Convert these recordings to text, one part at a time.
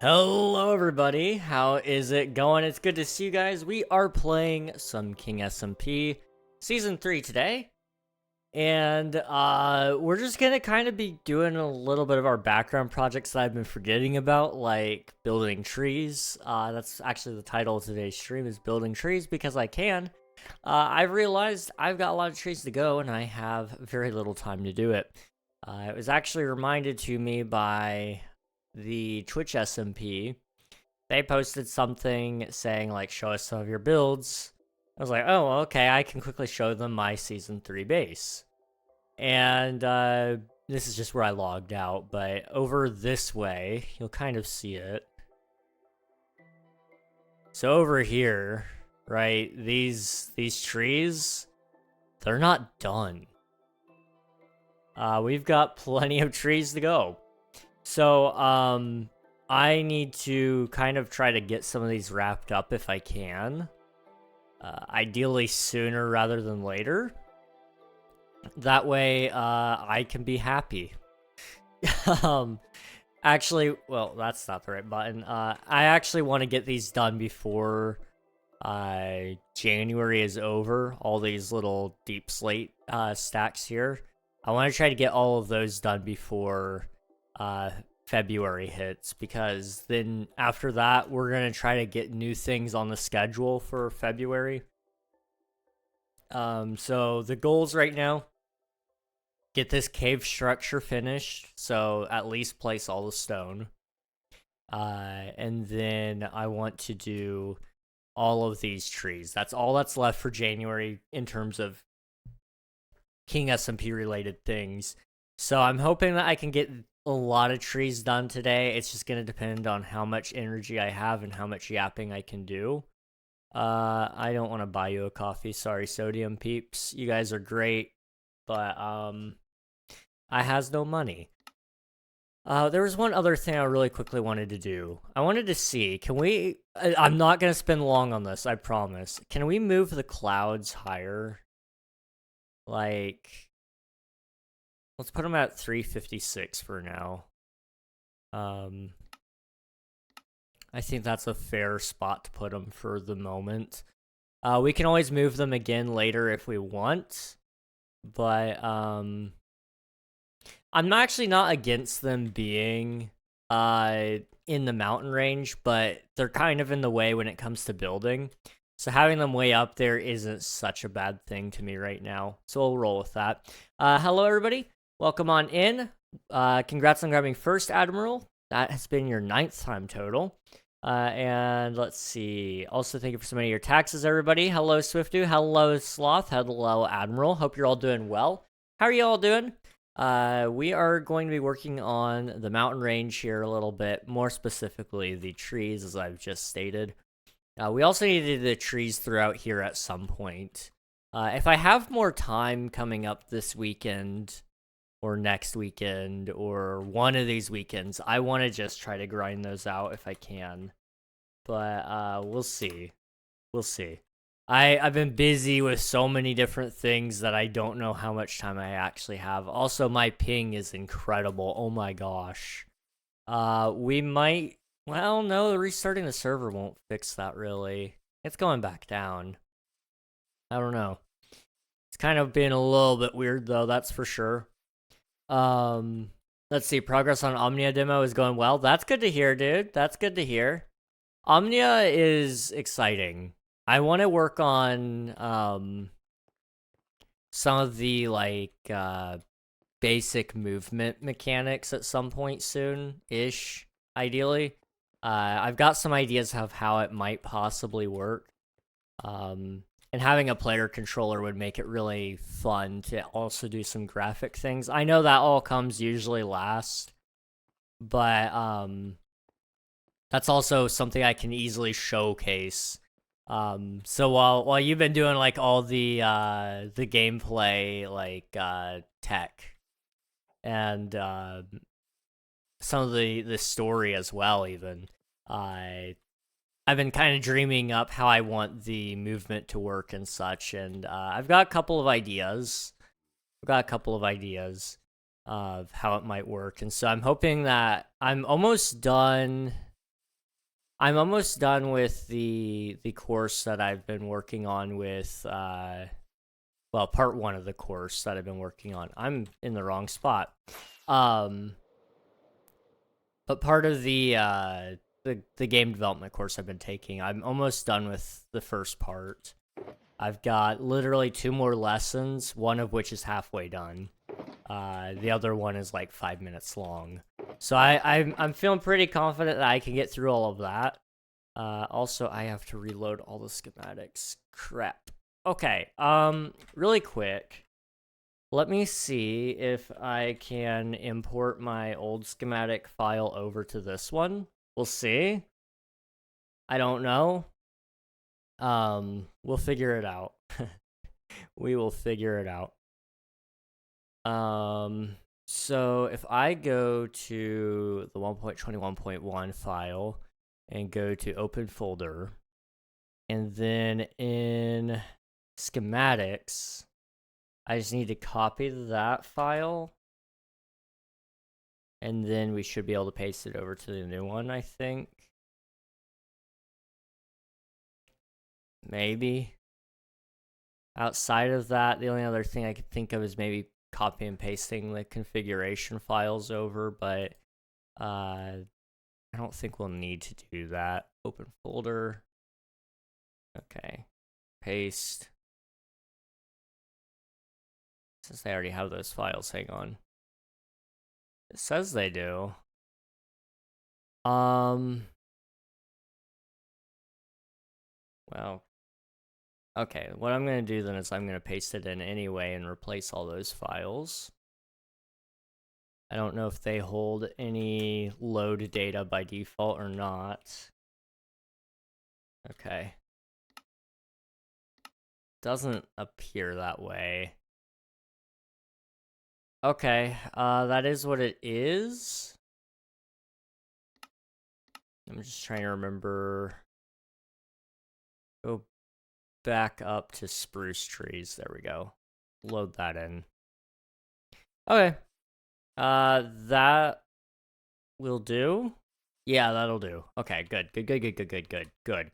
Hello everybody, how is it going? It's good to see you guys. We are playing some King SMP Season 3 today. And we're just gonna kind of be doing a little bit of our background projects that I've been forgetting about, like building trees. That's actually the title of today's stream, is building trees because I can. I've realized I've got a lot of trees to go and I have very little time to do it. It was actually reminded to me by the Twitch SMP. They posted something saying, like, show us some of your builds. I was like, oh, okay, I can quickly show them my Season 3 base. And this is just where I logged out, but over this way, you'll kind of see it. So over here, right, these trees, they're not done. We've got plenty of trees to go. So, I need to kind of try to get some of these wrapped up if I can. Ideally sooner rather than later. That way, I can be happy. Actually, well, that's not the right button. I actually want to get these done before January is over. All these little deep slate stacks here. I want to try to get all of those done before February hits, because then after that we're gonna try to get new things on the schedule for February. So the goals right now: get this cave structure finished, so at least place all the stone. And then I want to do all of these trees. That's all that's left for January in terms of King SMP related things. So I'm hoping that I can get a lot of trees done today. It's just going to depend on how much energy I have and how much yapping I can do. I don't want to buy you a coffee. Sorry, Sodium peeps. You guys are great, but I has no money. There was one other thing I really quickly wanted to do. I wanted to see, can we... I'm not going to spend long on this, I promise. Can we move the clouds higher? Like, let's put them at 356 for now. I think that's a fair spot to put them for the moment. We can always move them again later if we want, but I'm actually not against them being in the mountain range, but they're kind of in the way when it comes to building. So having them way up there isn't such a bad thing to me right now. So we'll roll with that. Hello, everybody. Welcome on in. Congrats on grabbing First Admiral. That has been your 9th time total. And let's see. Also, thank you for submitting your taxes, everybody. Hello, Swiftu. Hello, Sloth. Hello, Admiral. Hope you're all doing well. How are you all doing? We are going to be working on the mountain range here a little bit. More specifically, the trees, as I've just stated. We also needed the trees throughout here at some point. If I have more time coming up this weekend, or next weekend, or one of these weekends, I want to just try to grind those out if I can. But we'll see. We'll see. I've been busy with so many different things that I don't know how much time I actually have. Also, my ping is incredible. Oh my gosh. We might... Well, no, restarting the server won't fix that, really. It's going back down. I don't know. It's kind of been a little bit weird, though, that's for sure. Let's see. Progress on Omnia demo is going well. That's good to hear, dude. That's good to hear. Omnia is exciting. I want to work on, some of the, like, basic movement mechanics at some point soon-ish, ideally. I've got some ideas of how it might possibly work. And having a player controller would make it really fun to also do some graphic things. I know that all comes usually last, but that's also something I can easily showcase. So while you've been doing like all the gameplay, like tech, and some of the story as well, even I've been kind of dreaming up how I want the movement to work and such, and I've got a couple of ideas. Of how it might work, and so I'm hoping that I'm almost done I'm almost done with the course that I've been working on with, well, part 1 of the course that I've been working on. I'm in the wrong spot. But part of the game development course I've been taking, I'm almost done with the first part. I've got literally 2 more lessons, one of which is halfway done. The other one is like 5 minutes long. So I'm feeling pretty confident that I can get through all of that. Also, I have to reload all the schematics. Crap. Okay, really quick. Let me see if I can import my old schematic file over to this one. We'll see. I don't know. We'll figure it out. We will figure it out. So if I go to the 1.21.1 file and go to open folder, and then in schematics, I just need to copy that file, and then we should be able to paste it over to the new one, I think. Maybe. Outside of that, the only other thing I could think of is maybe copy and pasting the configuration files over, but I don't think we'll need to do that. Open folder. Okay. Paste. Since they already have those files, hang on. It says they do. Well. Okay, what I'm going to do then is I'm going to paste it in anyway and replace all those files. I don't know if they hold any load data by default or not. Okay. Doesn't appear that way. Okay, that is what it is. I'm just trying to remember. Go back up to spruce trees. There we go. Load that in. Okay. That will do. Yeah, that'll do. Okay, good. Okie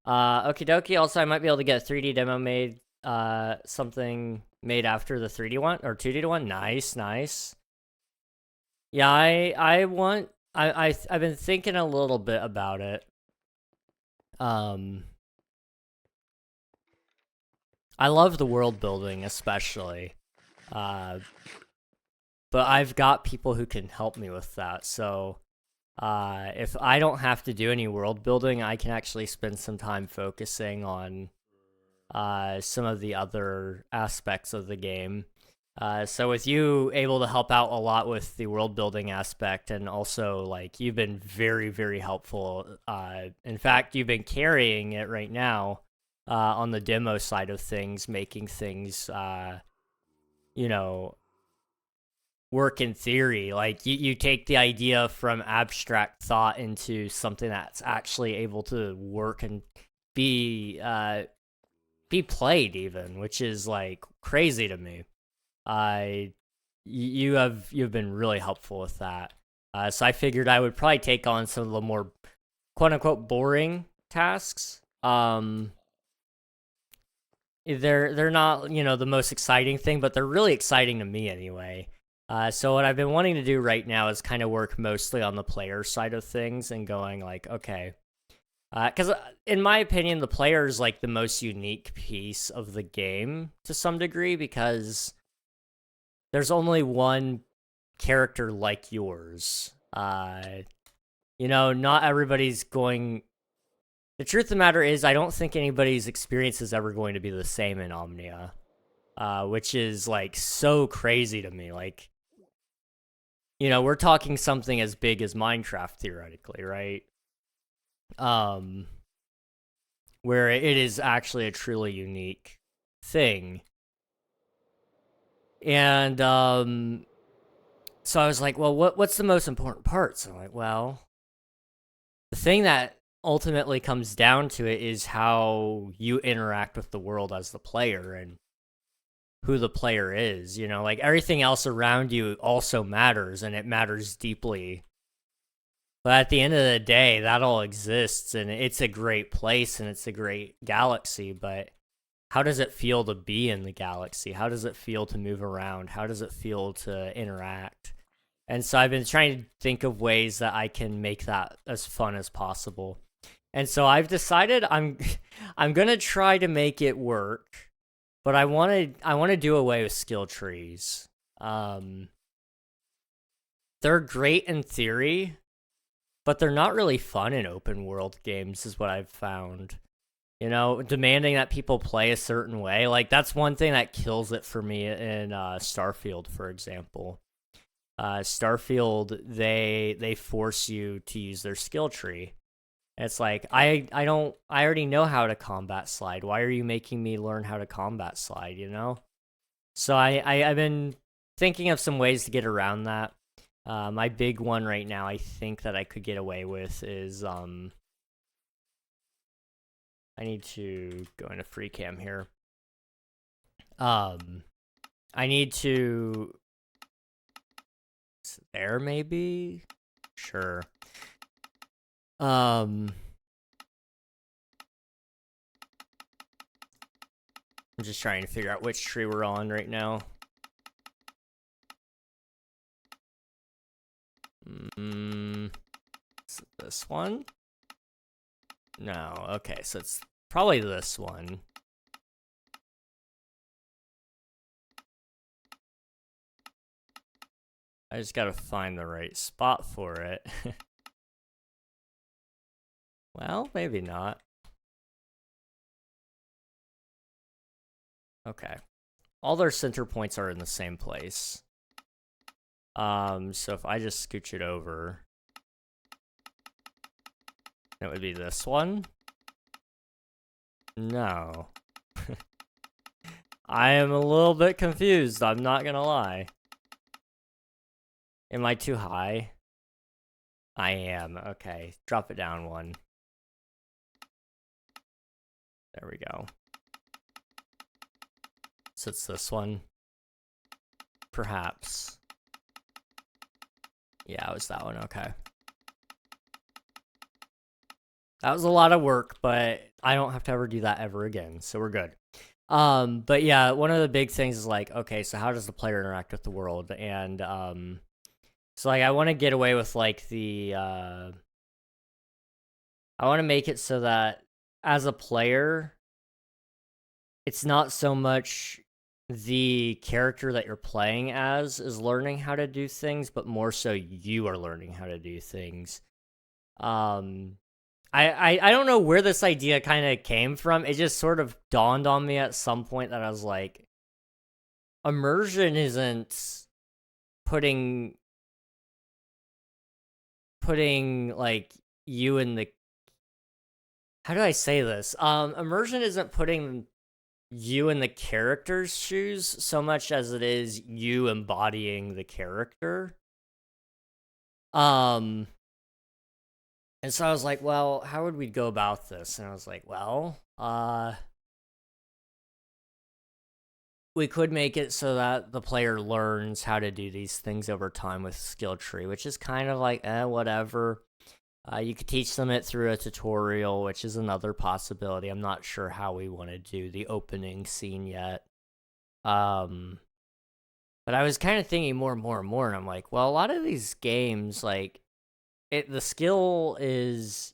dokie. Also, I might be able to get a 3D demo made, something made after the 3D one, or 2D one. Nice. Yeah, I've been thinking a little bit about it. I love the world building, especially. But I've got people who can help me with that, so if I don't have to do any world building, I can actually spend some time focusing on some of the other aspects of the game. So with you able to help out a lot with the world building aspect, and also like you've been very, very helpful. In fact, you've been carrying it right now on the demo side of things, making things, you know, work in theory. Like you take the idea from abstract thought into something that's actually able to work and be played even, which is like crazy to me. You've been really helpful with that. So I figured I would probably take on some of the more quote unquote boring tasks. They're not, the most exciting thing, but they're really exciting to me anyway. So what I've been wanting to do right now is kind of work mostly on the player side of things and going like, okay, because in my opinion, the player is like the most unique piece of the game to some degree, because there's only one character like yours. Not everybody's going. The truth of the matter is, I don't think anybody's experience is ever going to be the same in Omnia, which is like so crazy to me. Like, we're talking something as big as Minecraft theoretically, right? Where it is actually a truly unique thing. And so I was like, well, what's the most important part? So I'm like, well, the thing that ultimately comes down to it is how you interact with the world as the player and who the player is. Like everything else around you also matters, and it matters deeply. But at the end of the day, that all exists, and it's a great place, and it's a great galaxy, but how does it feel to be in the galaxy? How does it feel to move around? How does it feel to interact? And so I've been trying to think of ways that I can make that as fun as possible. And so I've decided I'm I'm gonna try to make it work, but I want to do away with skill trees. They're great in theory, but they're not really fun in open world games, is what I've found. You know, demanding that people play a certain way, like that's one thing that kills it for me in Starfield, for example. Starfield, they force you to use their skill tree. It's like I already know how to combat slide. Why are you making me learn how to combat slide? You know. So I've been thinking of some ways to get around that. My big one right now, I think that I could get away with is I need to go into free cam here. I need to there maybe? Sure. I'm just trying to figure out which tree we're on right now. Is it this one? No, okay, so it's probably this one. I just gotta find the right spot for it. Well, maybe not. Okay. All their center points are in the same place. So if I just scooch it over, it would be this one? No. I am a little bit confused, I'm not gonna lie. Am I too high? I am, okay. Drop it down one. There we go. So it's this one? Perhaps. Yeah, it was that one, okay. That was a lot of work, but I don't have to ever do that ever again, so we're good. But yeah, one of the big things is like, okay, so how does the player interact with the world? And so like I want to get away with like the I want to make it so that as a player, it's not so much the character that you're playing as is learning how to do things, but more so you are learning how to do things. I don't know where this idea kind of came from. It just sort of dawned on me at some point that I was like, immersion isn't putting like you in the, how do I say this? Immersion isn't putting you in the character's shoes so much as it is you embodying the character. And so I was like, well, how would we go about this? And I was like, well, we could make it so that the player learns how to do these things over time with skill tree, which is kind of like, whatever. You could teach them it through a tutorial, which is another possibility. I'm not sure how we want to do the opening scene yet. But I was kind of thinking more and more and more, and I'm like, well, a lot of these games, like, the skill is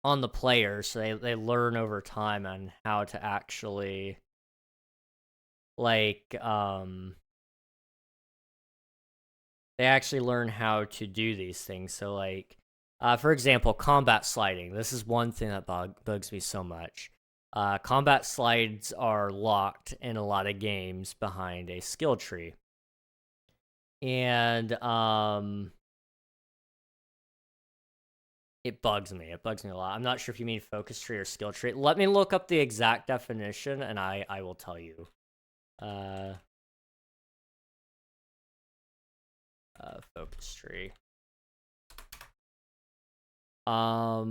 on the player, so they learn over time on how to actually, like, they actually learn how to do these things. So, like, for example, combat sliding. This is one thing that bugs me so much. Combat slides are locked in a lot of games behind a skill tree. And, it bugs me. It bugs me a lot. I'm not sure if you mean focus tree or skill tree. Let me look up the exact definition, and I will tell you. Focus tree. A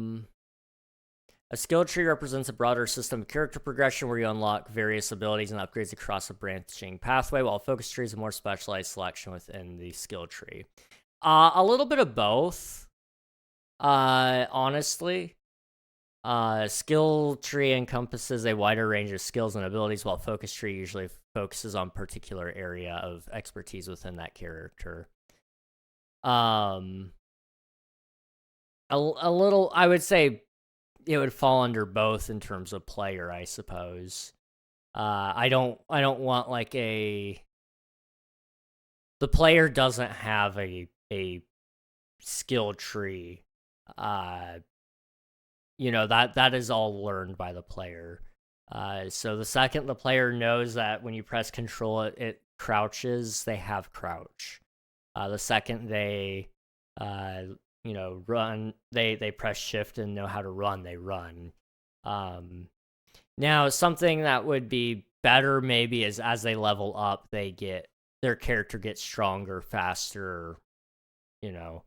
skill tree represents a broader system of character progression where you unlock various abilities and upgrades across a branching pathway, while a focus tree is a more specialized selection within the skill tree. A little bit of both. Honestly, skill tree encompasses a wider range of skills and abilities, while focus tree usually focuses on particular area of expertise within that character. A little, I would say it would fall under both in terms of player, I suppose. I don't want like the player doesn't have a skill tree. You know, that is all learned by the player. So the second the player knows that when you press control, it crouches, they have crouch. The second they, you know, run, they press shift and know how to run, they run. Now, something that would be better maybe is as they level up, their character gets stronger, faster, you know.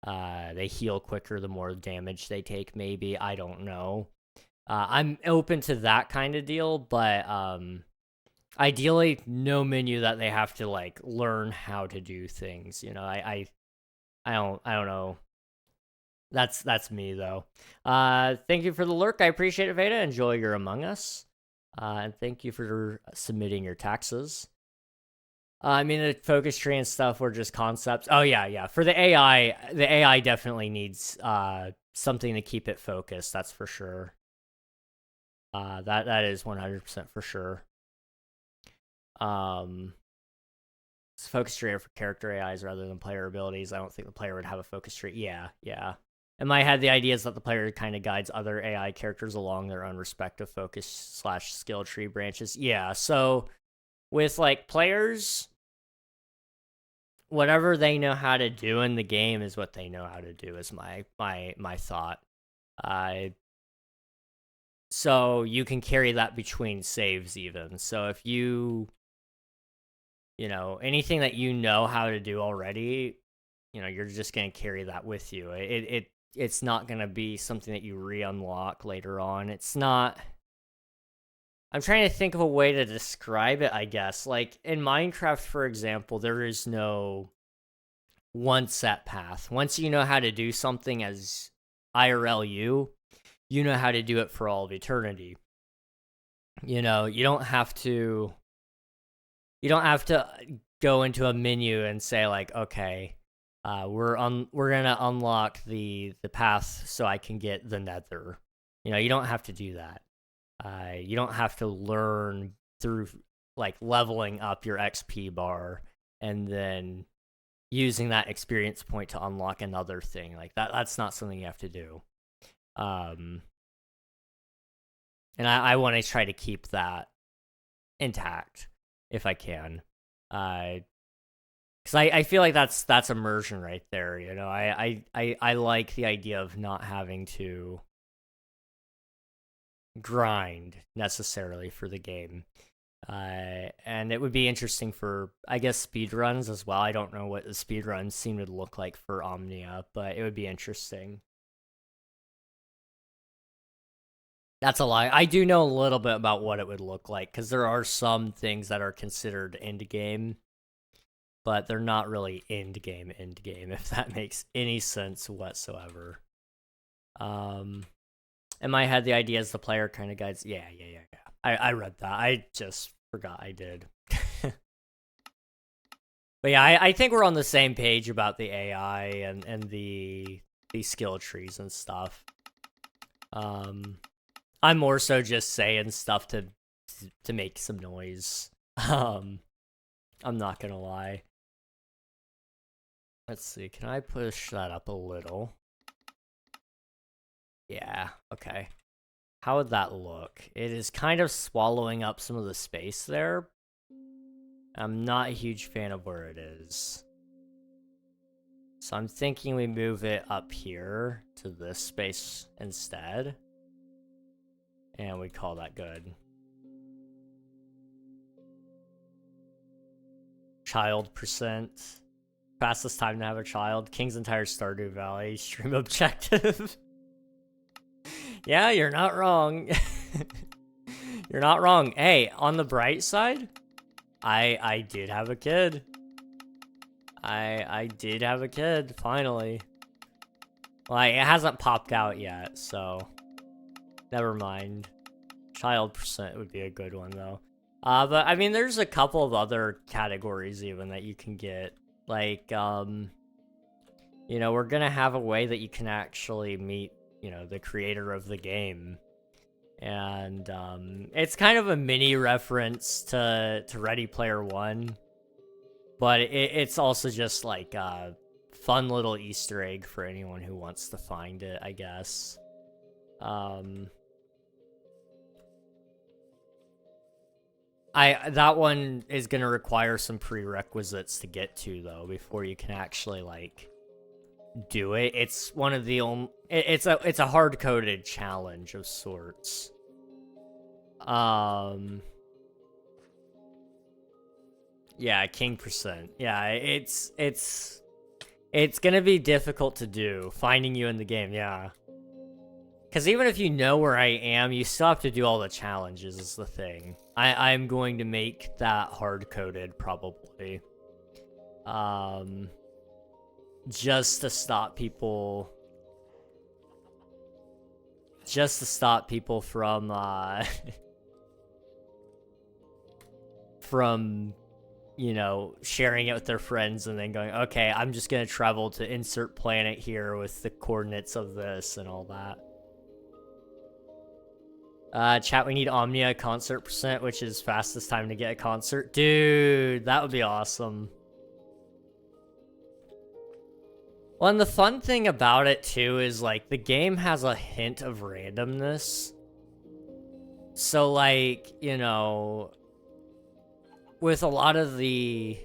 They heal quicker the more damage they take, maybe. I don't know. I'm open to that kind of deal, but ideally, no menu that they have to like learn how to do things. You know, I don't know. That's me though. Thank you for the lurk. I appreciate it, Veda. Enjoy your Among Us. And thank you for submitting your taxes. I mean, the focus tree and stuff were just concepts. Oh, yeah. For the AI definitely needs something to keep it focused. That's for sure. That is 100% for sure. It's focus tree for character AIs rather than player abilities. I don't think the player would have a focus tree. Yeah. In my head, the idea is that the player kind of guides other AI characters along their own respective focus/skill tree branches. Yeah, so with like players, whatever they know how to do in the game is what they know how to do, is my thought. So you can carry that between saves even. So if you know, anything that you know how to do already, you know, you're just going to carry that with you. It's not going to be something that you re-unlock later on. It's not... I'm trying to think of a way to describe it, I guess. Like, in Minecraft, for example, there is no one set path. Once you know how to do something as IRL you know how to do it for all of eternity. You know, you don't have to go into a menu and say like, okay, we're gonna unlock the path so I can get the nether. You know, you don't have to do that. You don't have to learn through like leveling up your XP bar and then using that experience point to unlock another thing. Like that's not something you have to do. And I want to try to keep that intact if I can. Because I feel like that's immersion right there. You know, I like the idea of not having to grind necessarily for the game. And it would be interesting for, I guess, speedruns as well. I don't know what the speedruns seem to look like for Omnia, but it would be interesting. That's a lie. I do know a little bit about what it would look like, because there are some things that are considered end game, but they're not really end game, if that makes any sense whatsoever. In my head, the idea is the player kind of guides. Yeah. I read that. I just forgot I did. But yeah, I think we're on the same page about the AI and the skill trees and stuff. I'm more so just saying stuff to make some noise. I'm not gonna lie. Let's see, can I push that up a little? Yeah, okay. How would that look? It is kind of swallowing up some of the space there. I'm not a huge fan of where it is. So I'm thinking we move it up here to this space instead. And we call that good. Child percent. Fastest time to have a child. King's entire Stardew Valley stream objective. Yeah, you're not wrong. You're not wrong. Hey, on the bright side, I did have a kid. I did have a kid, finally. Like, it hasn't popped out yet, so never mind. Child percent would be a good one, though. But, I mean, there's a couple of other categories, even, that you can get. Like, you know, we're gonna have a way that you can actually meet, you know, the creator of the game. And, it's kind of a mini reference to Ready Player One. But it's also just, like, a fun little Easter egg for anyone who wants to find it, I guess. That one is gonna require some prerequisites to get to, though, before you can actually, like, do it. It's one of the only... It's a hard-coded challenge of sorts. Yeah, king percent. Yeah, it's gonna be difficult to do, finding you in the game, yeah. Because even if you know where I am, you still have to do all the challenges, is the thing. I'm going to make that hard-coded, probably. Just to stop people... Just to stop people from, from, you know, sharing it with their friends and then going, okay, I'm just gonna travel to insert planet here with the coordinates of this and all that. Chat, we need Omnia concert percent, which is fastest time to get a concert. Dude, that would be awesome. Well, and the fun thing about it, too, is, like, the game has a hint of randomness. So, like, you know, with a lot of the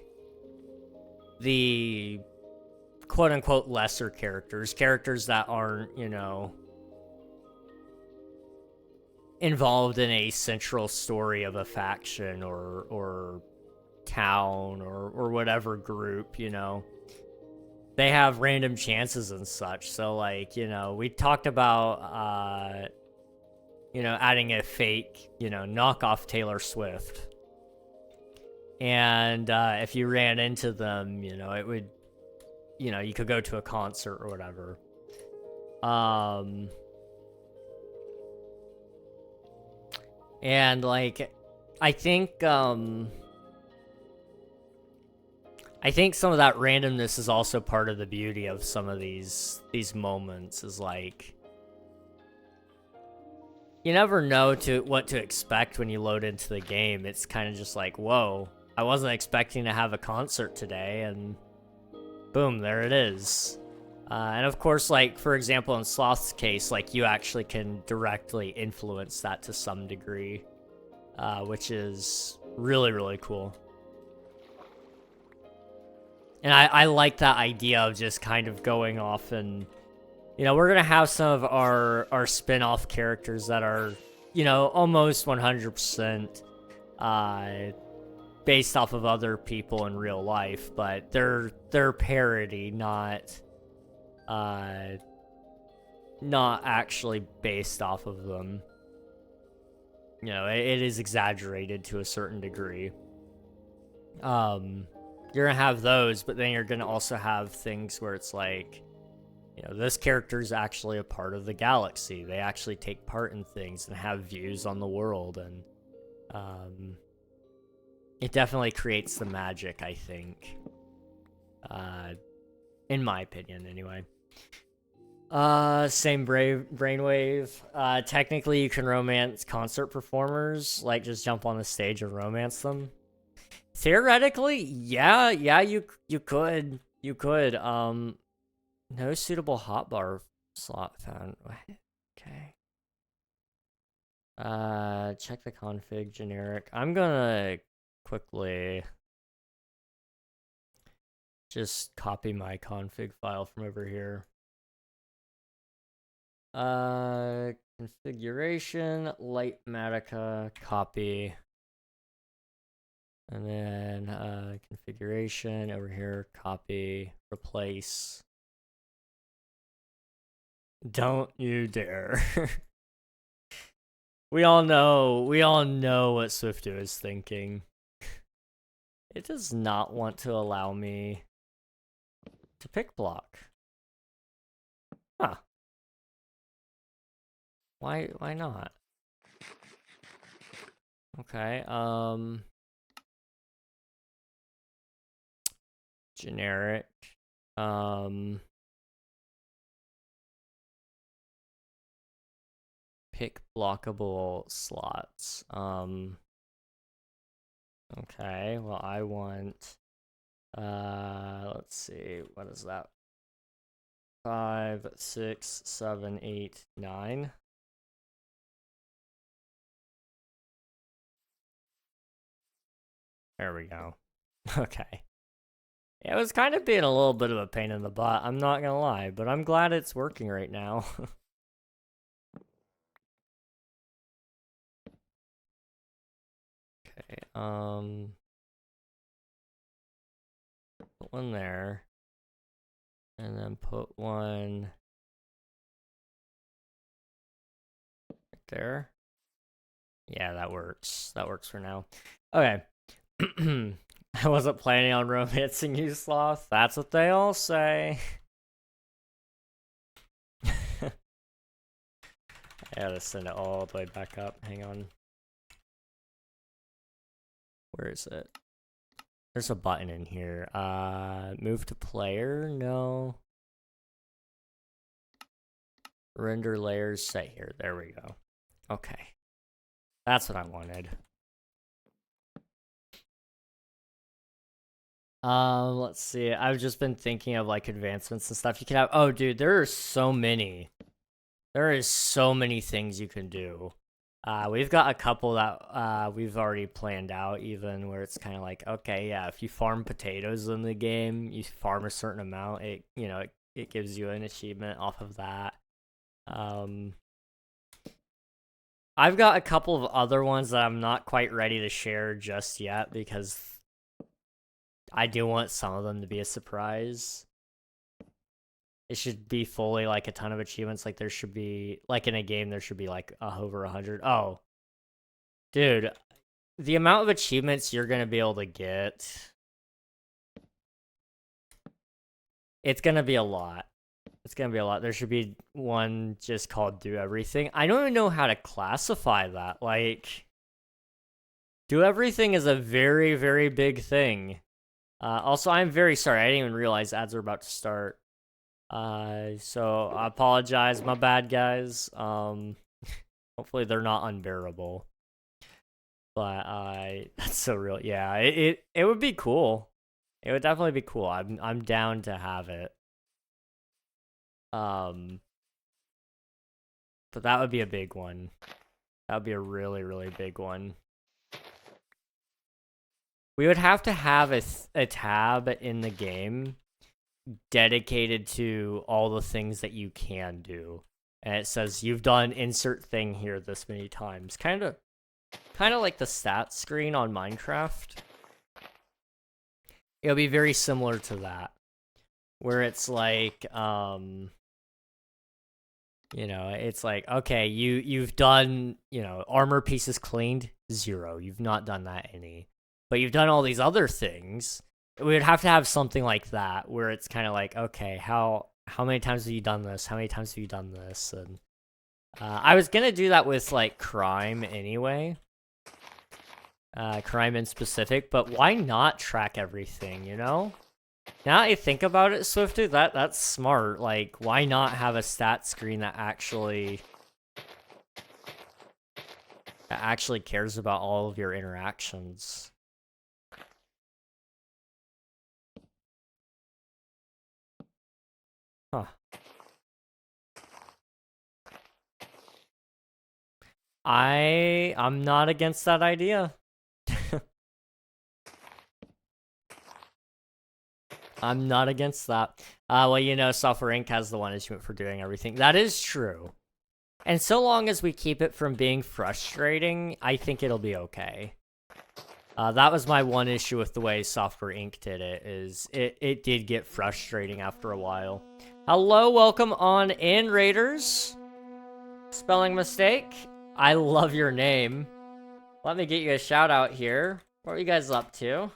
quote-unquote lesser characters that aren't, you know, involved in a central story of a faction or town or whatever group, you know, they have random chances and such. So, like, you know, we talked about, you know, adding a fake, you know, knockoff Taylor Swift. And if you ran into them, you know, it would, you know, you could go to a concert or whatever. And, like, I think some of that randomness is also part of the beauty of some of these moments, is, like, you never know what to expect when you load into the game. It's kind of just like, whoa, I wasn't expecting to have a concert today, and boom, there it is. And of course, like, for example, in Sloth's case, like, you actually can directly influence that to some degree, which is really, really cool. And I like that idea of just kind of going off and, you know, we're going to have some of our spin-off characters that are, you know, almost 100% based off of other people in real life, but they're parody, not actually based off of them. You know, it is exaggerated to a certain degree. You're gonna have those, but then you're gonna also have things where it's like, you know, this character is actually a part of the galaxy. They actually take part in things and have views on the world, and it definitely creates the magic, I think. In my opinion, anyway. Same brainwave. Technically, you can romance concert performers, like just jump on the stage and romance them. Theoretically, yeah, you could. No suitable hotbar slot found. Okay. Check the config generic. I'm gonna quickly just copy my config file from over here. Configuration, Lightmatica, copy. And then, configuration over here, copy, replace. Don't you dare. we all know what Swifto is thinking. It does not want to allow me to pick block. Huh. Why not? Okay, generic. Pick blockable slots. Okay, well I want let's see, what is that? 5, 6, 7, 8, 9. There we go. Okay. Yeah, it was kind of being a little bit of a pain in the butt, I'm not gonna lie, but I'm glad it's working right now. Okay, put one there. And then put one right there. Yeah, that works. That works for now. Okay. I wasn't planning on romancing you, Sloth. That's what they all say. I gotta send it all the way back up. Hang on. Where is it? There's a button in here. Move to player? No. Render layers set here. There we go. Okay. That's what I wanted. Let's see. I've just been thinking of like advancements and stuff you can have. Oh, dude, there are so many. There is so many things you can do. We've got a couple that we've already planned out, even where it's kind of like, okay, yeah, if you farm potatoes in the game, you farm a certain amount, it gives you an achievement off of that. I've got a couple of other ones that I'm not quite ready to share just yet because I do want some of them to be a surprise. It should be fully like a ton of achievements. Like there should be, like in a game, there should be like over 100. Oh, dude, the amount of achievements you're gonna be able to get, it's gonna be a lot. It's gonna be a lot. There should be one just called Do Everything. I don't even know how to classify that. Like, Do Everything is a very, very big thing. Also, I'm very sorry. I didn't even realize ads are about to start. So I apologize. My bad, guys. Hopefully they're not unbearable. But that's so real. Yeah, it would be cool. It would definitely be cool. I'm down to have it. But that would be a big one. That would be a really, really big one. We would have to have a tab in the game dedicated to all the things that you can do. And it says you've done insert thing here this many times. Kind of like the stats screen on Minecraft. It'll be very similar to that. Where it's like, it's like, okay, you've done, armor pieces cleaned, 0. You've not done that any. But you've done all these other things. We would have to have something like that, where it's kind of like, okay, how many times have you done this? How many times have you done this? And I was gonna do that with like crime anyway. Crime in specific, but why not track everything, Now that I think about it, Swifty, that's smart. Like, why not have a stat screen that actually cares about all of your interactions? Huh. I'm not against that idea. I'm not against that. Well, Software Inc. has the one achievement for doing everything. That is true. And so long as we keep it from being frustrating, I think it'll be okay. That was my one issue with the way Software Inc. did it, is it did get frustrating after a while. Hello, welcome on in, Raiders. Spelling mistake. I love your name. Let me get you a shout out here. What are you guys up to?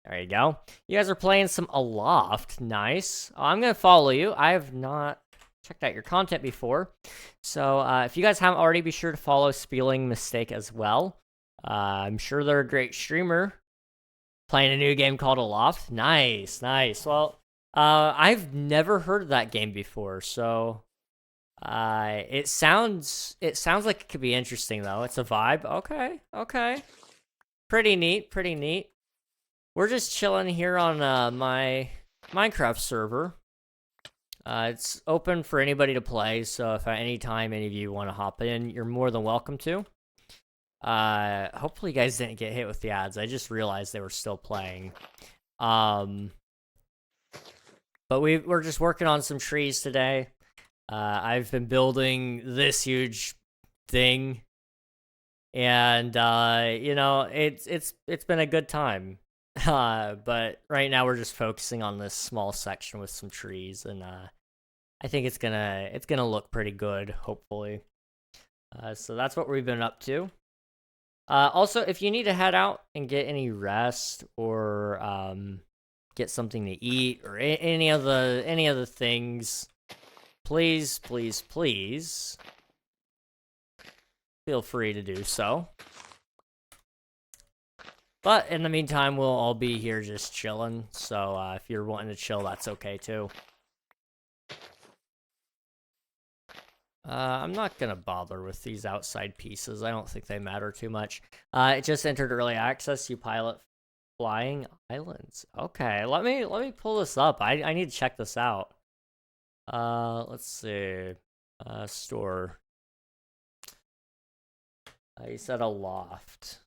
There you go. You guys are playing some Aloft. Nice. I'm going to follow you. I have not checked out your content before. So if you guys haven't already, be sure to follow Spieling Mistake as well. I'm sure they're a great streamer. Playing a new game called Aloft. Nice, nice. Well, I've never heard of that game before, so it sounds like it could be interesting though. It's a vibe. Okay, okay. Pretty neat, pretty neat. We're just chilling here on my Minecraft server. It's open for anybody to play, so if at any time any of you want to hop in, you're more than welcome to. Hopefully you guys didn't get hit with the ads. I just realized they were still playing. But we're just working on some trees today. I've been building this huge thing, and you know, it's been a good time. But right now we're just focusing on this small section with some trees, and I think it's gonna look pretty good, hopefully. So that's what we've been up to. Also, if you need to head out and get any rest or get something to eat or any of the things, please feel free to do so. But in the meantime, we'll all be here just chilling. So if you're wanting to chill, that's okay too. I'm not gonna bother with these outside pieces. I don't think they matter too much. It just entered early access. You pilot flying islands. Okay, let me pull this up. I need to check this out. Let's see. Store. You said Aloft.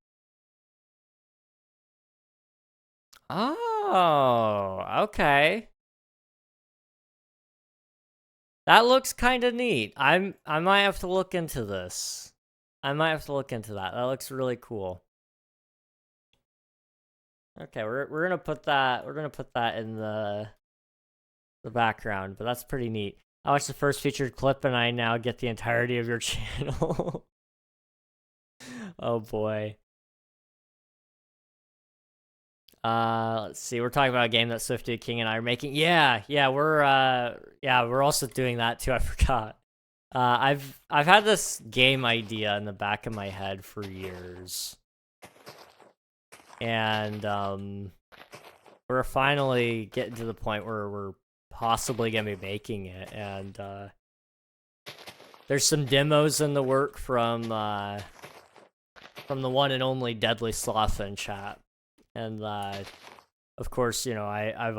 Oh, okay. That looks kind of neat. I might have to look into this. I might have to look into that. That looks really cool. Okay, we're gonna put that in the background, but that's pretty neat. I watched the first featured clip and I now get the entirety of your channel. Oh boy. Let's see. We're talking about a game that Swifty King and I are making. Yeah, we're also doing that too. I forgot. I've had this game idea in the back of my head for years, and we're finally getting to the point where we're possibly gonna be making it. And there's some demos in the work from the one and only Deadly Sloth in chat. And of course, you know, I've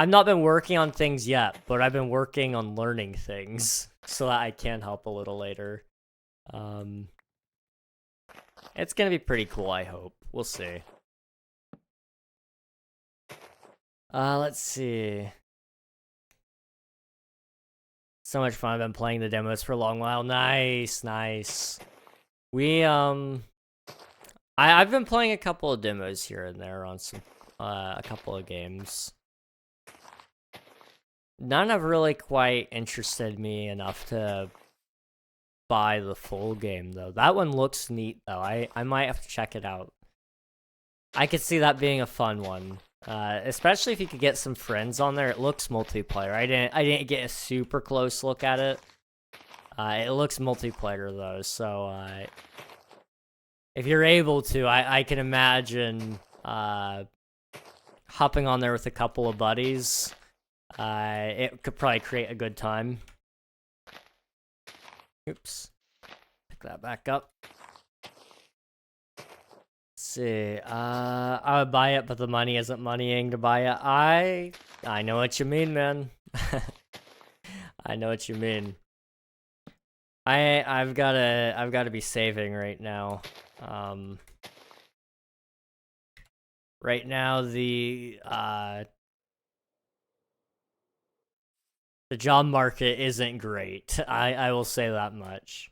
not been working on things yet, but I've been working on learning things so that I can help a little later. It's gonna be pretty cool, I hope. We'll see. Let's see. So much fun. I've been playing the demos for a long while. Nice, nice. I've been playing a couple of demos here and there on some a couple of games. None have really quite interested me enough to buy the full game though. That one looks neat though. I might have to check it out. I could see that being a fun one. Especially if you could get some friends on there. It looks multiplayer. I didn't get a super close look at it. It looks multiplayer though, so if you're able to, I can imagine hopping on there with a couple of buddies. It could probably create a good time. Oops. Pick that back up. Let's see. I would buy it, but the money isn't moneying to buy it. I know what you mean, man. I know what you mean. I've gotta be saving right now. Right now the job market isn't great. I will say that much.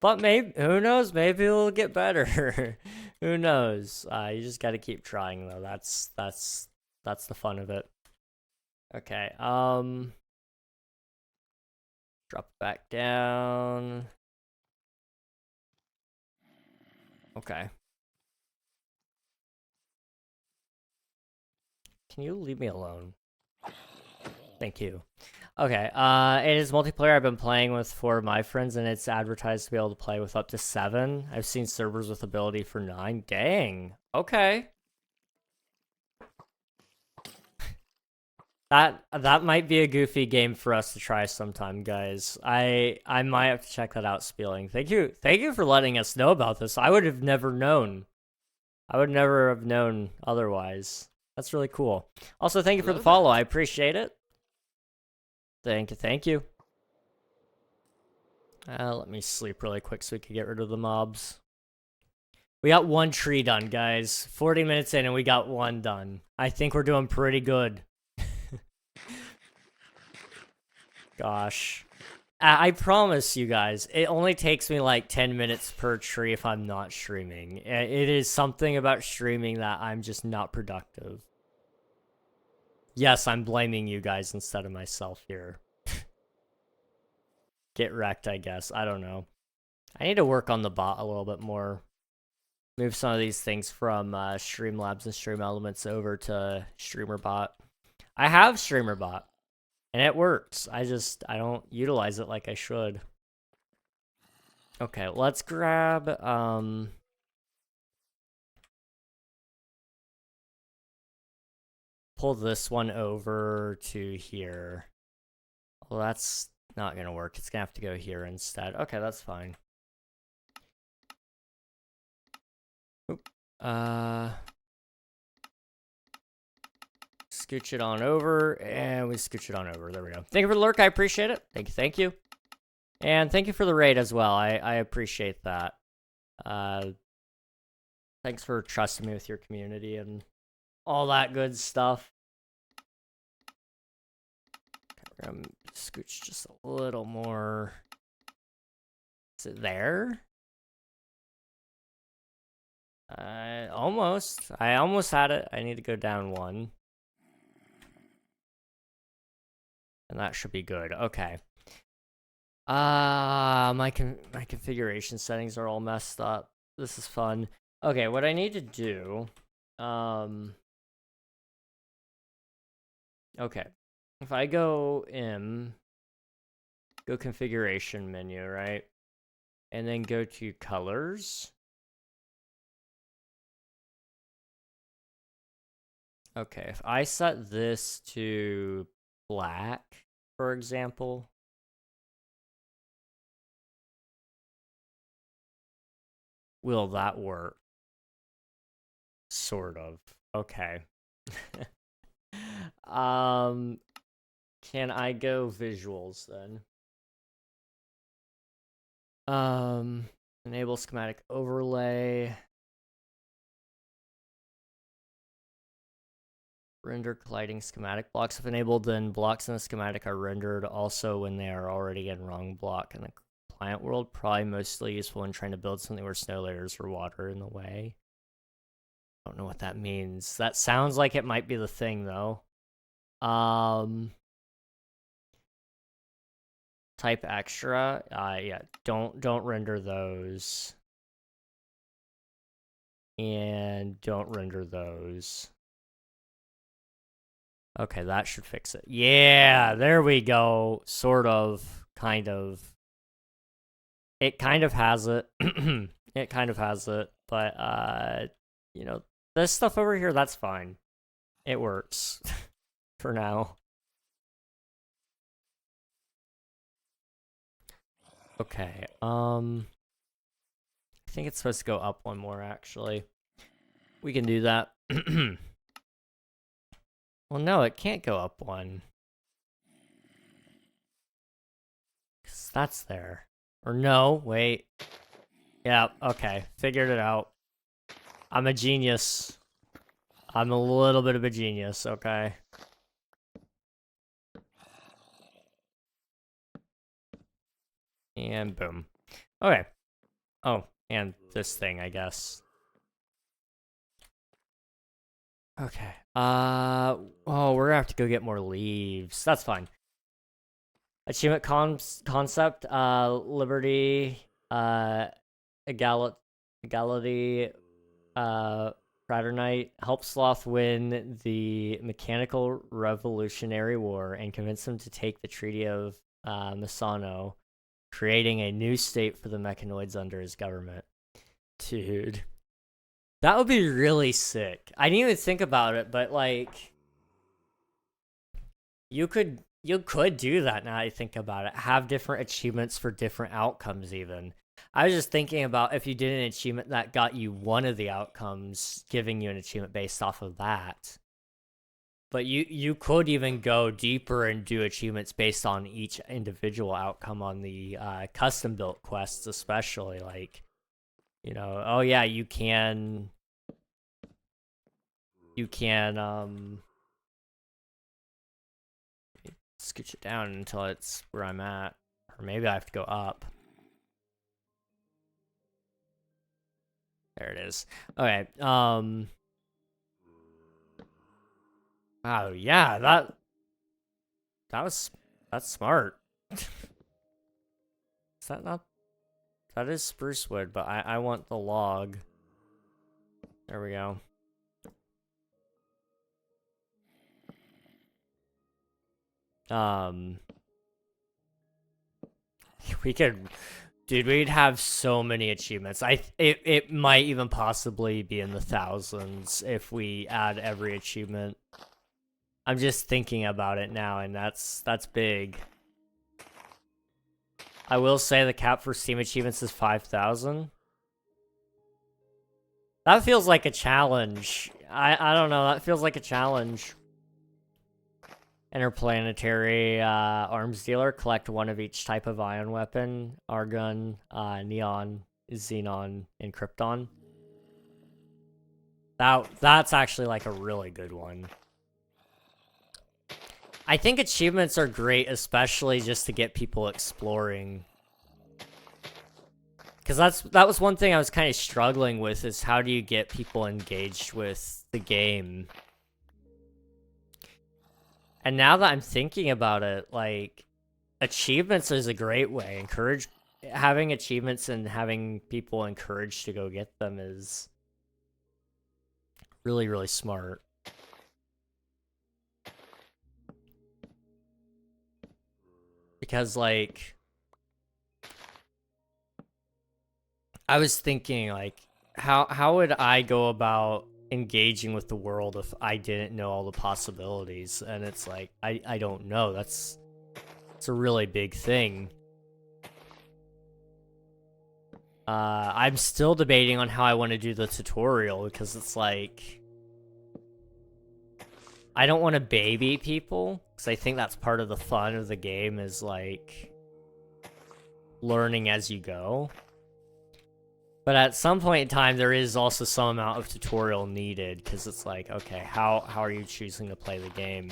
But maybe, who knows? Maybe it'll get better. Who knows? You just got to keep trying though. That's the fun of it. Okay. Drop back down. Okay. Can you leave me alone? Thank you. Okay, it is multiplayer I've been playing with 4 of my friends, and it's advertised to be able to play with up to 7. I've seen servers with ability for 9. Dang. Okay. That might be a goofy game for us to try sometime, guys. I might have to check that out, Spieling. Thank you for letting us know about this. I would have never known. I would never have known otherwise. That's really cool. Also, thank you for the follow. I appreciate it. Thank you. Let me sleep really quick so we can get rid of the mobs. We got 1 tree done, guys. 40 minutes in and we got 1 done. I think we're doing pretty good. Gosh. I promise you guys, it only takes me like 10 minutes per tree if I'm not streaming. It is something about streaming that I'm just not productive. Yes, I'm blaming you guys instead of myself here. Get wrecked, I guess. I don't know. I need to work on the bot a little bit more. Move some of these things from Streamlabs and Stream Elements over to StreamerBot. I have StreamerBot. And it works. I don't utilize it like I should. Okay, let's grab, pull this one over to here. Well, that's not gonna work. It's gonna have to go here instead. Okay, that's fine. Oop. Scooch it on over, and we scooch it on over. There we go. Thank you for the lurk. I appreciate it. Thank you. And thank you for the raid as well. I appreciate that. Thanks for trusting me with your community and all that good stuff. Okay, we're gonna scooch just a little more. Is it there? Almost. I almost had it. I need to go down 1. And that should be good. Okay. My configuration settings are all messed up. This is fun. Okay, what I need to do, okay. If I go configuration menu, right? And then go to colors. Okay, if I set this to black, for example. Will that work? Sort of. Okay. Can I go visuals then? Enable schematic overlay. Render colliding schematic blocks. If enabled, then blocks in the schematic are rendered also when they are already in wrong block in the client world. Probably mostly useful when trying to build something where snow layers or water in the way. I don't know what that means. That sounds like it might be the thing though. Type extra. Yeah, don't render those. And don't render those. Okay, that should fix it. Yeah, there we go. Sort of, kind of. It kind of has it. It kind of has it, but you know, this stuff over here, that's fine. It works for now. Okay, I think it's supposed to go up 1 more, actually. We can do that. Well, no, it can't go up 1. 'Cause that's there. Or no, wait. Yeah, okay. Figured it out. I'm a genius. I'm a little bit of a genius, okay? And boom. Okay. Oh, and this thing, I guess. Okay. Oh, we're gonna have to go get more leaves. That's fine. Achievement concept, liberty, equality, Praternite, help Sloth win the Mechanical Revolutionary War and convince him to take the Treaty of Misano, creating a new state for the mechanoids under his government. Dude. That would be really sick. I didn't even think about it, but like you could do that now I think about it. Have different achievements for different outcomes even. I was just thinking about if you did an achievement that got you one of the outcomes, giving you an achievement based off of that. But you could even go deeper and do achievements based on each individual outcome on the custom built quests, especially like, you know, oh yeah, you can scooch it down until it's where I'm at, or maybe I have to go up. There it is. Okay. Oh yeah, that's smart. Is that not? That is spruce wood, but I want the log. There we go. We could, dude, we'd have so many achievements. It might even possibly be in the thousands if we add every achievement. I'm just thinking about it now, and that's big. I will say the cap for Steam achievements is 5,000. That feels like a challenge. I don't know, that feels like a challenge. Interplanetary arms dealer. Collect one of each type of ion weapon. Argon, neon, xenon, and krypton. That's actually like a really good one. I think achievements are great, especially just to get people exploring. Because that was one thing I was kind of struggling with, is how do you get people engaged with the game? And now that I'm thinking about it, like, achievements is a great way. Having achievements and having people encouraged to go get them is really, really smart. Because, like, I was thinking, like, how would I go about engaging with the world if I didn't know all the possibilities? And it's like, I don't know. It's a really big thing. I'm still debating on how I want to do the tutorial, because it's like, I don't want to baby people, because I think that's part of the fun of the game, is like learning as you go. But at some point in time, there is also some amount of tutorial needed, because it's like, okay, how are you choosing to play the game?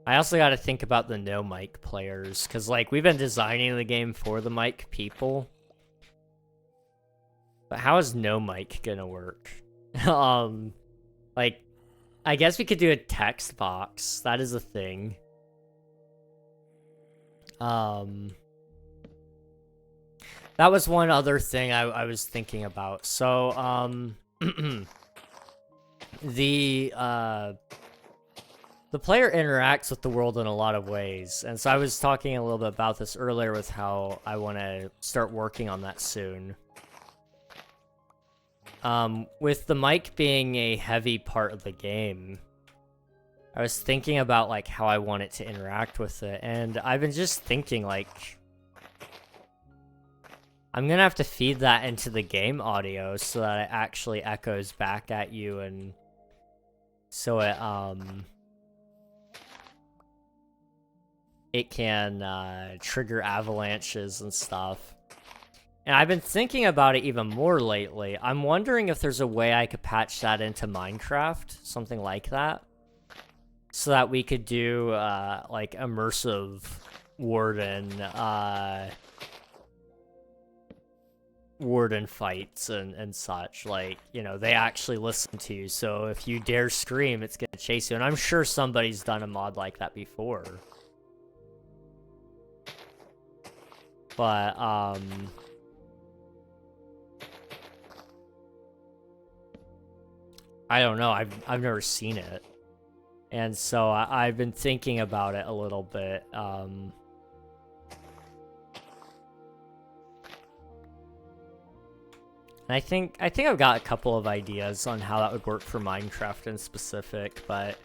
I also got to think about the no mic players, because like we've been designing the game for the mic people, but how is no mic gonna work? Like, I guess we could do a text box. That is a thing. That was one other thing I was thinking about. So, the player interacts with the world in a lot of ways. And so I was talking a little bit about this earlier with how I want to start working on that soon. With the mic being a heavy part of the game, I was thinking about like how I want it to interact with it. And I've been just thinking like, I'm gonna have to feed that into the game audio so that it actually echoes back at you, and so it can trigger avalanches and stuff. And I've been thinking about it even more lately. I'm wondering if there's a way I could patch that into Minecraft, something like that, so that we could do like immersive warden fights and such. Like, you know, they actually listen to you, so if you dare scream, it's gonna chase you. And I'm sure somebody's done a mod like that before. But I don't know. I've never seen it, and so I've been thinking about it a little bit. And I think I've got a couple of ideas on how that would work for Minecraft in specific, but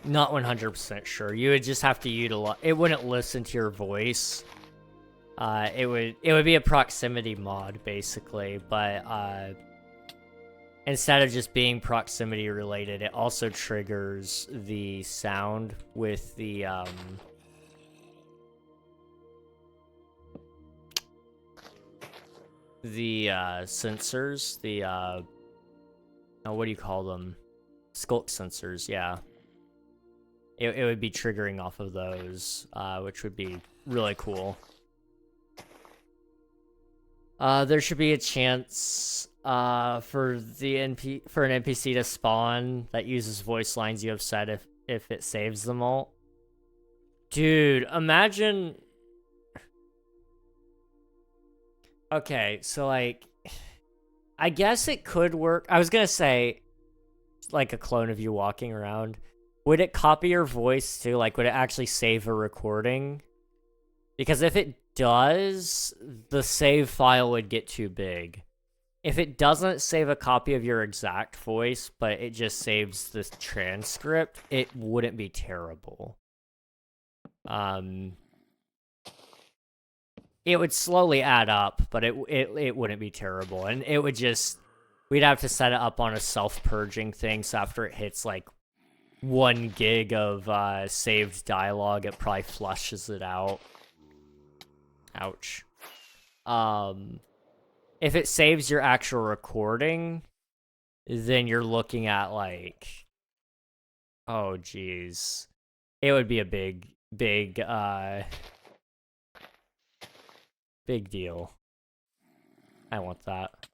not 100% sure. You would just have to utilize. It wouldn't listen to your voice. It would be a proximity mod basically, but instead of just being proximity related, it also triggers the sound with the sensors, the oh, what do you call them? Sculk sensors, yeah. It would be triggering off of those, which would be really cool. There should be a chance for an NPC to spawn that uses voice lines you have said if it saves them all. Dude, imagine. Okay, so like, I guess it could work. I was gonna say, like a clone of you walking around. Would it copy your voice too? Like, would it actually save a recording? Because if it does, the save file would get too big. If it doesn't save a copy of your exact voice, but it just saves the transcript, it wouldn't be terrible. It would slowly add up, but it wouldn't be terrible. And it would just, we'd have to set it up on a self-purging thing, so after it hits like 1 gig of saved dialogue, it probably flushes it out. Ouch. If it saves your actual recording, then you're looking at like, oh geez, it would be a big deal. I want that.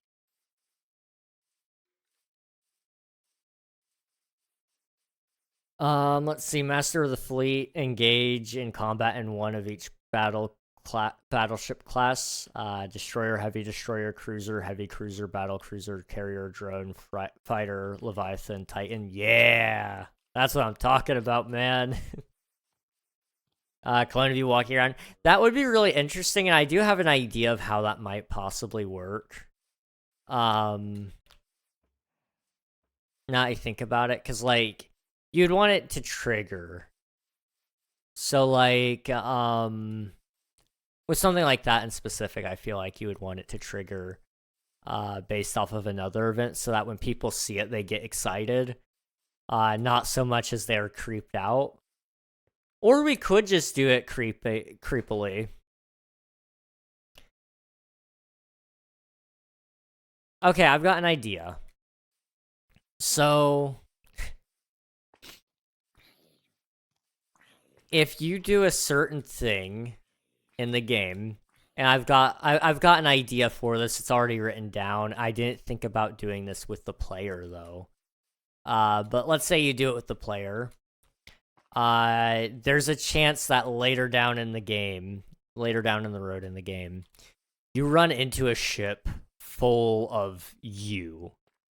Let's see. Master of the Fleet, engage in combat in one of each battleship class. Destroyer, heavy destroyer, cruiser, heavy cruiser, battle cruiser, carrier, drone, fighter, Leviathan, Titan. Yeah! That's what I'm talking about, man. Clone of you walking around. That would be really interesting, and I do have an idea of how that might possibly work. Now I think about it, because, like, you'd want it to trigger. So, like, with something like that in specific, I feel like you would want it to trigger based off of another event, so that when people see it, they get excited. Not so much as they're creeped out. Or we could just do it creepily. Okay, I've got an idea. So, if you do a certain thing in the game, and I've got an idea for this. It's already written down. I didn't think about doing this with the player though. But let's say you do it with the player. There's a chance that later down in the road in the game, you run into a ship full of you.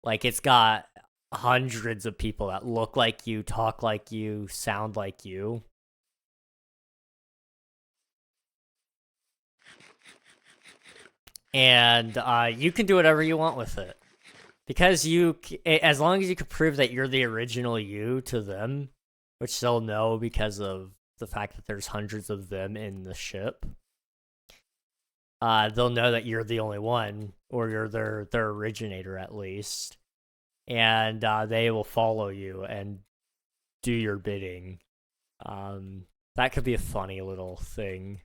Like, it's got hundreds of people that look like you, talk like you, sound like you. And you can do whatever you want with it. Because as long as you can prove that you're the original you to them, which they'll know because of the fact that there's hundreds of them in the ship, they'll know that you're the only one, or you're their originator at least. And they will follow you and do your bidding. That could be a funny little thing.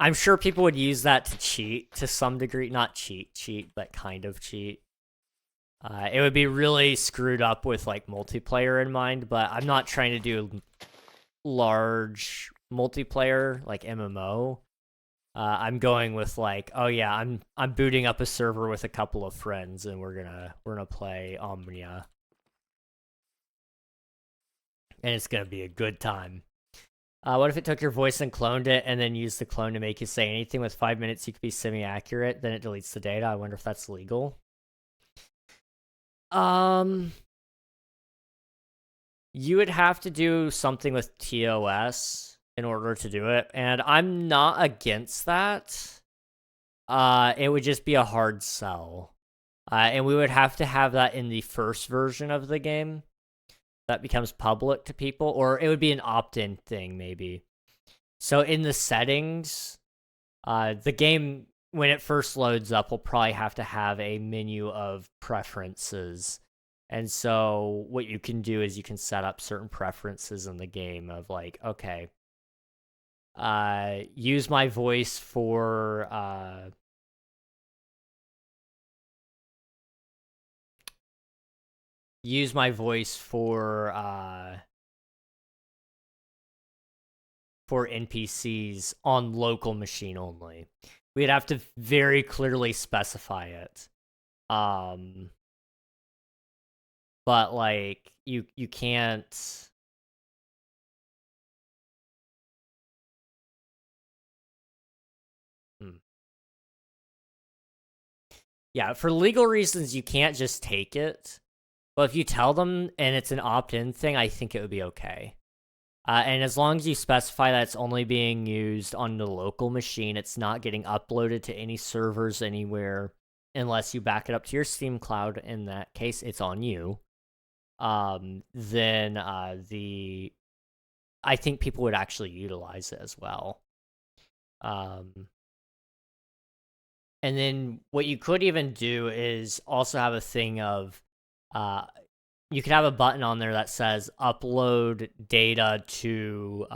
I'm sure people would use that to cheat to some degree. Not cheat, but kind of cheat. It would be really screwed up with like multiplayer in mind, but I'm not trying to do large multiplayer like MMO. I'm going with like, oh yeah, I'm booting up a server with a couple of friends and we're gonna play Omnia. And it's gonna be a good time. What if it took your voice and cloned it, and then used the clone to make you say anything? With 5 minutes, you could be semi-accurate, then it deletes the data. I wonder if that's legal. You would have to do something with TOS in order to do it, and I'm not against that. It would just be a hard sell. And we would have to have that in the first version of the game that becomes public to people, or it would be an opt-in thing, maybe. So in the settings, the game, when it first loads up, will probably have to have a menu of preferences. And so what you can do is you can set up certain preferences in the game of like, okay, use my voice for NPCs on local machine only. We'd have to very clearly specify it. But like you can't. Yeah, for legal reasons you can't just take it. But if you tell them and it's an opt-in thing, I think it would be okay. And as long as you specify that it's only being used on the local machine, it's not getting uploaded to any servers anywhere unless you back it up to your Steam cloud. In that case, it's on you. Then I think people would actually utilize it as well. And then what you could even do is also have a thing of you could have a button on there that says upload data to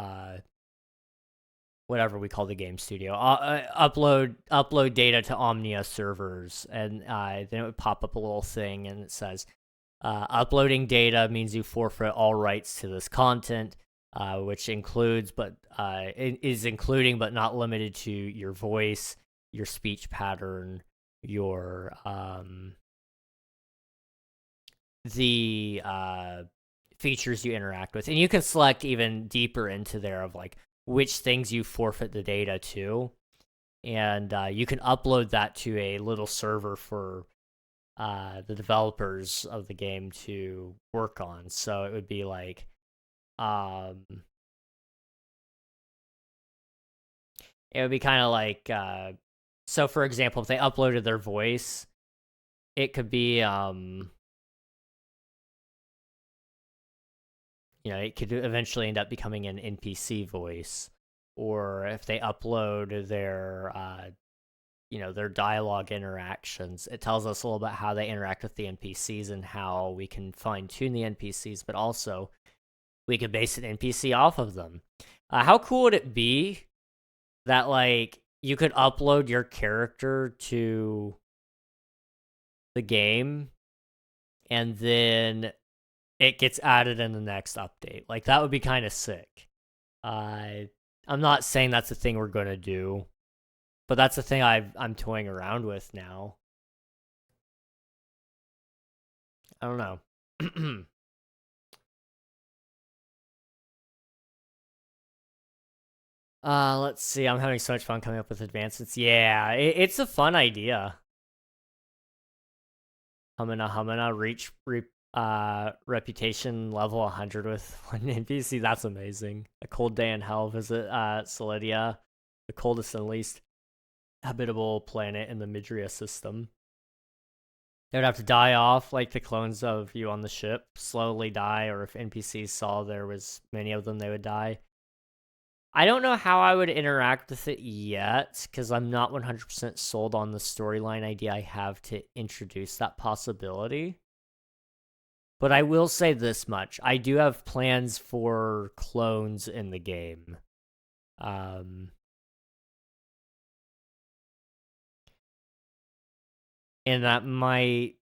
whatever we call the game studio. Upload data to Omnia servers, and then it would pop up a little thing, and it says uploading data means you forfeit all rights to this content, which includes is including but not limited to your voice, your speech pattern, your the features you interact with, and you can select even deeper into there of like which things you forfeit the data to, and you can upload that to a little server for the developers of the game to work on. So it would be like it would be kind of like so for example, if they uploaded their voice, it could be it could eventually end up becoming an NPC voice. Or if they upload their their dialogue interactions, it tells us a little bit how they interact with the NPCs and how we can fine tune the NPCs, but also we could base an NPC off of them. How cool would it be that like you could upload your character to the game and then it gets added in the next update? Like that would be kind of sick. I'm not saying that's the thing we're gonna do, but that's the thing I'm toying around with now. I don't know. Let's see. I'm having so much fun coming up with advancements. Yeah, it's a fun idea. Humana reach reputation level 100 with one NPC. That's amazing. A cold day in hell. Visit Solidia, the coldest and least habitable planet in the Midria system. They would have to die off like the clones of you on the ship, slowly die, or if NPCs saw there was many of them, they would die. I don't know how I would interact with it yet, because I'm not 100% sold on the storyline idea I have to introduce that possibility. But I will say this much. I do have plans for clones in the game. And that might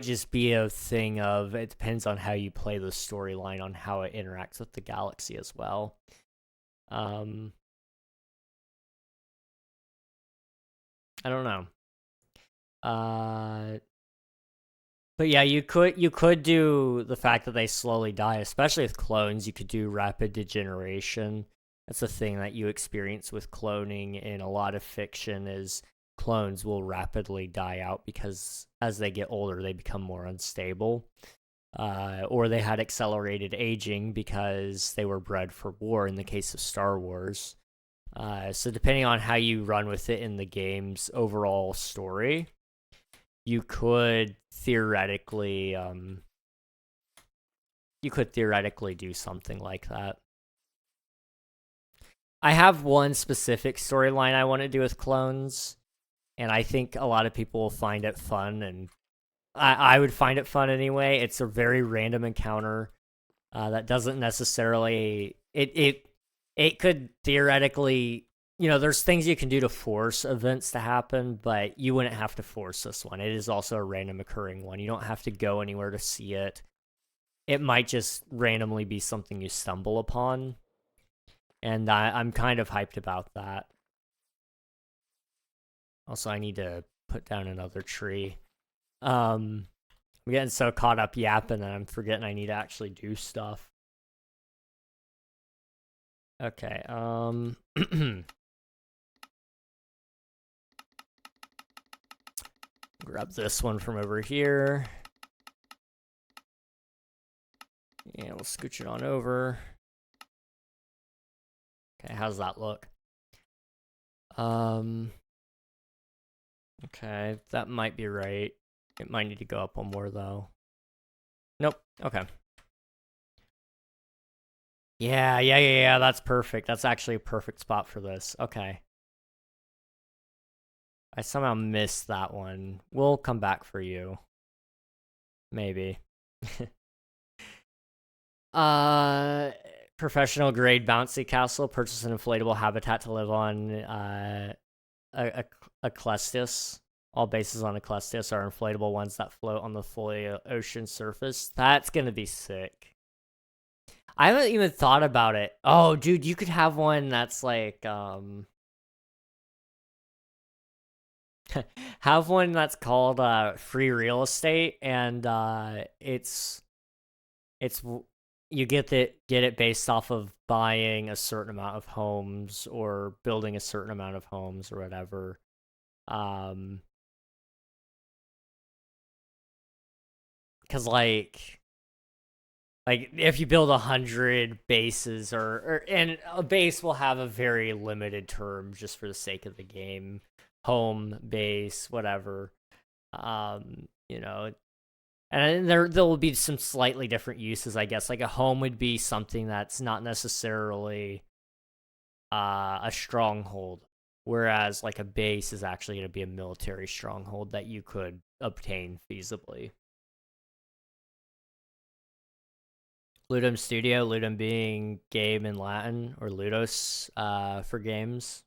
just be a thing of, it depends on how you play the storyline, on how it interacts with the galaxy as well. I don't know. But yeah, you could do the fact that they slowly die, especially with clones. You could do rapid degeneration. That's a thing that you experience with cloning in a lot of fiction, is clones will rapidly die out because as they get older, they become more unstable. Or they had accelerated aging because they were bred for war in the case of Star Wars. So depending on how you run with it in the game's overall story, you could theoretically do something like that. I have one specific storyline I want to do with clones, and I think a lot of people will find it fun, and I would find it fun anyway. It's a very random encounter that doesn't necessarily... It could theoretically... there's things you can do to force events to happen, but you wouldn't have to force this one. It is also a random occurring one. You don't have to go anywhere to see it. It might just randomly be something you stumble upon. And I'm kind of hyped about that. Also, I need to put down another tree. I'm getting so caught up yapping that I'm forgetting I need to actually do stuff. Okay, grab this one from over here. Yeah, we'll scooch it on over. Okay, how's that look? Okay, that might be right. It might need to go up one more, though. Nope, okay. Yeah, that's perfect. That's actually a perfect spot for this. Okay. I somehow missed that one. We'll come back for you. Maybe. Professional grade bouncy castle. Purchase an inflatable habitat to live on a Clestis. All bases on a Clestis are inflatable ones that float on the fully ocean surface. That's gonna be sick. I haven't even thought about it. Oh, dude, you could have one that's like, have one that's called free real estate, and it's you get it based off of buying a certain amount of homes or building a certain amount of homes or whatever. Because like if you build 100 bases and a base will have a very limited term just for the sake of the game, home, base, whatever, and there will be some slightly different uses, I guess. Like a home would be something that's not necessarily a stronghold, whereas like a base is actually going to be a military stronghold that you could obtain feasibly. Ludum Studio, Ludum being game in Latin, or Ludos for games.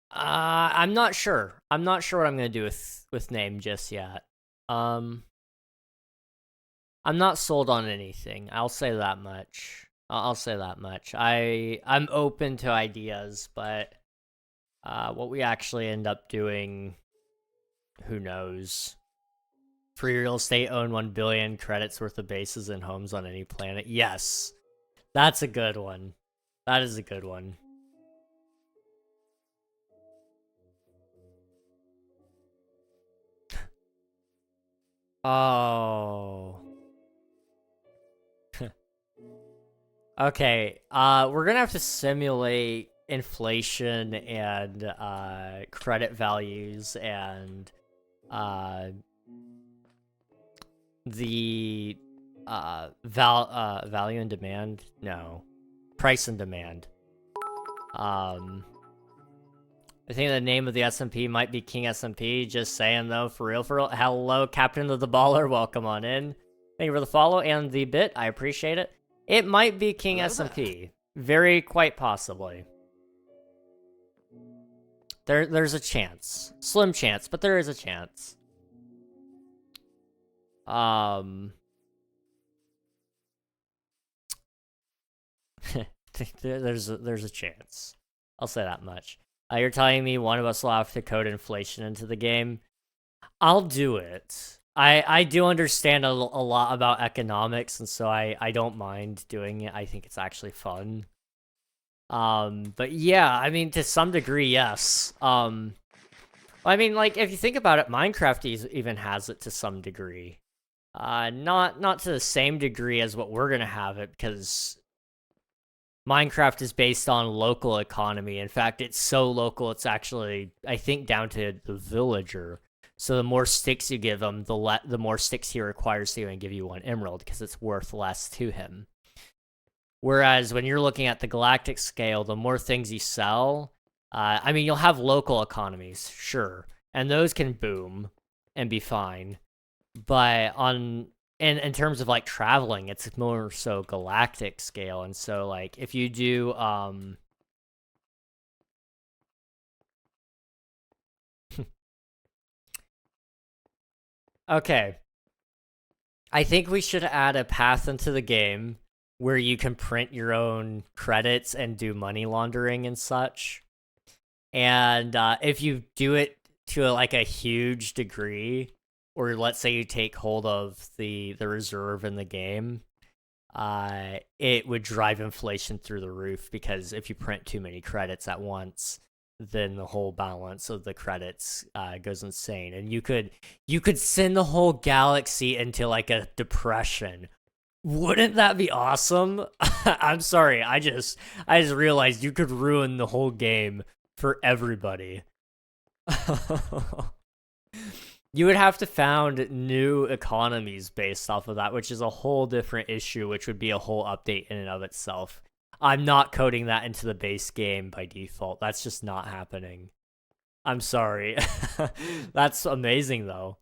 I'm not sure. I'm not sure what I'm gonna do with name just yet. I'm not sold on anything. I'll say that much. I'll say that much. I'm open to ideas, but what we actually end up doing, who knows? Free real estate, own 1 billion credits worth of bases and homes on any planet. Yes, that's a good one. That is a good one. Oh. Okay, we're gonna have to simulate inflation and credit values and the value and demand. No, price and demand. I think the name of the SMP might be King SMP. Just saying though, for real. Hello, Captain of the Baller. Welcome on in. Thank you for the follow and the bit. I appreciate it. It might be King SMP. Very quite possibly. There's a chance. Slim chance, but there is a chance. There's a chance. I'll say that much. You're telling me one of us will have to code inflation into the game? I'll do it. I do understand a lot about economics, and so I don't mind doing it. I think it's actually fun. But yeah, I mean, to some degree, yes. I mean, like, if you think about it, Minecraft even has it to some degree. Not to the same degree as what we're gonna have it, because Minecraft is based on local economy. In fact, it's so local, it's actually, I think, down to the villager. So the more sticks you give him, the more sticks he requires to even give you 1 emerald, because it's worth less to him. Whereas when you're looking at the galactic scale, the more things you sell, I mean, you'll have local economies, sure, and those can boom and be fine. But in terms of like traveling, it's more so galactic scale, and so like if you do okay, I think we should add a path into the game where you can print your own credits and do money laundering and such. And if you do it to like a huge degree, or let's say you take hold of the reserve in the game, it would drive inflation through the roof, because if you print too many credits at once, then the whole balance of the credits goes insane, and you could send the whole galaxy into like a depression. Wouldn't that be awesome? I'm sorry, I just realized you could ruin the whole game for everybody. You would have to found new economies based off of that, which is a whole different issue, which would be a whole update in and of itself. I'm not coding that into the base game by default. That's just not happening. I'm sorry. That's amazing, though.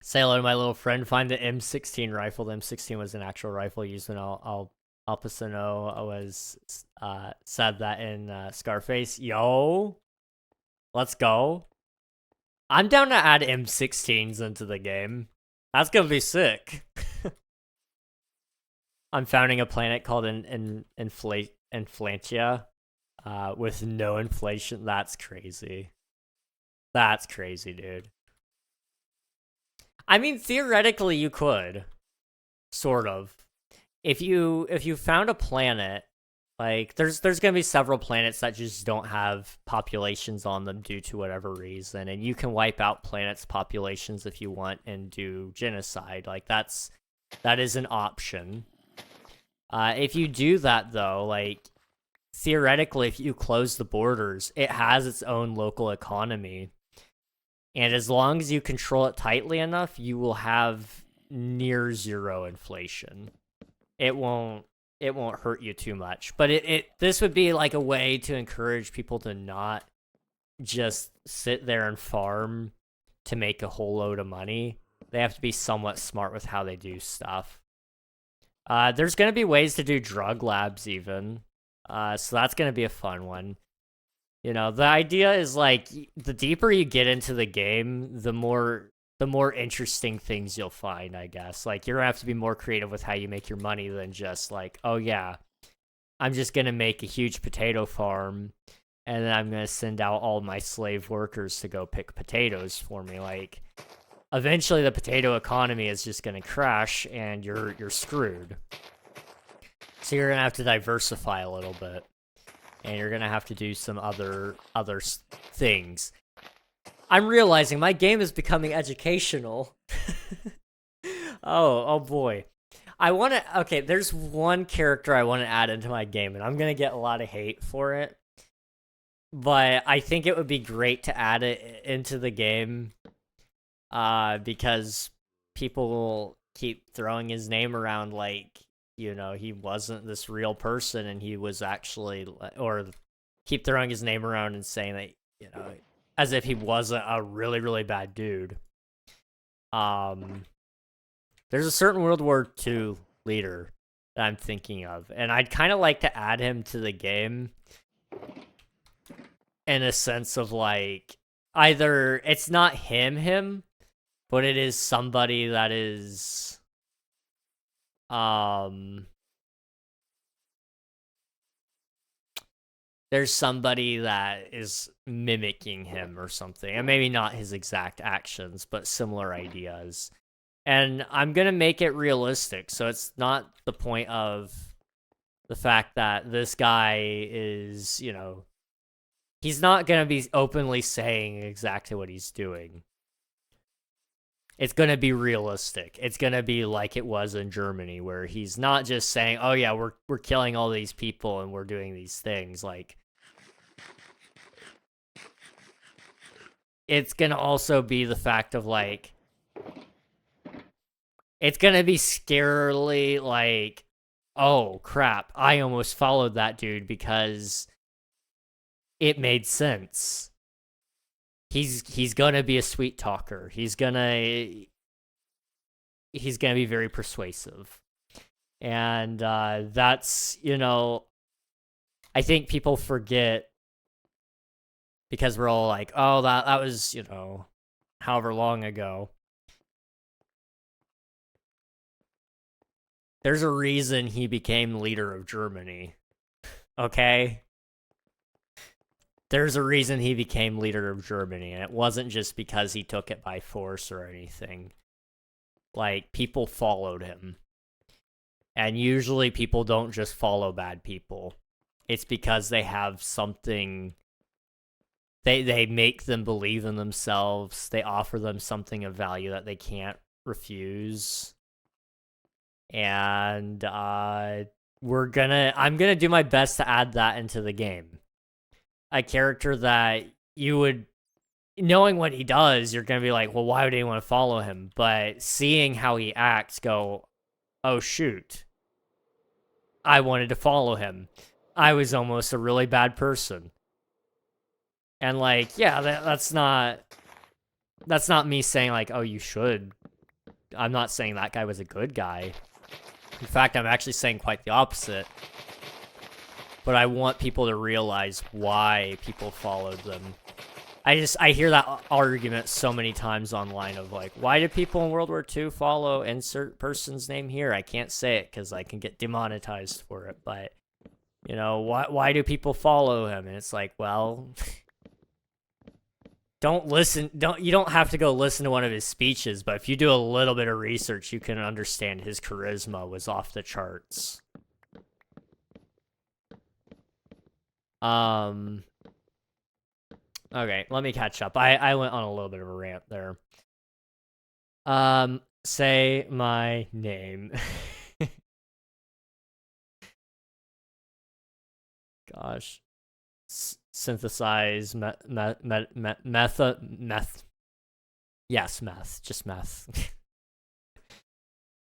Say hello to my little friend. Find the M16 rifle. The M16 was an actual rifle used when Al Pacino was said that in Scarface. Yo, let's go. I'm down to add M16s into the game. That's gonna be sick. I'm founding a planet called Inflantia, with no inflation. That's crazy. That's crazy, dude. I mean, theoretically, you could, sort of. If you found a planet, like there's gonna be several planets that just don't have populations on them due to whatever reason, and you can wipe out planets' populations if you want and do genocide. Like that is an option. If you do that though, like theoretically, if you close the borders, it has its own local economy, and as long as you control it tightly enough, you will have near zero inflation. It won't hurt you too much. But this would be like a way to encourage people to not just sit there and farm to make a whole load of money. They have to be somewhat smart with how they do stuff. There's going to be ways to do drug labs even. So that's going to be a fun one. You know, the idea is like the deeper you get into the game, the more interesting things you'll find, I guess. Like you're gonna have to be more creative with how you make your money than just like, oh yeah, I'm just gonna make a huge potato farm and then I'm gonna send out all my slave workers to go pick potatoes for me. Like eventually the potato economy is just gonna crash and you're screwed. So you're gonna have to diversify a little bit. And you're gonna have to do some other things. I'm realizing my game is becoming educational. Oh boy. Okay, there's one character I want to add into my game, and I'm going to get a lot of hate for it. But I think it would be great to add it into the game, because people will keep throwing his name around like, you know, he wasn't this real person, and he was actually, or keep throwing his name around and saying that, you know, as if he wasn't a really, really bad dude. There's a certain World War II leader that I'm thinking of, and I'd kind of like to add him to the game in a sense of like, either it's not him, but it is somebody that is, there's somebody that is mimicking him or something, and maybe not his exact actions, but similar ideas. And I'm gonna make it realistic, so it's not the point of The fact that this guy is, you know, he's not gonna be openly saying exactly what he's doing. It's gonna be realistic. It's gonna be like it was in Germany, where he's not just saying, "Oh yeah, we're killing all these people and we're doing these things." Like, it's gonna also be the fact of like, it's gonna be scarily like, "Oh crap, I almost followed that dude because it made sense." He's gonna be a sweet talker. He's gonna be very persuasive. And that's, you know, I think people forget because we're all like, oh, that was, you know, however long ago. There's a reason he became leader of Germany. Okay? There's a reason he became leader of Germany, and it wasn't just because he took it by force or anything. Like, people followed him. And usually people don't just follow bad people. It's because they have something, they make them believe in themselves. They offer them something of value that they can't refuse. And I'm gonna do my best to add that into the game. A character that you would, knowing what he does, you're gonna be like, well, why would anyone follow him? But seeing how he acts, go, oh shoot, I wanted to follow him. I was almost a really bad person. And like, yeah, that's not me saying like, oh, you should. I'm not saying that guy was a good guy. In fact, I'm actually saying quite the opposite. But I want people to realize why people followed them. I hear that argument so many times online of like, why did people in World War II follow insert person's name here? I can't say it because I can get demonetized for it. But, you know, why do people follow him? And it's like, well, you don't have to go listen to one of his speeches, but if you do a little bit of research, you can understand his charisma was off the charts. Okay, let me catch up. I went on a little bit of a rant there. Say my name. Gosh. Synthesize meth. Yes, meth. Just meth.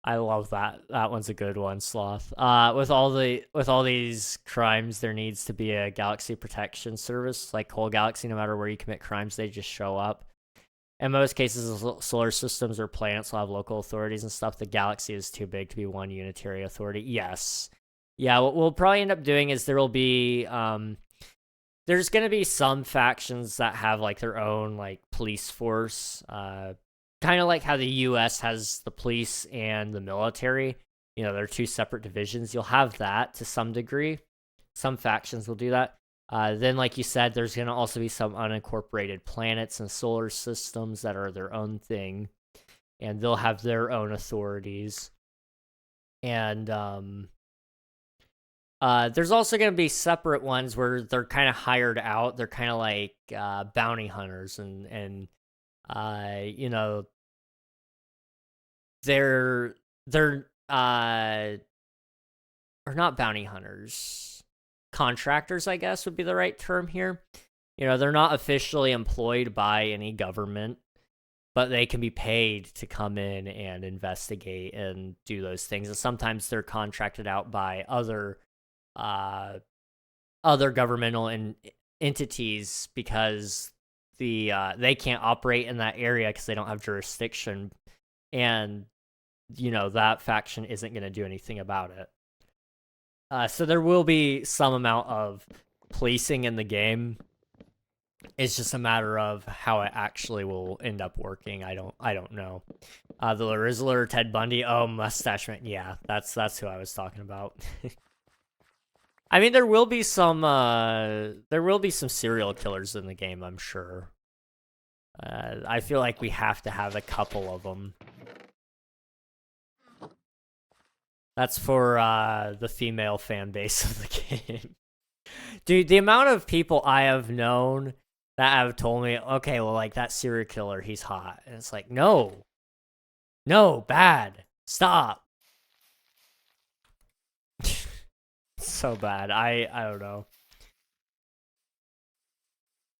I love that. That one's a good one, Sloth. With all these crimes, there needs to be a galaxy protection service, like whole galaxy. No matter where you commit crimes, they just show up. In most cases, solar systems or planets will have local authorities and stuff. The galaxy is too big to be one unitary authority. Yes, yeah. What we'll probably end up doing is there will be there's gonna be some factions that have like their own like police force. Kind of like how the U.S. has the police and the military. You know, they're two separate divisions. You'll have that to some degree. Some factions will do that. Then, like you said, there's going to also be some unincorporated planets and solar systems that are their own thing. And they'll have their own authorities. And there's also going to be separate ones where they're kind of hired out. They're kind of like bounty hunters and you know, they're or not bounty hunters, contractors, I guess would be the right term here. You know, they're not officially employed by any government, but they can be paid to come in and investigate and do those things. And sometimes they're contracted out by other governmental entities because they can't operate in that area because they don't have jurisdiction, and you know that faction isn't going to do anything about it. So there will be some amount of policing in the game. It's just a matter of how it actually will end up working. I don't know. The Rizzler, Ted Bundy, oh, Mustache Man, yeah, that's who I was talking about. I mean, there will be some serial killers in the game, I'm sure. I feel like we have to have a couple of them. That's for the female fan base of the game. Dude, the amount of people I have known that have told me, okay, well, like, that serial killer, he's hot. And it's like, no. No, bad. Stop. So bad. I don't know.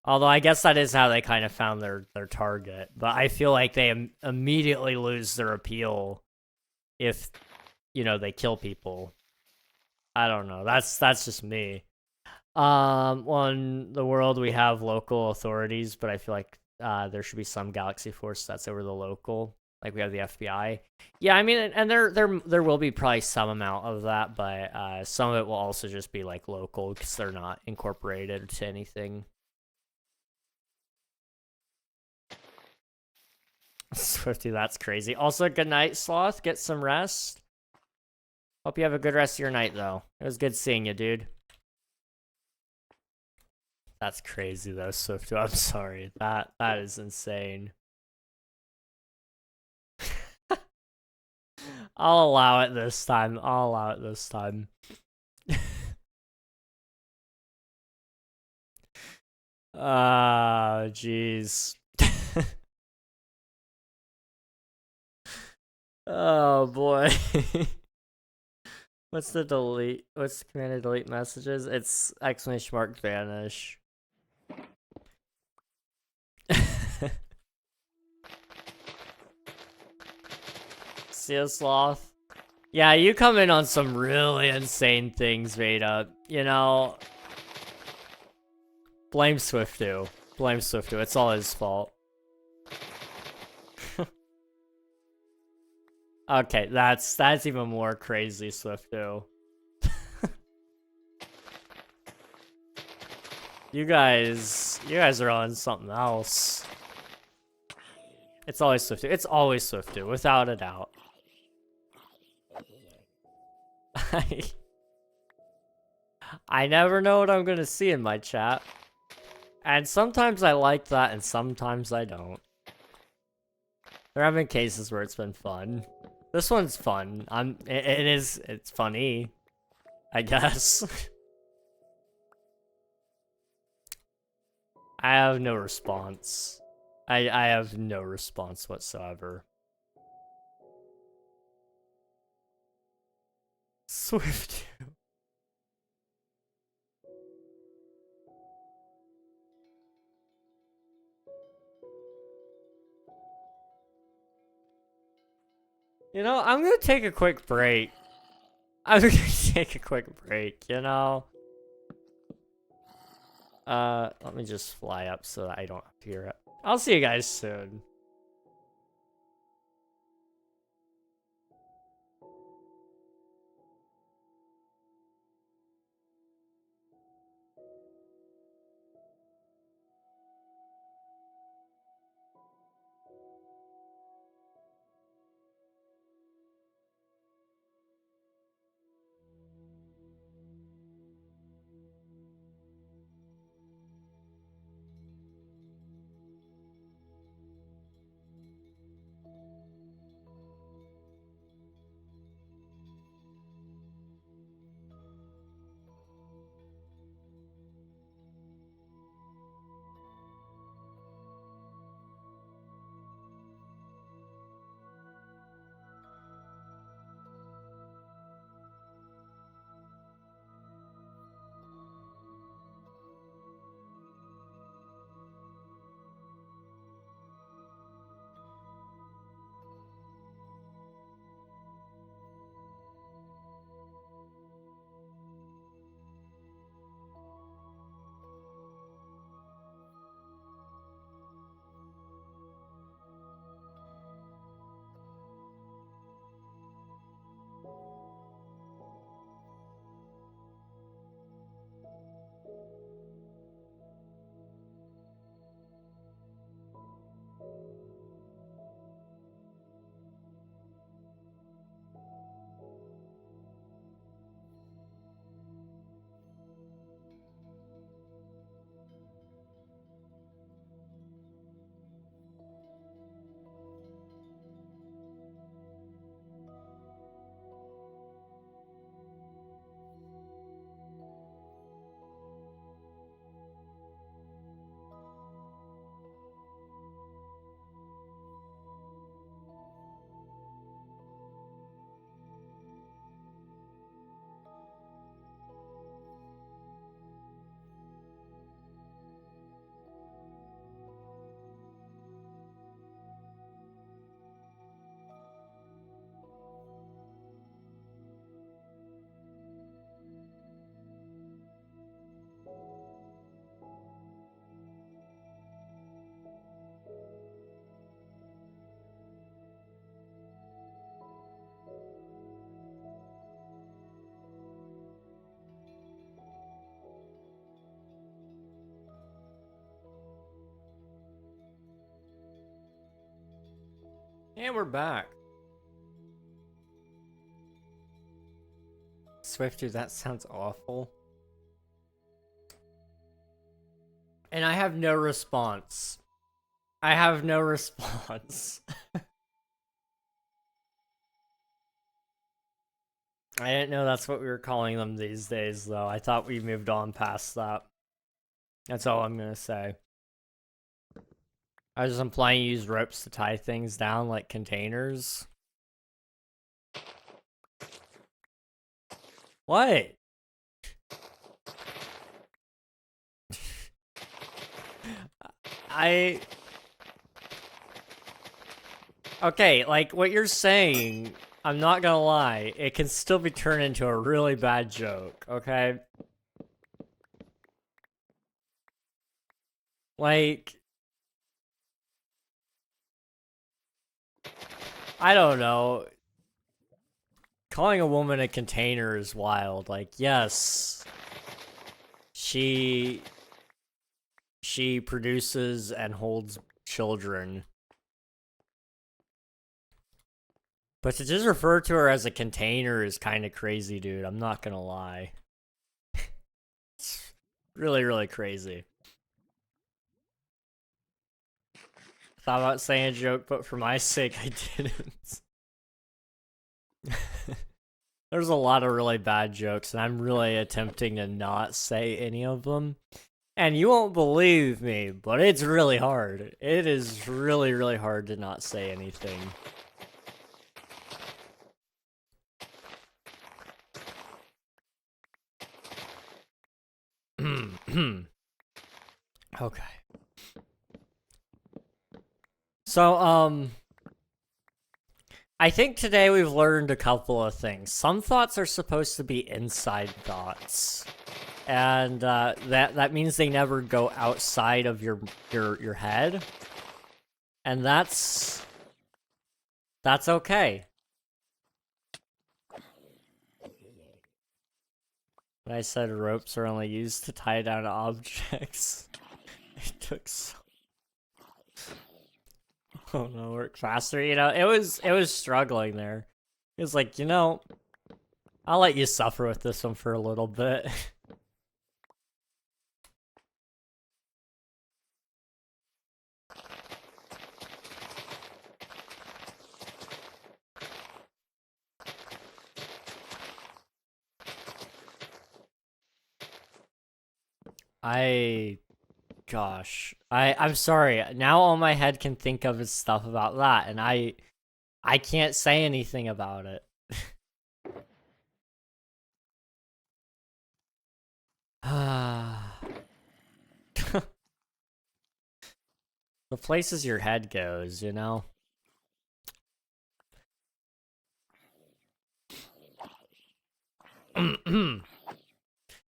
Although I guess that is how they kind of found their target. But I feel like they immediately lose their appeal if, you know, they kill people. I don't know. That's just me. Well, in the world we have local authorities, but I feel like there should be some galaxy force that's over the local. Like we have the FBI. Yeah, I mean, and there will be probably some amount of that, but some of it will also just be like local because they're not incorporated to anything. Swifty, that's crazy. Also, good night, Sloth. Get some rest. Hope you have a good rest of your night, though. It was good seeing you, dude. That's crazy, though, Swifty. I'm sorry. That is insane. I'll allow it this time. I'll allow it this time. Ah, jeez. Oh boy. What's the delete? What's the command to delete messages? It's exclamation mark vanish. See ya, Sloth. Yeah, you come in on some really insane things, Veda. You know, blame Swiftu. Blame Swiftu. It's all his fault. Okay, that's even more crazy, Swiftu. You guys are on something else. It's always Swiftu. It's always Swiftu, without a doubt. I never know what I'm gonna see in my chat. And sometimes I like that, and sometimes I don't. There have been cases where it's been fun. This one's fun. It's funny, I guess. I have no response. I have no response whatsoever. Swift. You know, I'm gonna take a quick break. I'm gonna take a quick break, you know? Let me just fly up so that I don't have to hear it. I'll see you guys soon. And we're back. Swift, dude, that sounds awful. And I have no response. I have no response. I didn't know that's what we were calling them these days, though. I thought we moved on past that. That's all I'm gonna say. I was implying you use ropes to tie things down like containers. What? Okay, like, what you're saying, I'm not gonna lie, it can still be turned into a really bad joke, okay? Like, I don't know. Calling a woman a container is wild. Like, yes, she produces and holds children. But to just refer to her as a container is kind of crazy, dude. I'm not gonna lie. It's really, really crazy. Thought about saying a joke, but for my sake, I didn't. There's a lot of really bad jokes, and I'm really attempting to not say any of them. And you won't believe me, but it's really hard. It is really, really hard to not say anything. Okay. So, I think today we've learned a couple of things. Some thoughts are supposed to be inside thoughts. And that means they never go outside of your head. And that's okay. When I said ropes are only used to tie down objects, it took so... Oh no, work faster. You know, it was struggling there. It was like, you know, I'll let you suffer with this one for a little bit. Gosh, I'm sorry. Now all my head can think of is stuff about that, and I can't say anything about it. The places your head goes, you know?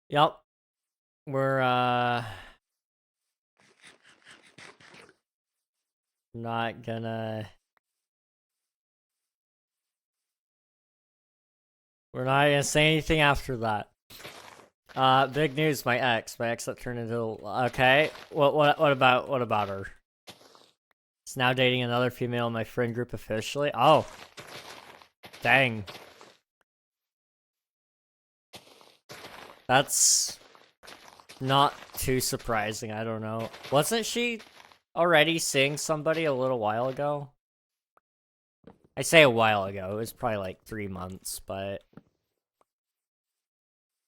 Yep. We're, not gonna... We're not gonna say anything after that. Big news, my ex that turned into... Okay, what about her? She's now dating another female in my friend group officially? Oh. Dang. That's not too surprising, I don't know. Wasn't she already seeing somebody a little while ago? I say a while ago, it was probably like 3 months, but...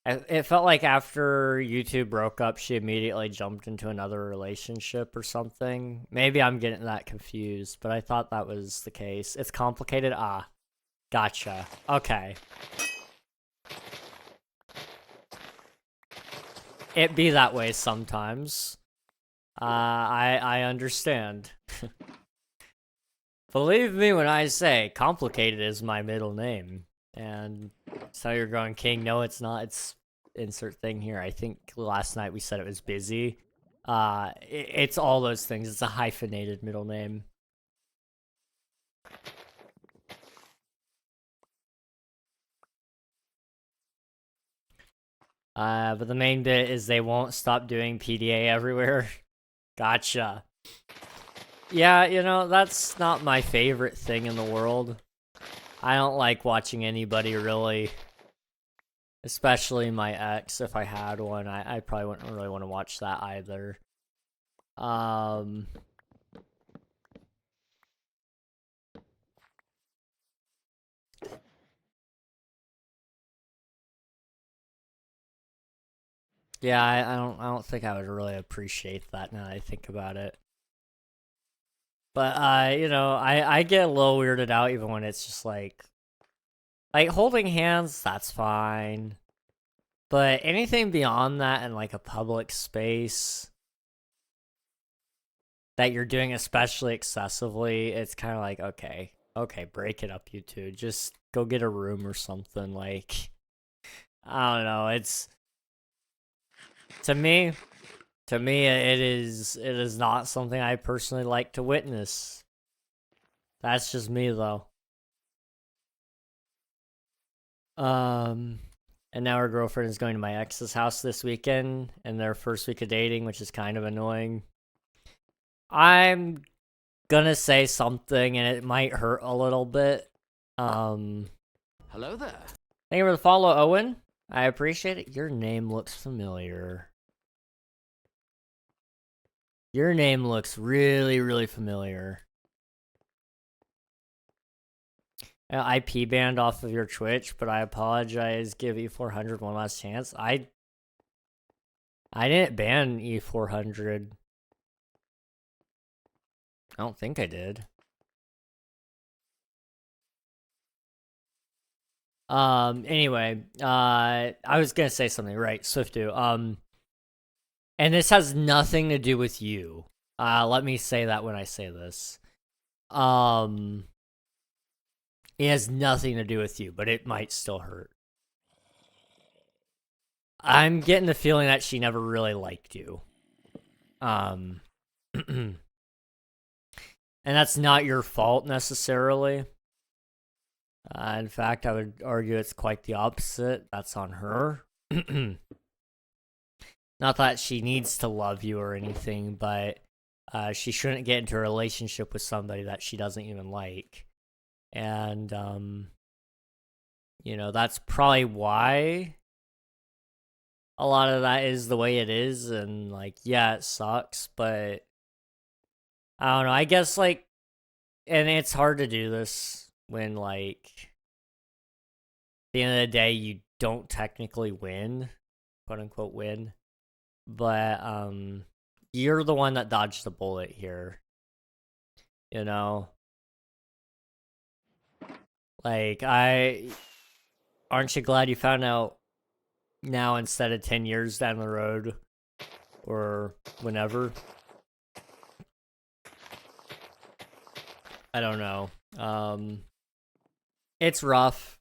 It felt like after YouTube broke up, she immediately jumped into another relationship or something. Maybe I'm getting that confused, but I thought that was the case. It's complicated? Ah. Gotcha. Okay. It be that way sometimes. I understand. Believe me when I say complicated is my middle name. And so you're going, King, no it's not, it's insert thing here. I think last night we said it was busy. It's all those things. It's a hyphenated middle name. But the main bit is they won't stop doing PDA everywhere. Gotcha. Yeah, you know, that's not my favorite thing in the world. I don't like watching anybody really, especially my ex. If I had one, I probably wouldn't really want to watch that either. Um, yeah, I don't think I would really appreciate that now that I think about it. But you know, I get a little weirded out even when it's just like holding hands, that's fine. But anything beyond that in like a public space that you're doing especially excessively, it's kind of like, okay, break it up, you two. Just go get a room or something. Like, I don't know. It's to me, it is not something I personally like to witness. That's just me though. Um, and now her girlfriend is going to my ex's house this weekend and their first week of dating, which is kind of annoying. I'm gonna say something and it might hurt a little bit. Hello there. Thank you for the follow, Owen. I appreciate it. Your name looks familiar. Your name looks really, really familiar. IP banned off of your Twitch, but I apologize. Give E400 one last chance. I didn't ban E400. I don't think I did. Anyway, I was gonna say something, right, Swiftu. And this has nothing to do with you. Let me say that when I say this. It has nothing to do with you, but it might still hurt. I'm getting the feeling that she never really liked you. And that's not your fault necessarily. In fact, I would argue it's quite the opposite. That's on her. Not that she needs to love you or anything, but she shouldn't get into a relationship with somebody that she doesn't even like. And, you know, that's probably why a lot of that is the way it is. And, like, yeah, it sucks, but I don't know. I guess, like, and it's hard to do this when, like, at the end of the day, you don't technically win, quote unquote win. But, you're the one that dodged the bullet here. You know? Like, aren't you glad you found out now instead of 10 years down the road or whenever? I don't know. It's rough.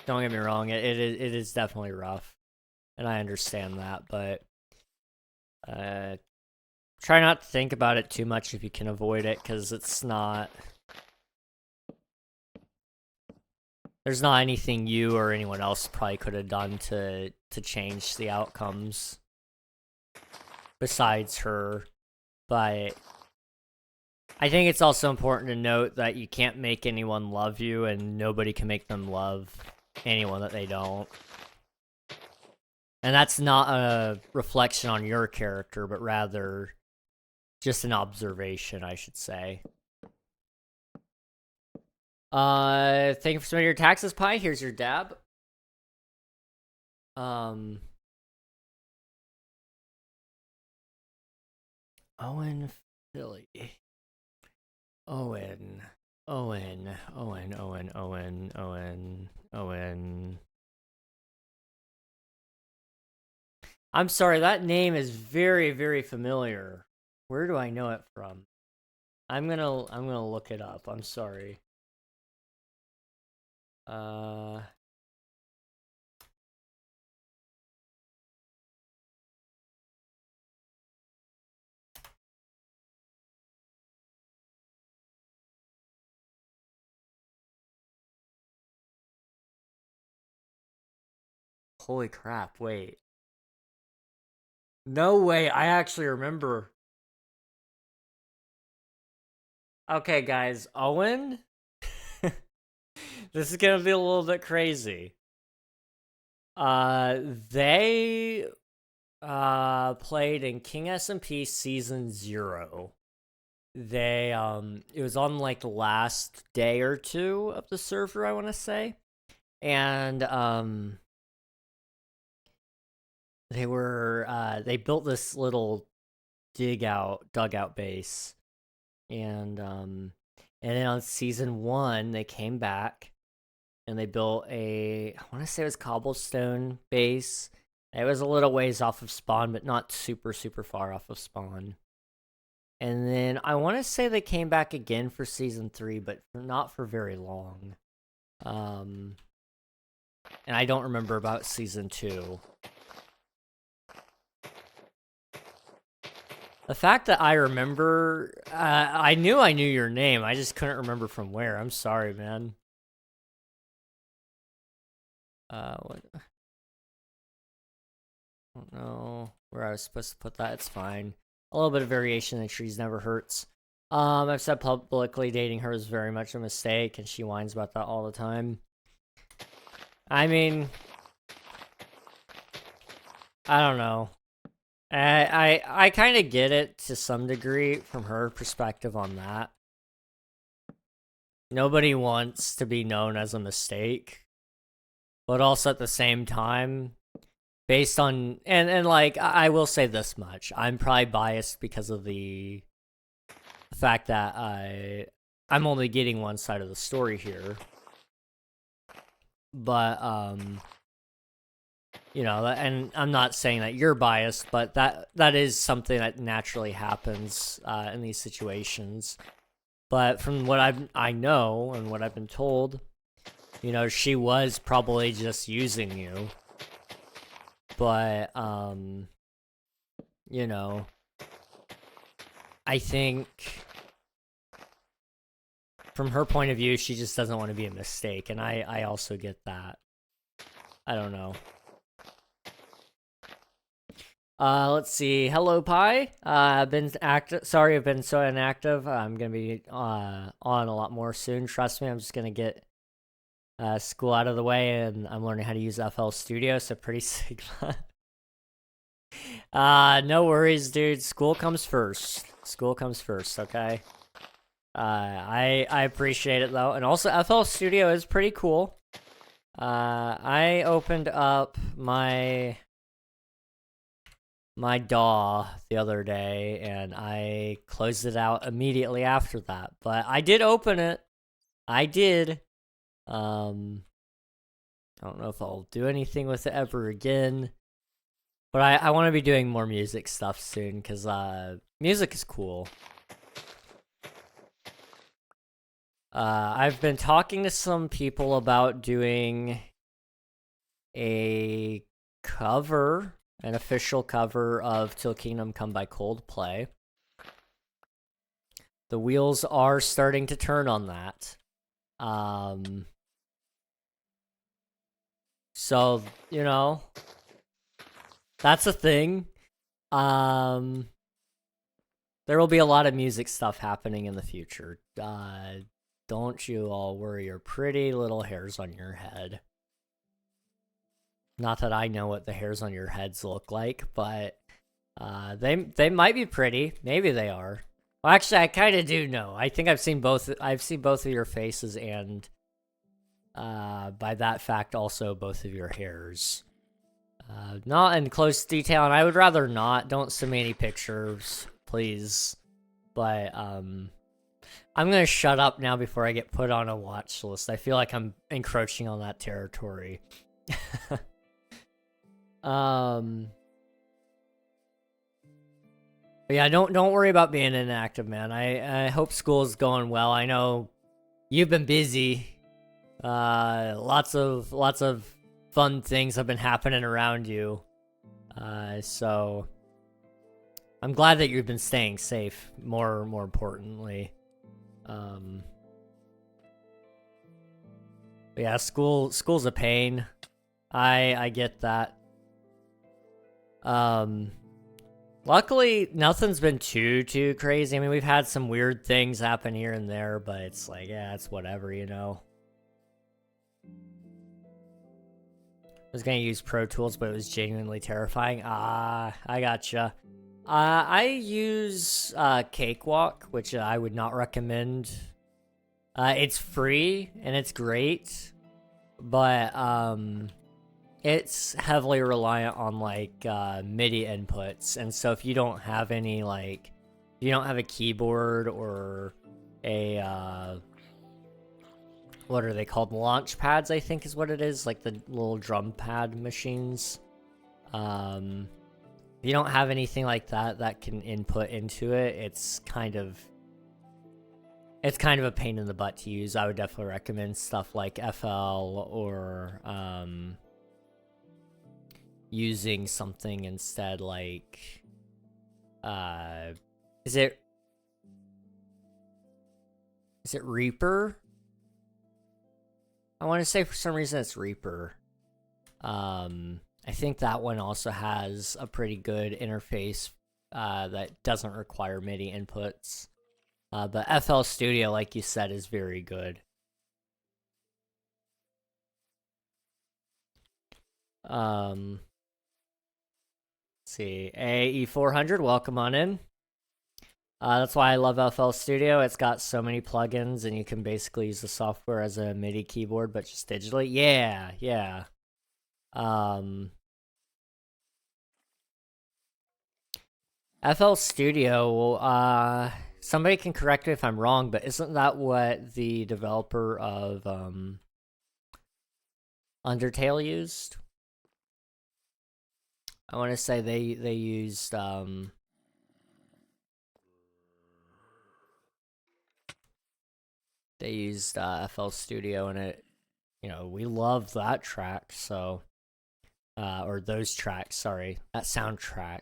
Don't get me wrong. It is definitely rough. And I understand that, but try not to think about it too much if you can avoid it, because it's not. There's not anything you or anyone else probably could have done to change the outcomes besides her. But I think it's also important to note that you can't make anyone love you, and nobody can make them love anyone that they don't. And that's not a reflection on your character, but rather just an observation, I should say. Thank you for submitting your taxes, Pi. Here's your dab. Owen Philly. Owen. I'm sorry, that name is very, very familiar. Where do I know it from? I'm gonna look it up. I'm sorry. Holy crap, wait. No way, I actually remember. Okay, guys, Owen. This is gonna be a little bit crazy. They played in King SMP Season 0. They it was on like the last day or two of the server, I want to say. And they built this little dugout base. And then on Season 1 they came back and they built I want to say it was cobblestone base. It was a little ways off of spawn, but not super far off of spawn. And then I want to say they came back again for Season 3, but not for very long. And I don't remember about Season 2. The fact that I remember, I knew your name. I just couldn't remember from where. I'm sorry, man. What? I don't know where I was supposed to put that. It's fine. A little bit of variation in the trees never hurts. I've said publicly dating her is very much a mistake, and she whines about that all the time. I mean, I don't know. I kind of get it to some degree from her perspective on that. Nobody wants to be known as a mistake, but also at the same time, based on and like I will say this much, I'm probably biased because of the fact that I'm only getting one side of the story here. But you know, and I'm not saying that you're biased, but that is something that naturally happens in these situations. But from what I know and what I've been told, you know, she was probably just using you. But you know, I think from her point of view, she just doesn't want to be a mistake, and I also get that. I don't know. Let's see. Hello, Pi. I've been active. Sorry, I've been so inactive. I'm gonna be on a lot more soon. Trust me. I'm just gonna get school out of the way, and I'm learning how to use FL Studio. So pretty Sigma. No worries, dude. School comes first. School comes first. Okay. I appreciate it though, and also FL Studio is pretty cool. I opened up my DAW the other day, and I closed it out immediately after that. But I did open it. I did. I don't know if I'll do anything with it ever again. But I want to be doing more music stuff soon, because music is cool. I've been talking to some people about doing an official cover of Till Kingdom Come by Coldplay. The wheels are starting to turn on that. So, you know, that's a thing. There will be a lot of music stuff happening in the future. Don't you all worry your pretty little hairs on your head. Not that I know what the hairs on your heads look like, but they might be pretty. Maybe they are. Well, actually, I kind of do know. I think I've seen both of your faces, and by that fact, also both of your hairs. Not in close detail, and I would rather not. Don't send me any pictures, please. But I'm gonna shut up now before I get put on a watch list. I feel like I'm encroaching on that territory. But yeah, don't worry about being inactive, man. I hope school's going well. I know you've been busy. Lots of fun things have been happening around you. So I'm glad that you've been staying safe. More importantly. But yeah, school's a pain. I get that. Luckily, nothing's been too crazy. I mean, we've had some weird things happen here and there, but it's like, yeah, it's whatever, you know. I was gonna use Pro Tools, but it was genuinely terrifying. Ah, I gotcha. I use Cakewalk, which I would not recommend. It's free and it's great, but it's heavily reliant on like MIDI inputs, and so if you don't have any like, if you don't have a keyboard or a what are they called? Launch pads, I think is what it is, like the little drum pad machines. If you don't have anything like that that can input into it, it's kind of a pain in the butt to use. I would definitely recommend stuff like FL or using something instead like is it Reaper? I want to say for some reason it's Reaper. I think that one also has a pretty good interface that doesn't require MIDI inputs. But FL Studio, like you said, is very good. Let's see, AE400, welcome on in. That's why I love FL Studio. It's got so many plugins, and you can basically use the software as a MIDI keyboard, but just digitally. Yeah, yeah. FL Studio, somebody can correct me if I'm wrong, but isn't that what the developer of Undertale used? I want to say they used FL Studio, and it, you know, we love that track, so or those tracks, sorry, that soundtrack.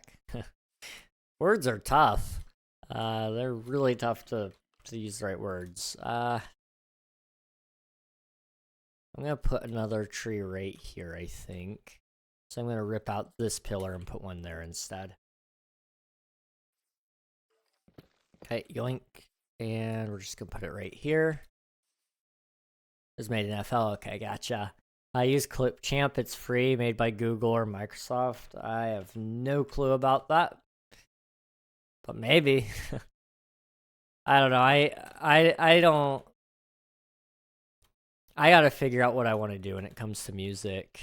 Words are tough. They're really tough to use the right words. I'm gonna put another tree right here, I think. So I'm gonna rip out this pillar and put one there instead. Okay, yoink. And we're just gonna put it right here. It was made in FL. Okay, gotcha. I use Clipchamp. It's free, made by Google or Microsoft. I have no clue about that, but maybe. I don't know. I don't. I gotta figure out what I want to do when it comes to music.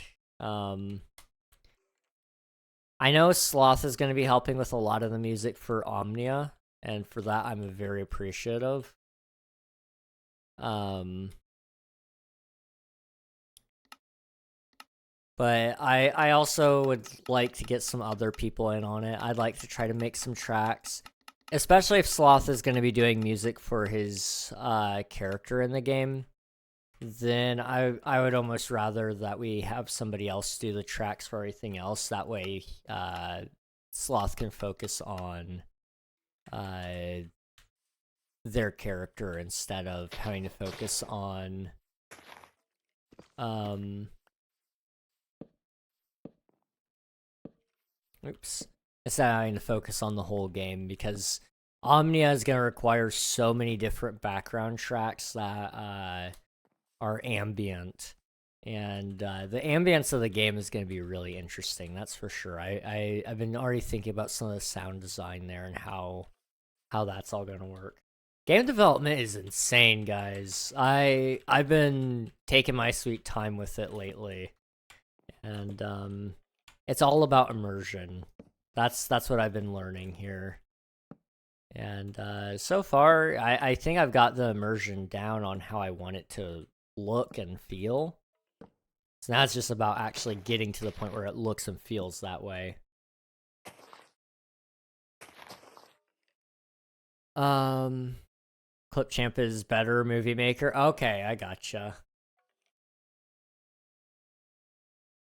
I know Sloth is going to be helping with a lot of the music for Omnia, and for that I'm very appreciative. But I also would like to get some other people in on it. I'd like to try to make some tracks, especially if Sloth is going to be doing music for his character in the game. Then I would almost rather that we have somebody else do the tracks for everything else. That way, Sloth can focus on their character instead of having to focus on instead of having to focus on the whole game, because Omnia is going to require so many different background tracks that are ambient, and the ambience of the game is going to be really interesting. That's for sure. I've been already thinking about some of the sound design there and how that's all going to work. Game development is insane, guys. I've been taking my sweet time with it lately, and it's all about immersion. That's what I've been learning here. And so far, I think I've got the immersion down on how I want it to look and feel. So now it's just about actually getting to the point where it looks and feels that way. Clipchamp is better, Movie Maker. Okay, I gotcha.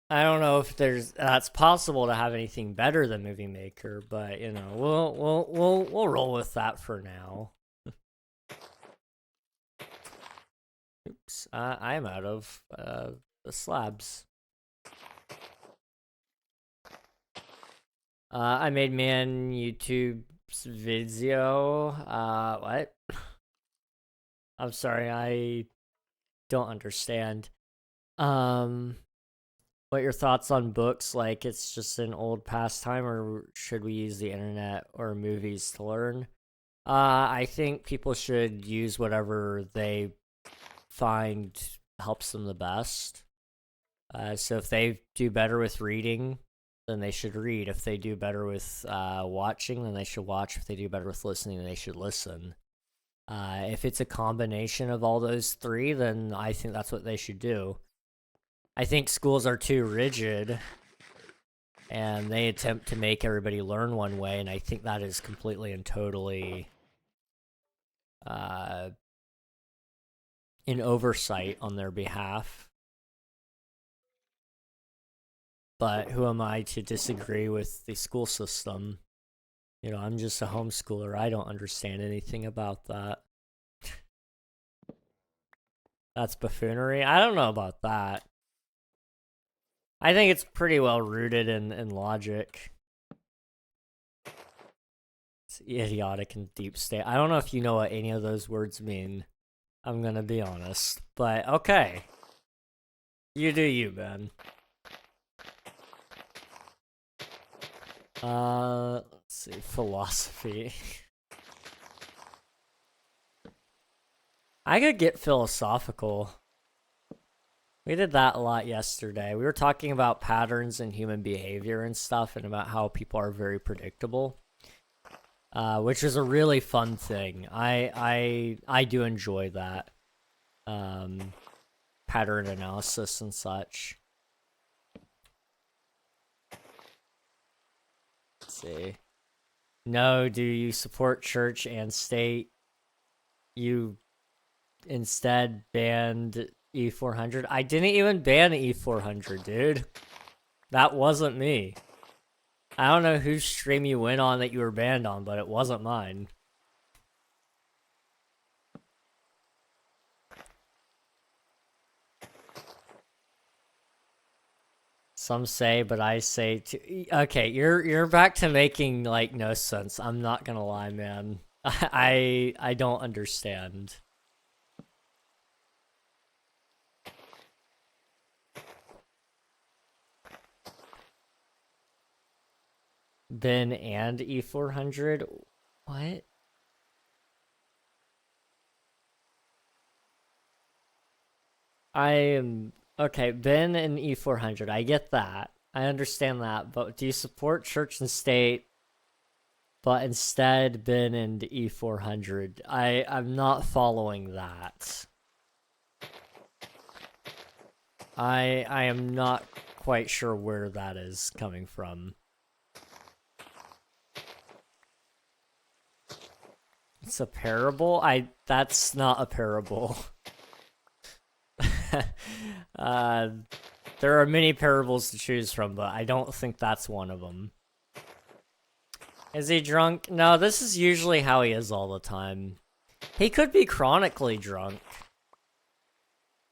I don't know if that's possible to have anything better than Movie Maker, but you know, we'll roll with that for now. Oops, I'm out of the slabs. I made man YouTube's video. What? I'm sorry, I don't understand. What your thoughts on books? Like, it's just an old pastime, or should we use the internet or movies to learn? I think people should use whatever they find helps them the best. So if they do better with reading, then they should read. If they do better with watching, then they should watch. If they do better with listening, then they should listen. If it's a combination of all those three, then I think that's what they should do. I think schools are too rigid, and they attempt to make everybody learn one way, and I think that is completely and totally an oversight on their behalf. But who am I to disagree with the school system? You know, I'm just a homeschooler. I don't understand anything about that. That's buffoonery? I don't know about that. I think it's pretty well rooted in logic. It's idiotic and deep state. I don't know if you know what any of those words mean. I'm gonna be honest. But okay. You do you, Ben. Let's see. Philosophy. I could get philosophical. We did that a lot yesterday. We were talking about patterns in human behavior and stuff, and about how people are very predictable, which is a really fun thing. I do enjoy that, pattern analysis and such. Let's see. No, do you support church and state? You instead banned E400. I didn't even ban E400, dude. That wasn't me. I don't know whose stream you went on that you were banned on, but it wasn't mine. Some say, but I say too. Okay, you're back to making like no sense. I'm not gonna lie, man. I don't understand. Ben and E400? What? I am... Okay, Ben and E400. I get that. I understand that. But do you support church and state, but instead Ben and E400? I'm not following that. I am not quite sure where that is coming from. It's a parable? That's not a parable. There are many parables to choose from, but I don't think that's one of them. Is he drunk? No, this is usually how he is all the time. He could be chronically drunk.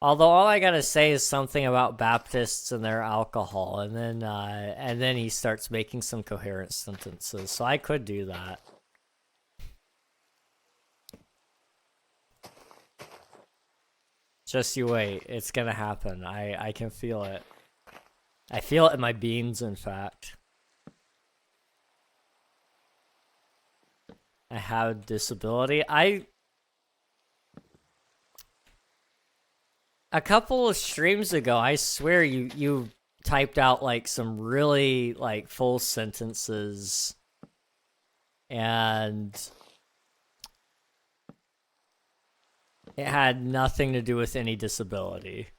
Although all I gotta say is something about Baptists and their alcohol, and then he starts making some coherent sentences, so I could do that. Just you wait, it's gonna happen. I can feel it. I feel it in my beans, in fact. I have a disability. A couple of streams ago, I swear you typed out like some really like full sentences, and it had nothing to do with any disability.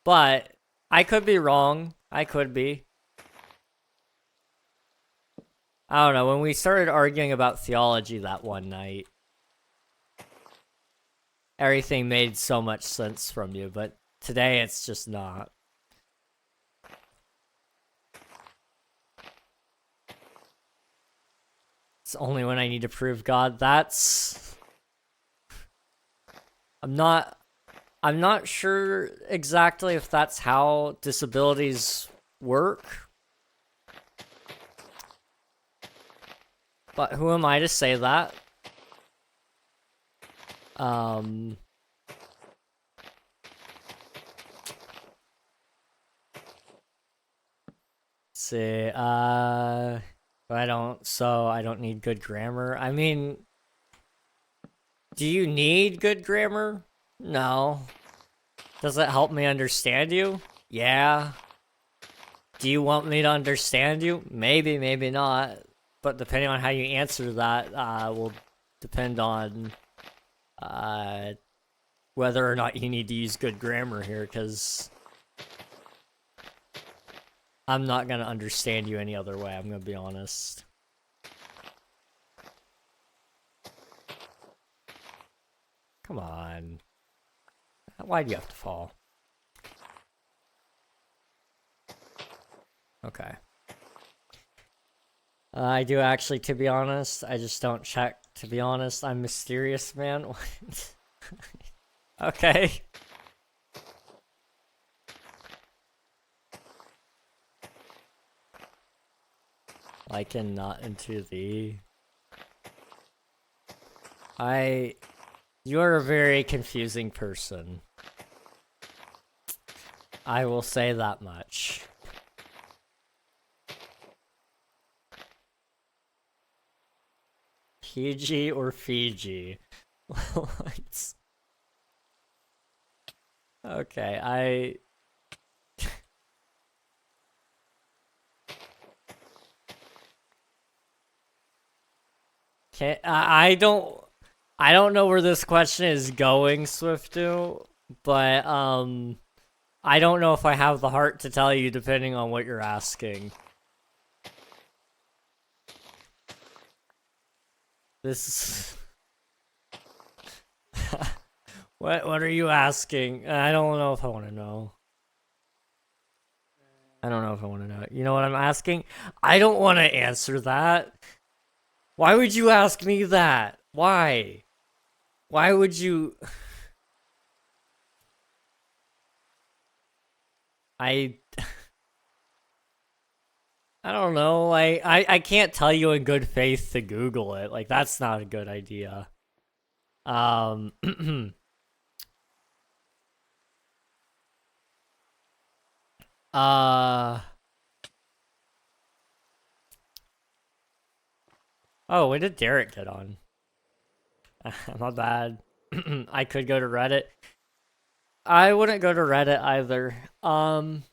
But I could be wrong. I could be. I don't know. When we started arguing about theology that one night, everything made so much sense from you, but today it's just not. It's only when I need to prove God. That's... I'm not sure exactly if that's how disabilities work. But who am I to say that? See, but I don't need good grammar. I mean, do you need good grammar? No. Does it help me understand you? Yeah. Do you want me to understand you? Maybe, maybe not. But depending on how you answer that, will depend on, whether or not you need to use good grammar here, because I'm not gonna understand you any other way, I'm gonna be honest. Come on. Why do you have to fall? Okay. I do actually, to be honest. I just don't check, to be honest. I'm mysterious, man. Okay. I cannot into the... You're a very confusing person. I will say that much. PG or Fiji? What? Okay, I don't know where this question is going, Swiftu, but I don't know if I have the heart to tell you depending on what you're asking. This what are you asking? I don't know if I want to know. I don't know if I want to know. You know what I'm asking? I don't want to answer that. Why would you ask me that? Why? Why would you... I don't know. I can't tell you in good faith to Google it. Like, that's not a good idea. Oh, when did Derek get on? My bad. I could go to Reddit. I wouldn't go to Reddit either. I'm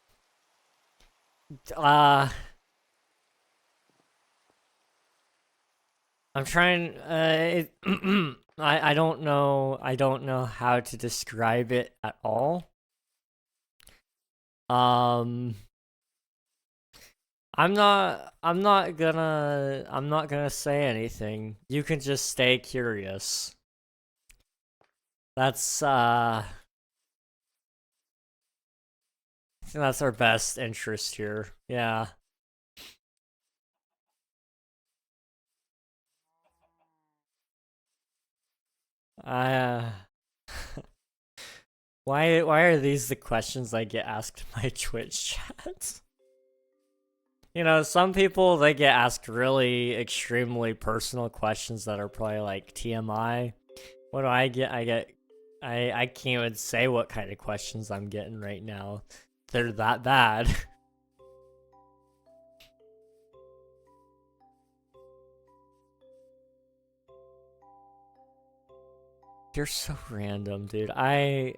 trying, I don't know how to describe it at all. I'm not gonna say anything. You can just stay curious. That's, I think that's our best interest here. Yeah. I, why are these the questions I get asked in my Twitch chats? You know, some people, they get asked really extremely personal questions that are probably like TMI. What do I get? I can't even say what kind of questions I'm getting right now. They're that bad. You're so random, dude. I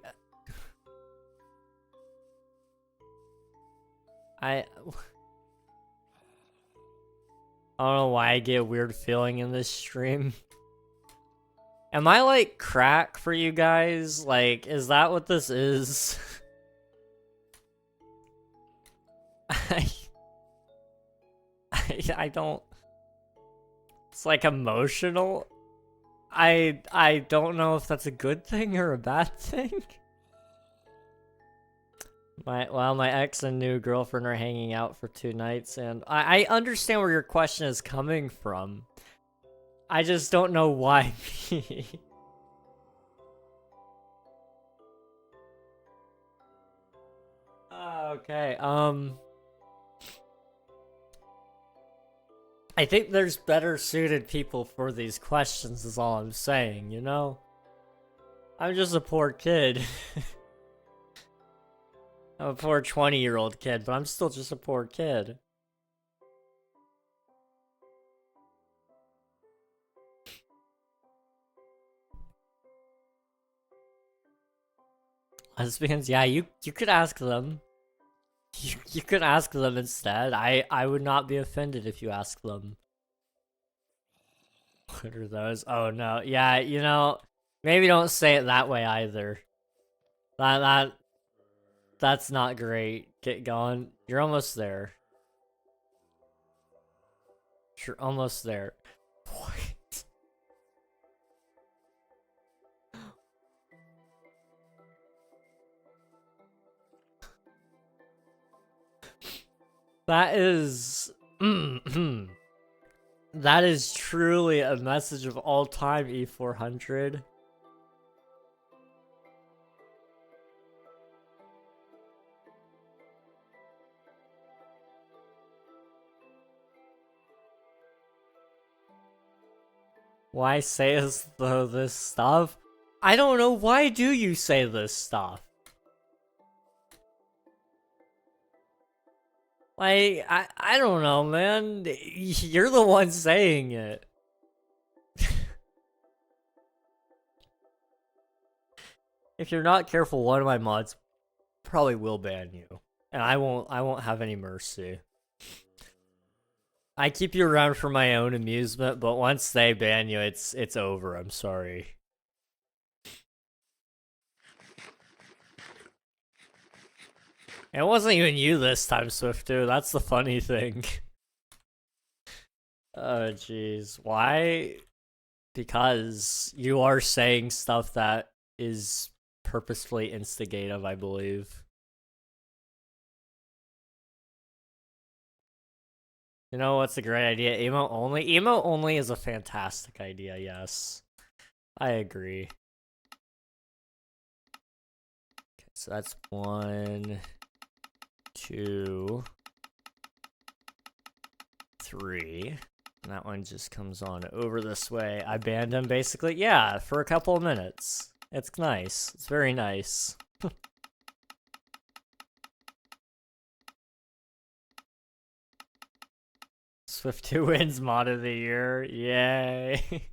don't know why I get a weird feeling in this stream. Am I like crack for you guys? Like, is that what this is? I don't... It's like emotional. I don't know if that's a good thing or a bad thing. My ex and new girlfriend are hanging out for 2 nights, and I understand where your question is coming from. I just don't know why me. Okay, I think there's better suited people for these questions is all I'm saying, you know? I'm just a poor kid. I'm a poor 20-year-old kid, but I'm still just a poor kid. Lesbians, yeah, you could ask them. You could ask them instead. I would not be offended if you ask them. What are those? Oh no, yeah, you know, maybe don't say it that way either. That's not great. Get going. You're almost there. You're almost there. What? That is... that is truly a message of all time, E400. Why say this stuff? I don't know, why do you say this stuff? Like, I don't know, man. You're the one saying it. If you're not careful, one of my mods probably will ban you. And I won't have any mercy. I keep you around for my own amusement, but once they ban you, it's over. I'm sorry. It wasn't even you this time, Swift2. That's the funny thing. Oh, jeez. Why? Because you are saying stuff that is purposefully instigative, I believe. You know what's a great idea? Emote only? Emote only is a fantastic idea, yes. I agree. Okay, so that's 1, 2, 3. And that one just comes on over this way. I banned him basically, yeah, for a couple of minutes. It's nice. It's very nice. Swift2 wins mod of the year. Yay.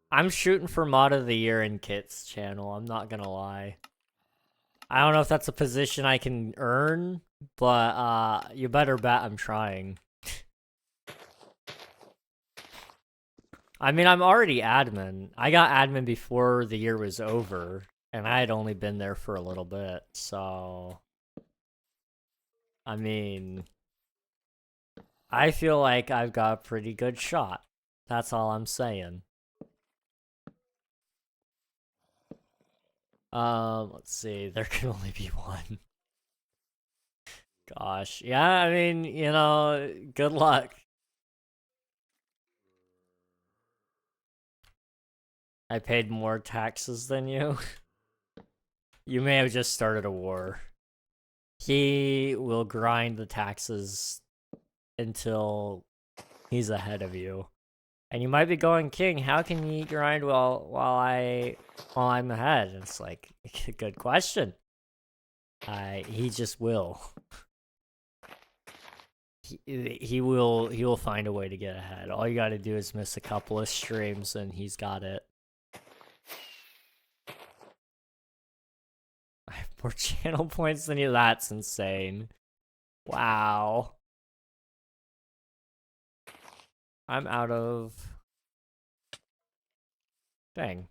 I'm shooting for mod of the year in Kit's channel, I'm not gonna lie. I don't know if that's a position I can earn, but you better bet I'm trying. I mean, I'm already admin. I got admin before the year was over, and I had only been there for a little bit, so... I mean... I feel like I've got a pretty good shot. That's all I'm saying. Let's see. There can only be one. Gosh. Yeah, I mean, you know, good luck. I paid more taxes than you. You may have just started a war. He will grind the taxes until he's ahead of you. And you might be going, King, how can he grind while I'm ahead? And it's like, good question. He just will. He will find a way to get ahead. All you gotta do is miss a couple of streams and he's got it. I have more channel points than you. That's insane. Wow. I'm out of... Dang.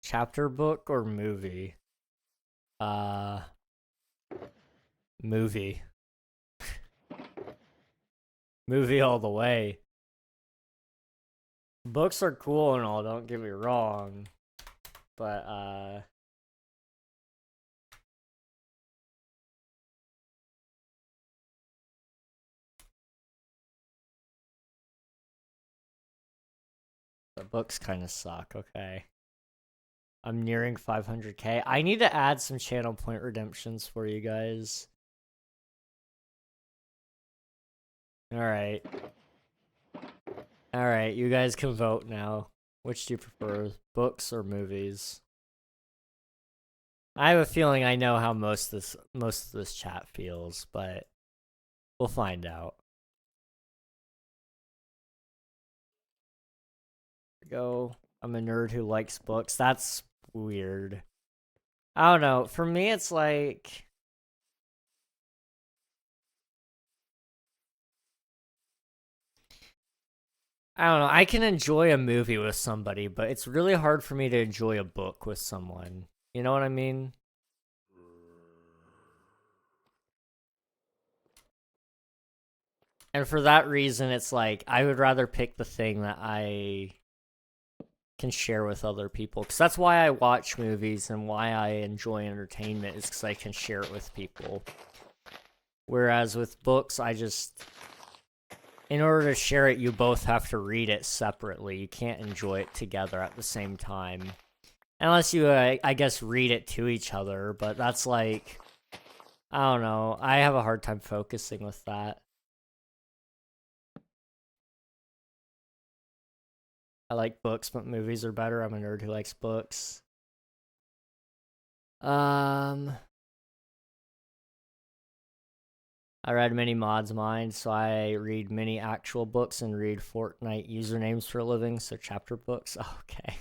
Chapter book or movie? Movie. Movie all the way. Books are cool and all, don't get me wrong. But, the books kind of suck, okay. I'm nearing 500k. I need to add some channel point redemptions for you guys. Alright. Alright, you guys can vote now. Which do you prefer, books or movies? I have a feeling I know how most of this chat feels, but we'll find out. Go. I'm a nerd who likes books. That's weird. I don't know. For me, it's like... I don't know. I can enjoy a movie with somebody, but it's really hard for me to enjoy a book with someone. You know what I mean? And for that reason, it's like, I would rather pick the thing that I can share with other people. Because that's why I watch movies and why I enjoy entertainment, is because I can share it with people. Whereas with books, in order to share it, you both have to read it separately. You can't enjoy it together at the same time. Unless you, I guess, read it to each other. But that's like, I don't know. I have a hard time focusing with that. I like books, but movies are better. I'm a nerd who likes books. I read many mods mine, so I read many actual books and read Fortnite usernames for a living, so chapter books. Okay.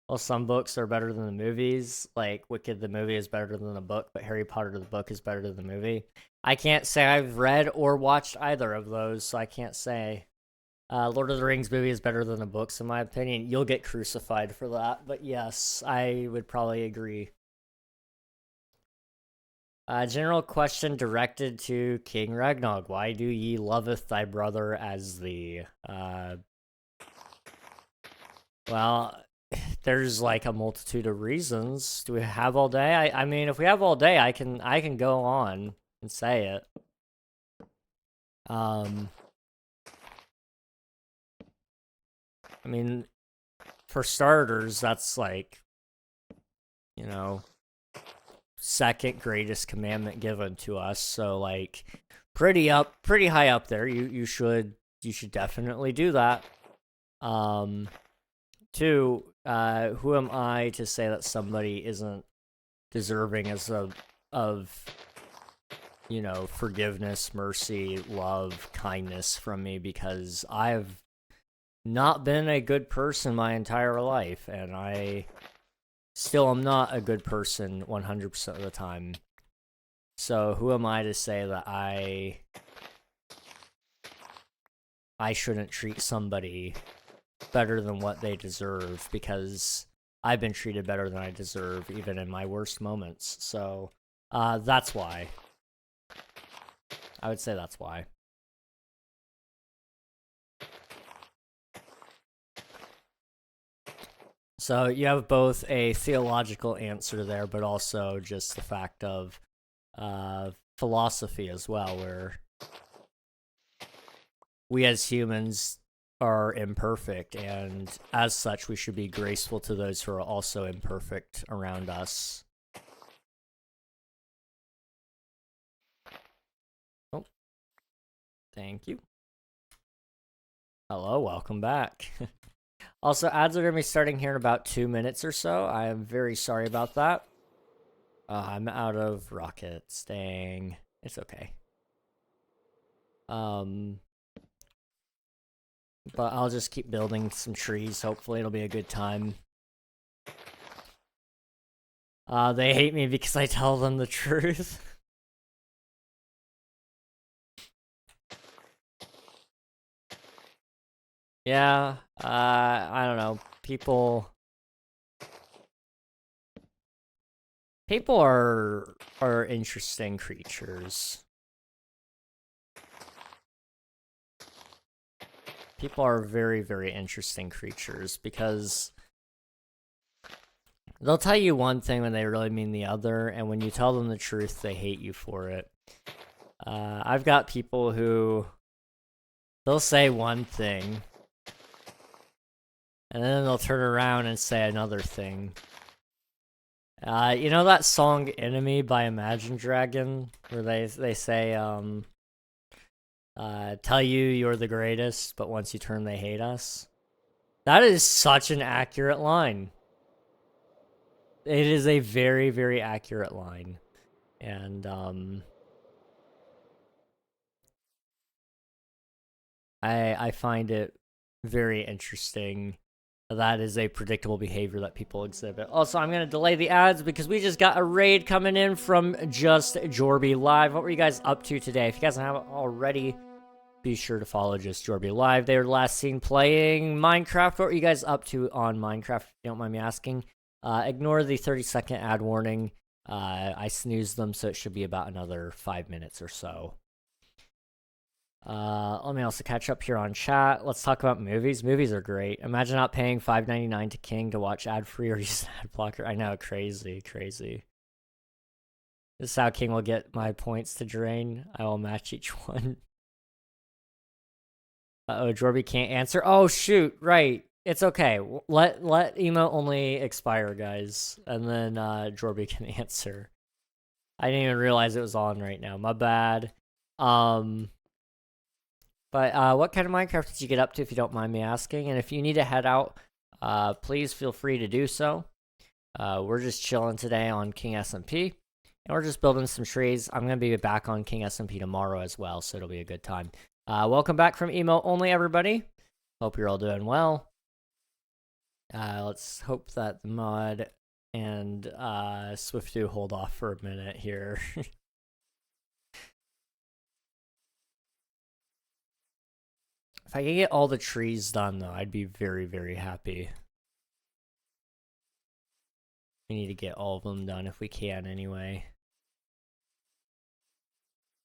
Well, some books are better than the movies. Like, Wicked the movie is better than the book, but Harry Potter the book is better than the movie. I can't say I've read or watched either of those, so I can't say. Lord of the Rings movie is better than the books, in my opinion. You'll get crucified for that, but yes, I would probably agree. General question directed to King Ragnog. Why do ye loveth thy brother as thee? Well, there's like a multitude of reasons. Do we have all day? I mean, if we have all day, I can go on and say it. I mean, for starters, that's like, you know, second greatest commandment given to us. So like, pretty high up there. You should definitely do that. Two, who am I to say that somebody isn't deserving of you know, forgiveness, mercy, love, kindness from me, because I've not been a good person my entire life, and I still am not a good person 100% of the time. So who am I to say that I shouldn't treat somebody better than what they deserve, because I've been treated better than I deserve, even in my worst moments. So, that's why. I would say that's why. So you have both a theological answer there, but also just the fact of philosophy as well, where we as humans are imperfect, and as such, we should be graceful to those who are also imperfect around us. Oh, thank you. Hello, welcome back. Also, ads are going to be starting here in about 2 minutes or so. I am very sorry about that. I'm out of rockets. Dang. It's okay. But I'll just keep building some trees. Hopefully it'll be a good time. They hate me because I tell them the truth. Yeah, I don't know. People are interesting creatures. People are very, very interesting creatures, because they'll tell you one thing when they really mean the other, and when you tell them the truth, they hate you for it. I've got people who, they'll say one thing, and then they'll turn around and say another thing. You know that song Enemy by Imagine Dragon, where they say, Tell you you're the greatest, but once you turn, they hate us. That is such an accurate line. It is a very, very accurate line. And, I find it very interesting. That is a predictable behavior that people exhibit. Also, I'm going to delay the ads because we just got a raid coming in from Just Jorby Live. What were you guys up to today? If you guys haven't already, be sure to follow Just Jorby Live. They were last seen playing Minecraft. What were you guys up to on Minecraft, if you don't mind me asking? Ignore the 30-second ad warning. I snoozed them, so it should be about another 5 minutes or so. Let me also catch up here on chat. Let's talk about movies. Movies are great. Imagine not paying $5.99 to King to watch ad-free or use an ad blocker. I know, crazy, crazy. This is how King will get my points to drain. I will match each one. Uh-oh, Jorby can't answer. Oh, shoot, right. It's okay. Let emo only expire, guys. And then Jorby can answer. I didn't even realize it was on right now. My bad. But what kind of Minecraft did you get up to, if you don't mind me asking? And if you need to head out, please feel free to do so. We're just chilling today on King SMP. And we're just building some trees. I'm going to be back on King SMP tomorrow as well, so it'll be a good time. Welcome back from emo only, everybody. Hope you're all doing well. Let's hope that the mod and Swift2 hold off for a minute here. If I could get all the trees done, though, I'd be very, very happy. We need to get all of them done if we can, anyway.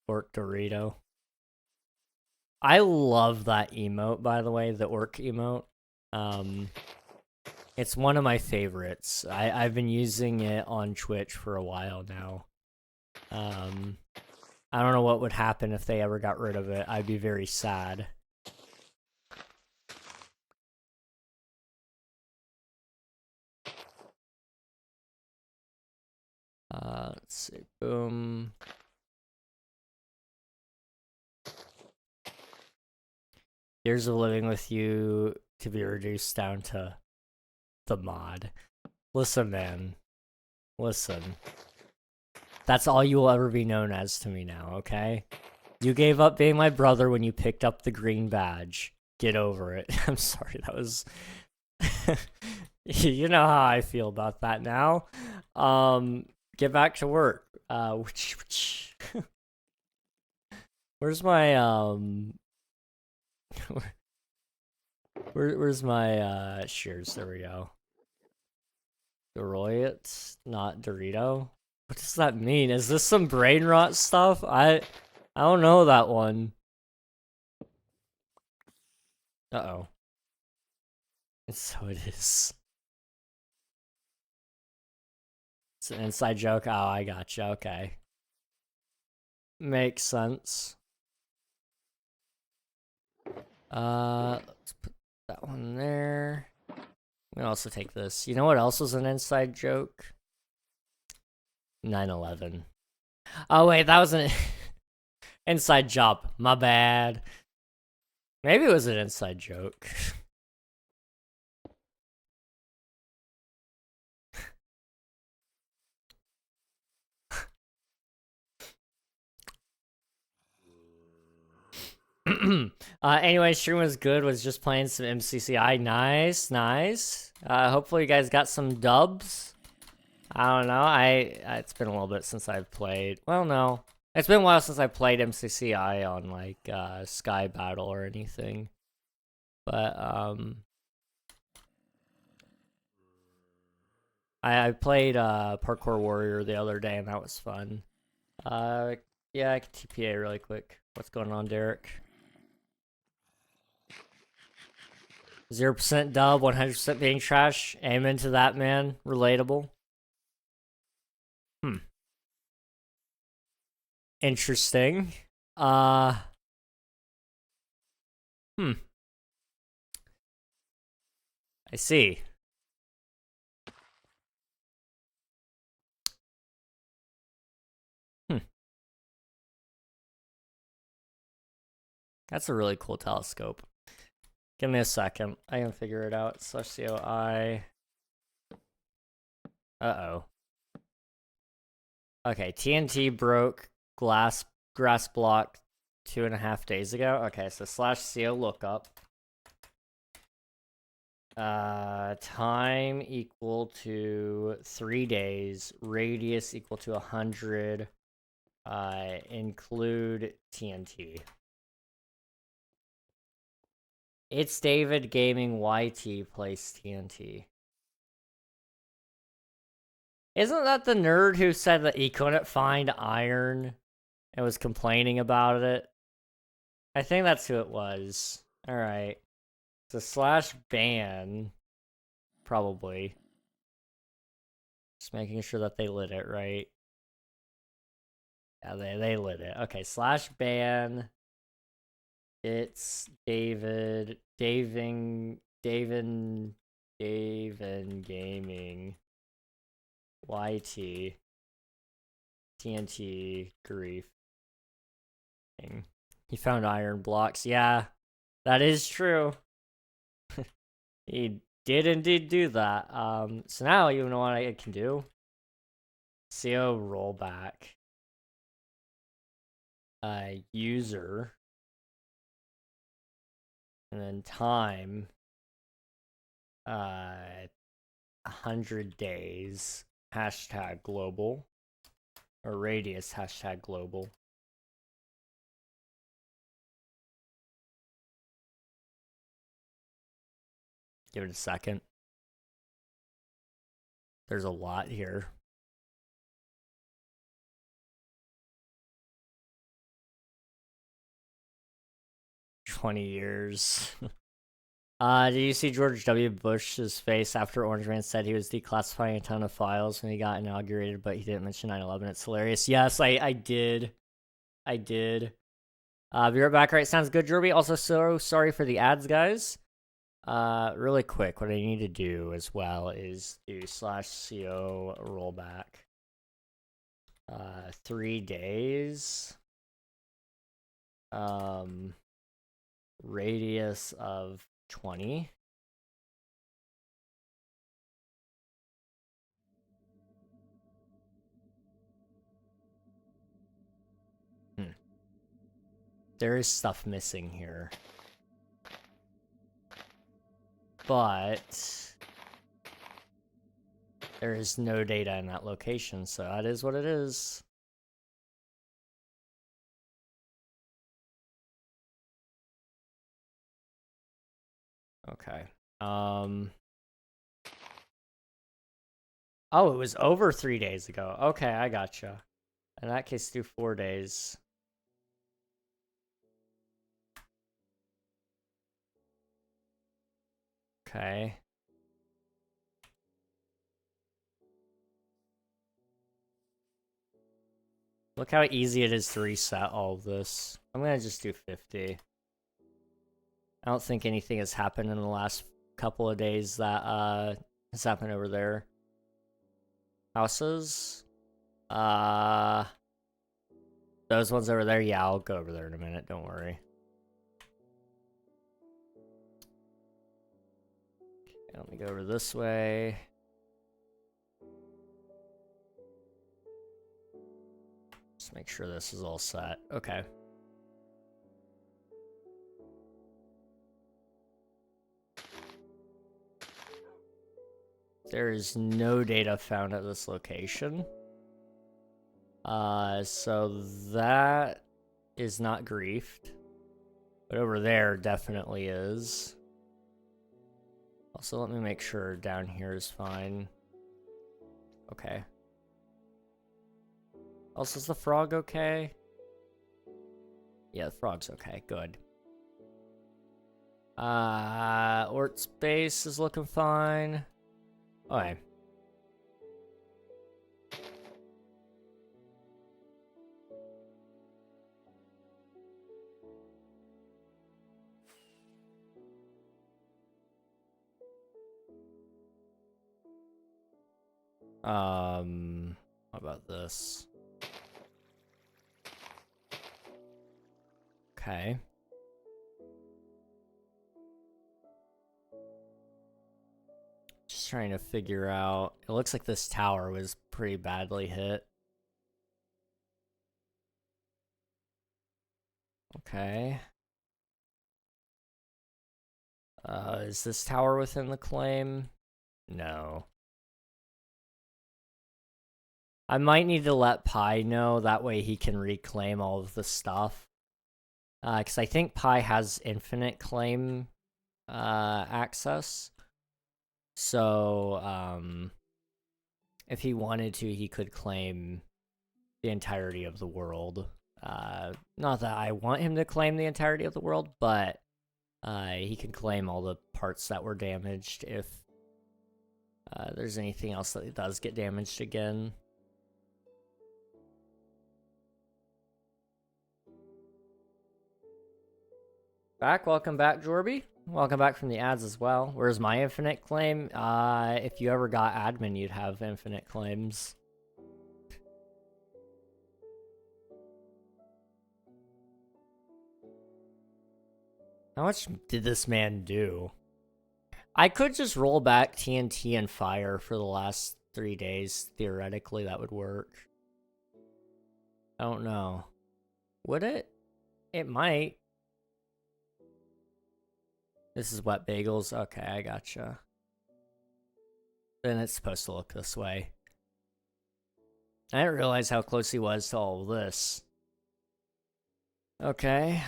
Orc Dorito. I love that emote, by the way, the orc emote. It's one of my favorites. I've been using it on Twitch for a while now. I don't know what would happen if they ever got rid of it. I'd be very sad. Let's see. Boom. Years of living with you to be reduced down to the mod. Listen, man. Listen. That's all you will ever be known as to me now, okay? You gave up being my brother when you picked up the green badge. Get over it. I'm sorry, that was... You know how I feel about that now. Get back to work. Where's my, where's my, shears? There we go. Doroyet, not Dorito. What does that mean? Is this some brain rot stuff? I don't know that one. Uh-oh. So it is. It's an inside joke. Oh, I gotcha. Okay. Makes sense. Let's put that one there. We can also take this. You know what else was an inside joke? 9/11. Oh wait, that was an inside job. My bad. Maybe it was an inside joke. Anyway, stream was good. Was just playing some MCCI. Nice, nice. Hopefully you guys got some dubs. I don't know. It's been a little bit since I've played. Well, no, it's been a while since I played MCCI on like Sky Battle or anything. But I played Parkour Warrior the other day and that was fun. Yeah, I can TPA really quick. What's going on, Derek? 0% dub, 100% being trash. Amen to that, man. Relatable. Interesting. I see. That's a really cool telescope. Give me a second. I can figure it out. Slash COI. Uh-oh. Okay, TNT broke grass block 2.5 days ago. Okay, so slash CO lookup. Time equal to 3 days. Radius equal to 100. Include TNT. It's David Gaming YT plays TNT. Isn't that the nerd who said that he couldn't find iron and was complaining about it? I think that's who it was. Alright. So slash ban. Probably. Just making sure that they lit it right. Yeah, they lit it. Okay, slash ban. It's David Gaming YT TNT grief. He found iron blocks. Yeah, that is true. He did indeed do that. So now you know what I can do? CO rollback. User. And then time. 100 days. Hashtag global. Or radius hashtag global. Give it a second. There's a lot here. $20. Did you see George W. Bush's face after Orange Man said he was declassifying a ton of files when he got inaugurated, but he didn't mention 9/11? It's hilarious. Yes, I did. I did. Be right back. Right, sounds good, Jorby. Also, so sorry for the ads, guys. Really quick, what I need to do as well is do /co rollback. 3 days. Radius of 20. There is stuff missing here. But there is no data in that location, so that is what it is. Okay. Oh, it was over 3 days ago. Okay, I gotcha. In that case, do 4 days. Okay. Look how easy it is to reset all of this. I'm gonna just do 50. I don't think anything has happened in the last couple of days that has happened over there. Houses? Those ones over there? Yeah, I'll go over there in a minute, don't worry. Okay, let me go over this way. Just make sure this is all set. Okay. There is no data found at this location. So that is not griefed. But over there definitely is. Also, let me make sure down here is fine. Okay. Also, is the frog okay? Yeah, the frog's okay. Good. Ort space is looking fine. Okay. How about this? Okay. Just trying to figure out. It looks like this tower was pretty badly hit. Okay. Is this tower within the claim? No. I might need to let Pi know, that way he can reclaim all of the stuff. Because I think Pi has infinite claim access. So, if he wanted to, he could claim the entirety of the world. Not that I want him to claim the entirety of the world, but he can claim all the parts that were damaged if there's anything else that does get damaged again. Welcome back, Jorby. Welcome back from the ads as well. Where's my infinite claim? If you ever got admin, you'd have infinite claims. How much did this man do? I could just roll back TNT and fire for the last 3 days. Theoretically, that would work. I don't know. Would it? It might. This is wet bagels. Okay, I gotcha. Then it's supposed to look this way. I didn't realize how close he was to all of this. Okay,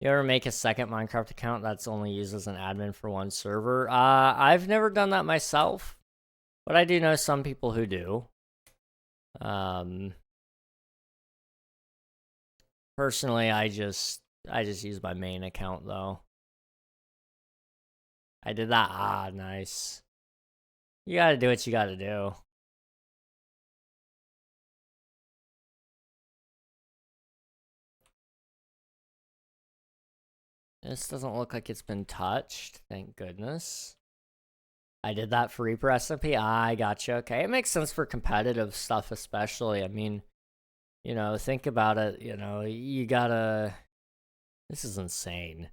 You ever make a second Minecraft account that's only used as an admin for one server? I've never done that myself, but I do know some people who do. Personally, I just use my main account though. I did that. Ah, nice. You gotta do what you gotta do. This doesn't look like it's been touched. Thank goodness. I did that for Reaper SMP. I gotcha. Okay, it makes sense for competitive stuff especially. I mean, you know, think about it. You know, you gotta... This is insane.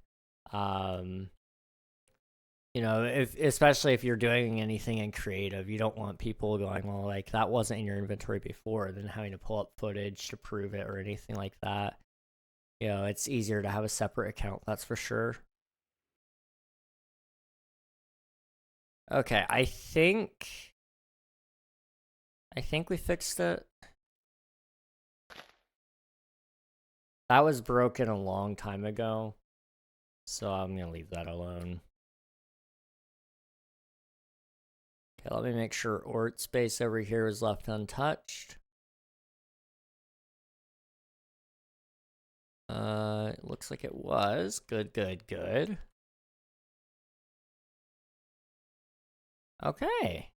You know, especially if you're doing anything in creative, you don't want people going, well, like, that wasn't in your inventory before, and then having to pull up footage to prove it or anything like that. You know, it's easier to have a separate account, that's for sure. Okay, I think we fixed it. That was broken a long time ago, so I'm gonna leave that alone. Okay, let me make sure Ort space over here is left untouched. It looks like it was. Good, good, good. Okay.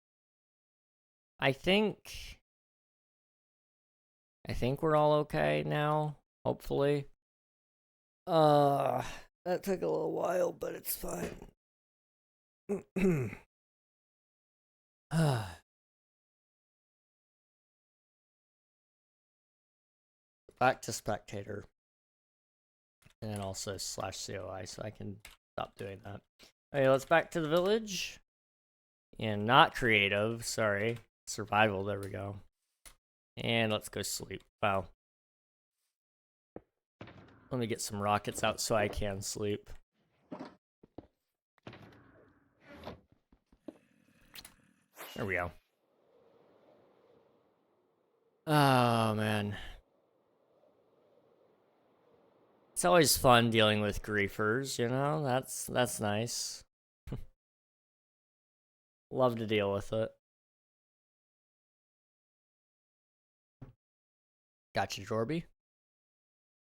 I think we're all okay now, hopefully. That took a little while, but it's fine. Back to spectator. And then also /COI, so I can stop doing that. Okay, let's back to the village. And not creative, sorry. Survival, there we go. And let's go sleep. Wow. Let me get some rockets out so I can sleep. There we go. Oh, man. It's always fun dealing with griefers, you know? That's nice. Love to deal with it. Gotcha, Jorby.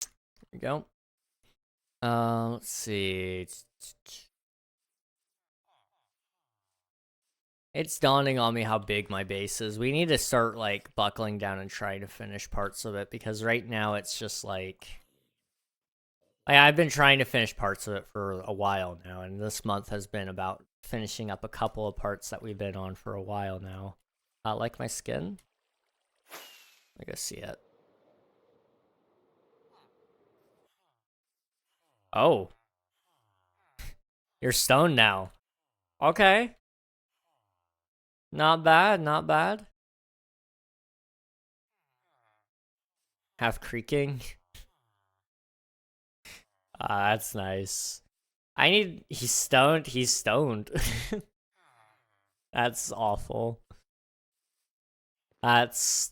There we go. Let's see. It's dawning on me how big my base is. We need to start, like, buckling down and trying to finish parts of it, because right now it's just, like... I've been trying to finish parts of it for a while now, and this month has been about finishing up a couple of parts that we've been on for a while now. Like my skin? I go see it. Oh. You're stoned now. Okay. Not bad, not bad. Half creaking. That's nice. He's stoned. He's stoned. That's awful. That's...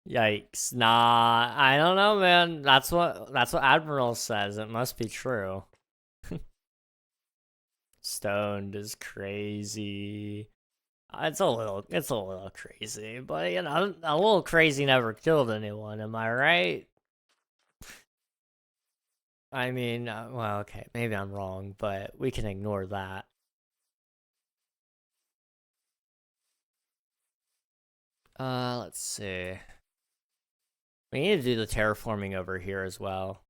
Yikes. Nah, I don't know, man. That's what Admiral says. It must be true. Stoned is crazy. It's a little crazy, but you know, a little crazy never killed anyone, am I right? I mean, well, okay, maybe I'm wrong, but we can ignore that. Let's see. We need to do the terraforming over here as well.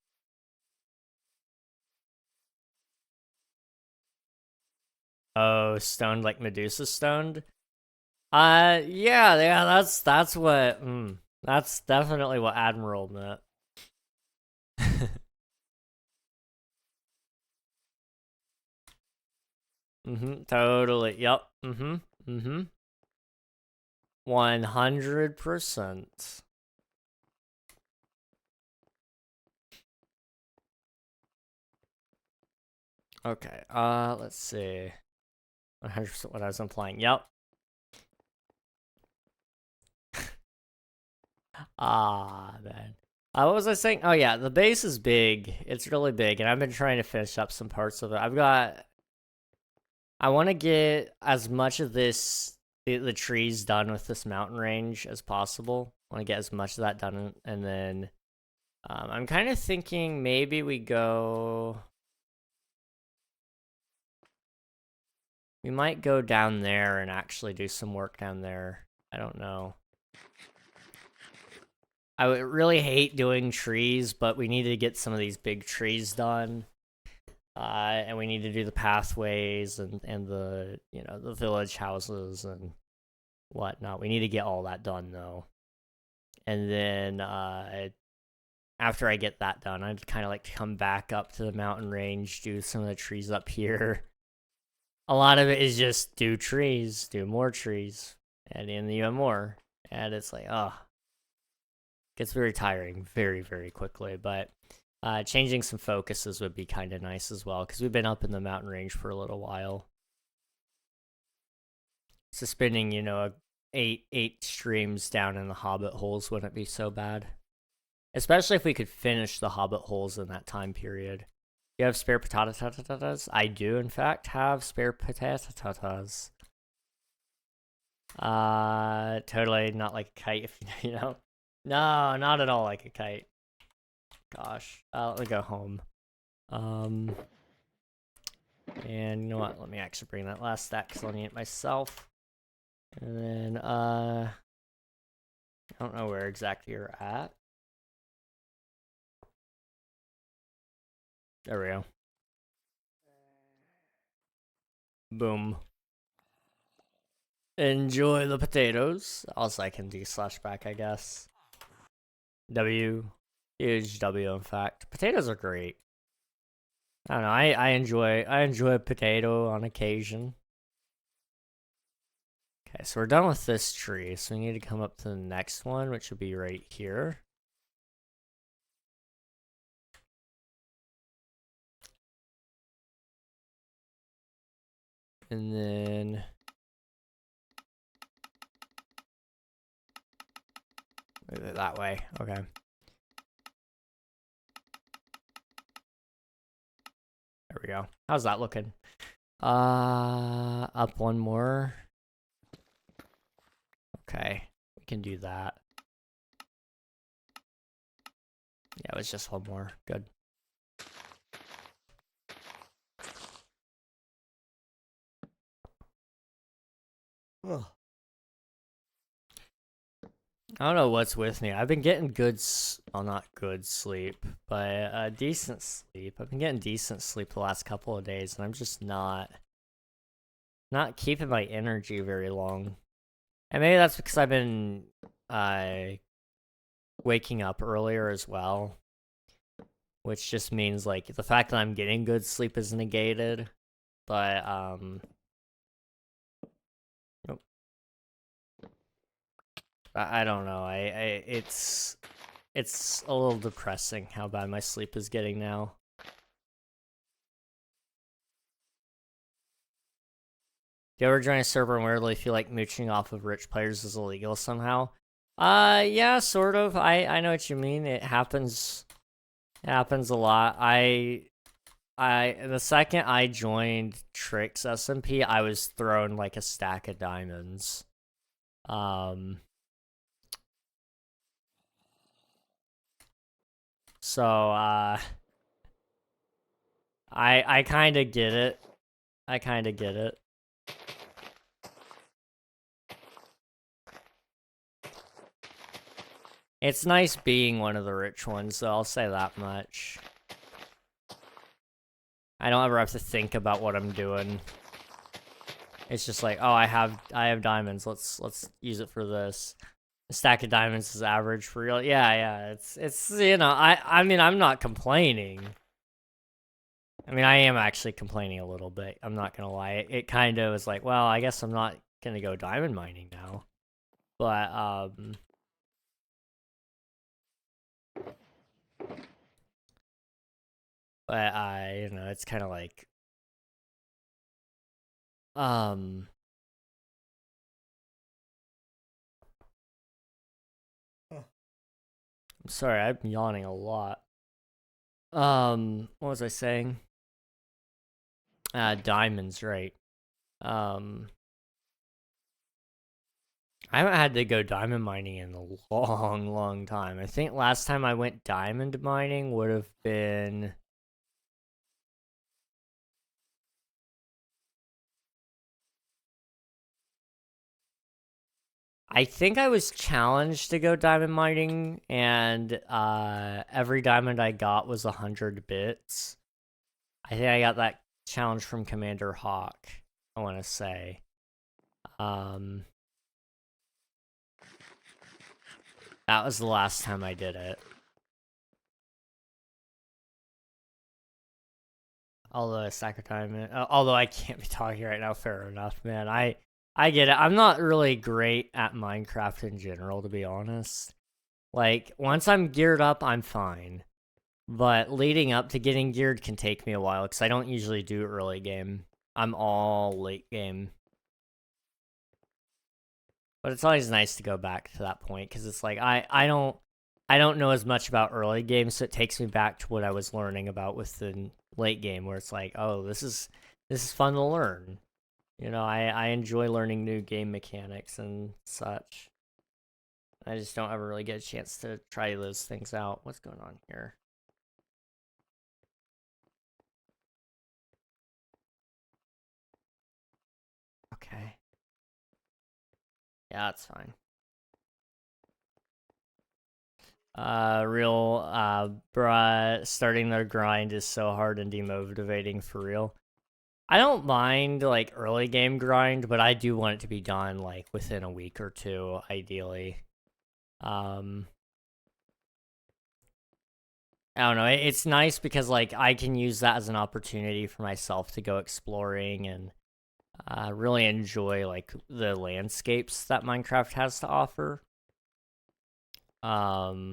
Oh, stoned like Medusa stoned? Yeah, that's what, that's definitely what Admiral meant. Totally, yep, 100%. Okay, let's see. 100% what I was implying, yep. Man. What was I saying? Oh yeah, the base is big. It's really big, and I've been trying to finish up some parts of it. I want to get as much of the trees done with this mountain range as possible. I want to get as much of that done, and then I'm kind of thinking maybe we might go down there and actually do some work down there. I don't know. I would really hate doing trees, but we need to get some of these big trees done. And we need to do the pathways and the, you know, the village houses and whatnot. We need to get all that done, though. And then after I get that done, I'd kind of like to come back up to the mountain range, do some of the trees up here. A lot of it is just do trees, do more trees, and then you have more. And it's like, gets very tiring very, very quickly. But changing some focuses would be kind of nice as well, because we've been up in the mountain range for a little while. So spending, you know, eight streams down in the Hobbit holes wouldn't be so bad. Especially if we could finish the Hobbit holes in that time period. You have spare potatoes? I do, in fact, have spare potatoes. Totally not like a kite, if you know. No, not at all like a kite. Gosh. Let me go home. And you know what? Let me actually bring that last stack because I'll need it myself. And then, I don't know where exactly you're at. There we go. Boom. Enjoy the potatoes. Also, I can d/back, I guess. W. Huge W, in fact. Potatoes are great. I don't know. I enjoy a potato on occasion. Okay, so we're done with this tree. So we need to come up to the next one, which would be right here. And then move it that way. Okay. There we go. How's that looking? Up one more. Okay, we can do that. Yeah, it was just one more. Good. Ugh. I don't know what's with me. I've been getting good, well, not good sleep, but decent sleep. I've been getting decent sleep the last couple of days, and I'm just not keeping my energy very long. And maybe that's because I've been waking up earlier as well. which just means like the fact that I'm getting good sleep is negated, but nope. I don't know. It's a little depressing how bad my sleep is getting now. Do you ever join a server and weirdly feel like mooching off of rich players is illegal somehow? Yeah, sort of. I know what you mean. It happens. It happens a lot. The second I joined Tricks SMP, I was thrown like a stack of diamonds. So I kind of get it. I kind of get it. It's nice being one of the rich ones, so I'll say that much. I don't ever have to think about what I'm doing. It's just like, oh, I have diamonds. Let's use it for this. A stack of diamonds is average for real. Yeah. It's you know, I mean, I'm not complaining. I mean, I am actually complaining a little bit. I'm not gonna lie. It kind of is like, well, I guess I'm not gonna go diamond mining now. But you know, it's kind of like I'm sorry, I'm yawning a lot. What was I saying? Diamonds, right? I haven't had to go diamond mining in a long time. I think last time I went diamond mining would have been I think I was challenged to go diamond mining, and every diamond I got was 100 bits. I think I got that challenge from Commander Hawk, I want to say. That was the last time I did it. Although a stack of diamond, although I can't be talking right now, fair enough, man. I get it. I'm not really great at Minecraft in general, to be honest. Like, once I'm geared up, I'm fine. But leading up to getting geared can take me a while, because I don't usually do early game. I'm all late game. But it's always nice to go back to that point, because it's like, I don't know as much about early game, so it takes me back to what I was learning about with the late game, where it's like, oh, this is fun to learn. You know, I enjoy learning new game mechanics and such. I just don't ever really get a chance to try those things out. What's going on here? Okay. Yeah, that's fine. Bruh, starting their grind is so hard and demotivating for real. I don't mind, like, early game grind, but I do want it to be done, like, within a week or two, ideally. I don't know, it's nice because, like, I can use that as an opportunity for myself to go exploring and really enjoy, like, the landscapes that Minecraft has to offer. That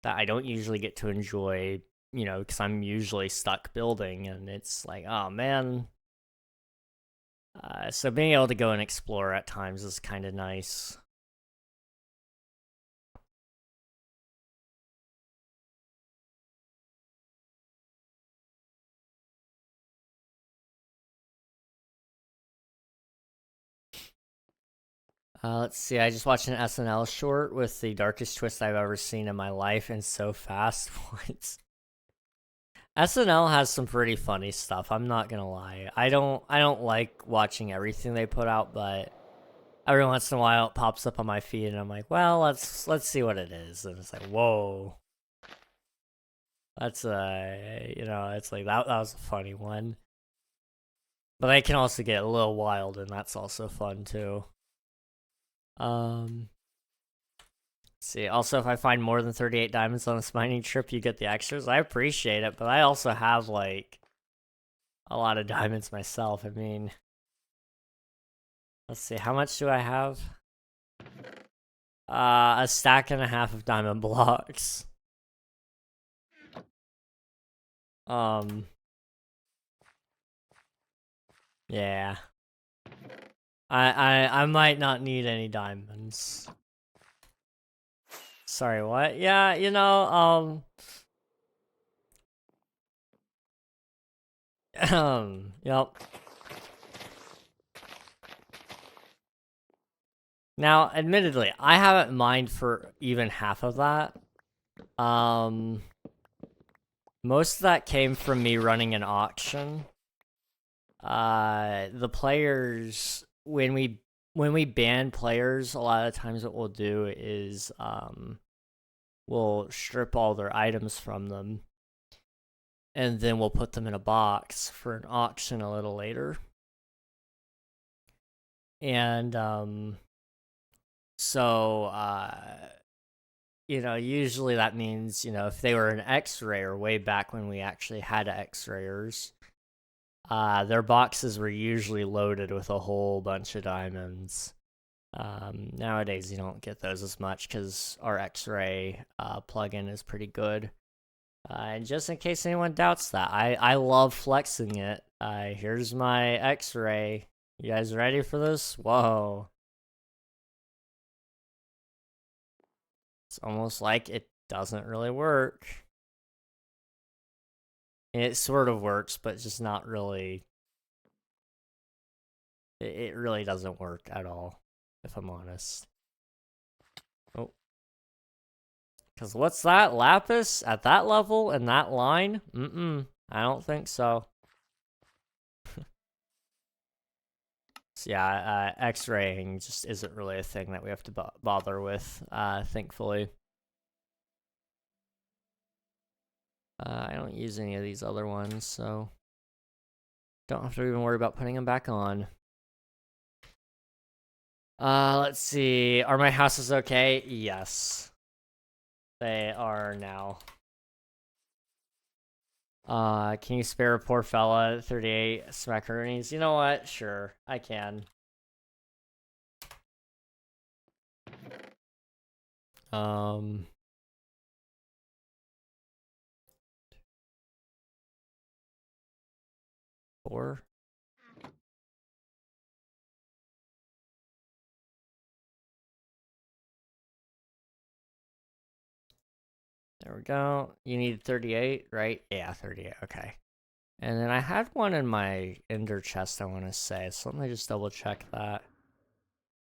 I don't usually get to enjoy, you know, because I'm usually stuck building, and it's like, oh man. So being able to go and explore at times is kind of nice. Let's see, I just watched an SNL short with the darkest twist I've ever seen in my life, and so fast. What? SNL has some pretty funny stuff, I'm not gonna lie. I don't like watching everything they put out, but every once in a while it pops up on my feed and I'm like, well, let's see what it is. And it's like, whoa. That's you know, it's like that was a funny one. But they can also get a little wild, and that's also fun too. See, also, if I find more than 38 diamonds on this mining trip, you get the extras. I appreciate it, but I also have, like, a lot of diamonds myself. I mean, let's see, how much do I have? A stack and a half of diamond blocks. Yeah. I might not need any diamonds. Sorry, what? Yeah, you know, yep. Now, admittedly, I haven't mined for even half of that. Most of that came from me running an auction. The players, when we ban players, a lot of times what we'll do is, we'll strip all their items from them, and then we'll put them in a box for an auction a little later. And, you know, usually that means, you know, if they were an X-rayer way back when we actually had X-rayers, their boxes were usually loaded with a whole bunch of diamonds. Nowadays, you don't get those as much because our X-ray plugin is pretty good. And just in case anyone doubts that, I love flexing it. Here's my X-ray. You guys ready for this? Whoa. It's almost like it doesn't really work. It sort of works, but just not really. It really doesn't work at all, if I'm honest. Oh. Because what's that? Lapis? At that level? In that line? I don't think so. So yeah, X-raying just isn't really a thing that we have to bother with, thankfully. I don't use any of these other ones, so don't have to even worry about putting them back on. Let's see. Are my houses okay? Yes. They are now. Can you spare a poor fella 38 smackaroonies? You know what? Sure, I can. Four. There we go. You need 38, right? Yeah, 38. Okay. And then I had one in my ender chest, I want to say. So let me just double check that.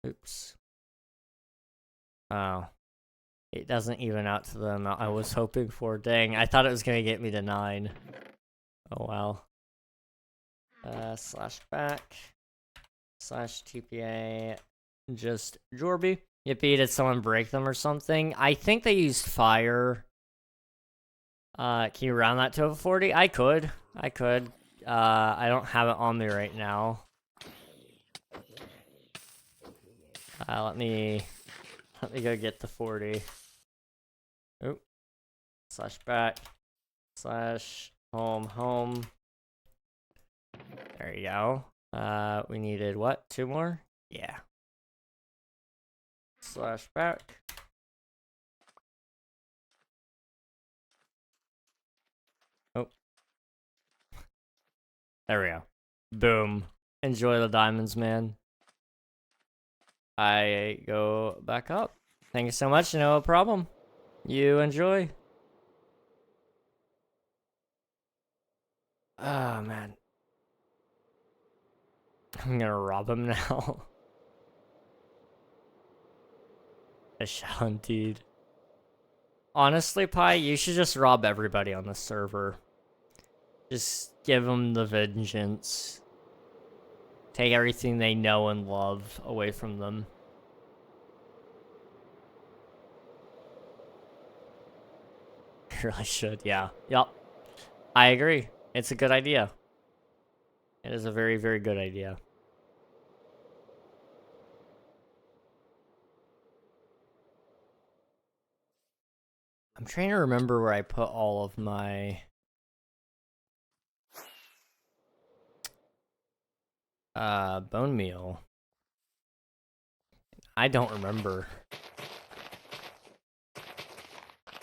Oops. Oh. It doesn't even out to the amount I was hoping for. Dang, I thought it was going to get me to 9. Oh, well. Slash back. Slash TPA. Just Jorby. Yippee, did someone break them or something? I think they used fire. Can you round that to a 40? I could. I don't have it on me right now. Let me go get the 40. Oop. Slash back. Slash home. There you go. We needed what? 2 more? Yeah. Slash back. Oh. There we go. Boom. Enjoy the diamonds, man. I go back up. Thank you so much. No problem. You enjoy. Oh, man. I'm gonna rob him now. I shall indeed. Honestly, Pi, you should just rob everybody on the server. Just give them the vengeance. Take everything they know and love away from them. You really should, yeah. Yup. I agree. It's a good idea. It is a very, very good idea. I'm trying to remember where I put all of my bone meal. I don't remember.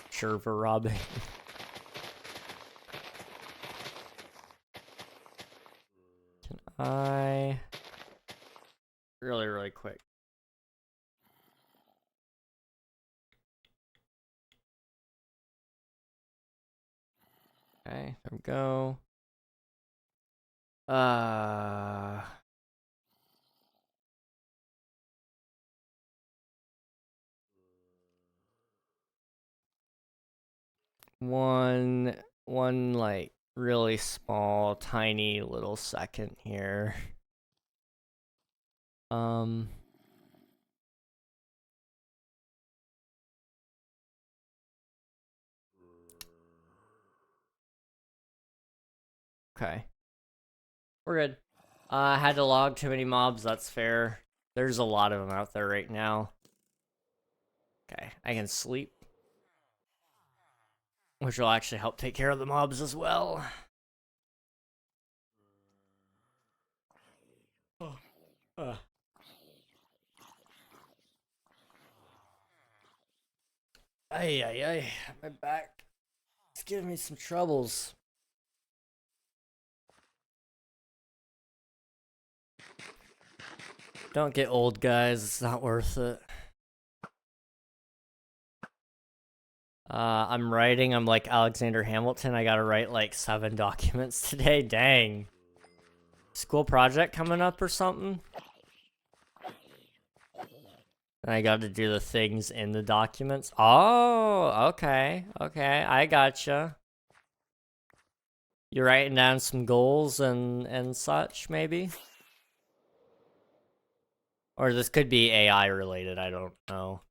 Server robbing. Can I really quick? Okay, there we go. One like really small, tiny little second here. Okay. We're good. I had to log too many mobs, that's fair. There's a lot of them out there right now. Okay, I can sleep. Which will actually help take care of the mobs as well. Ay, my back. It's giving me some troubles. Don't get old, guys. It's not worth it. I'm writing. I'm like Alexander Hamilton. I gotta write like 7 documents today. Dang. School project coming up or something? And I got to do the things in the documents. Oh, okay. Okay, I gotcha. You're writing down some goals and such, maybe? Or this could be AI related, I don't know.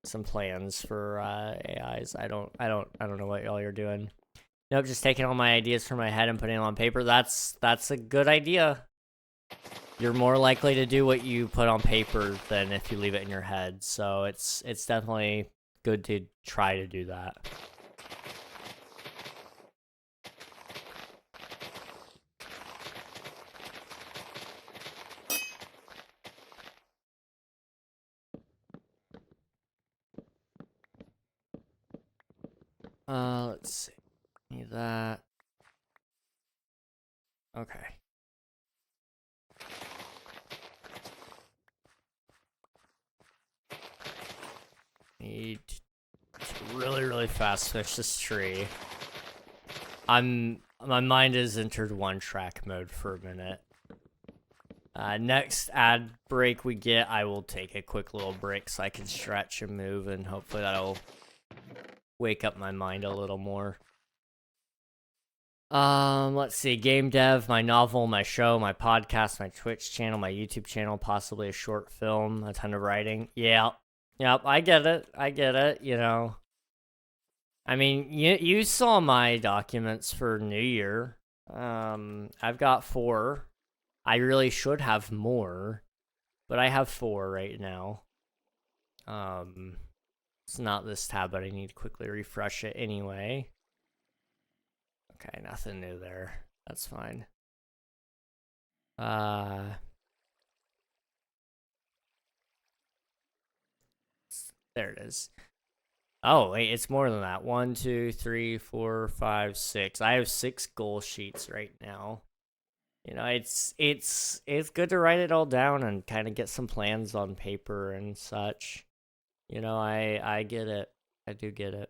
Some plans for AIs. I don't know what y'all are doing. Nope, just taking all my ideas from my head and putting them on paper. That's a good idea. You're more likely to do what you put on paper than if you leave it in your head. So it's definitely good to try to do that. Let's see. Need that. Okay. Need to really fast finish this tree. My mind has entered one track mode for a minute. Next ad break we get, I will take a quick little break so I can stretch and move, and hopefully that'll wake up my mind a little more. Let's see. Game dev, my novel, my show, my podcast, my Twitch channel, my YouTube channel, possibly a short film, a ton of writing. Yeah. Yep, I get it, you know. I mean, you saw my documents for New Year. I've got 4. I really should have more, but I have 4 right now. It's not this tab, but I need to quickly refresh it anyway. Okay, nothing new there. That's fine. There it is. Oh, wait, it's more than that. 1, 2, 3, 4, 5, 6. I have 6 goal sheets right now. You know, it's good to write it all down and kind of get some plans on paper and such. You know, I get it. I do get it.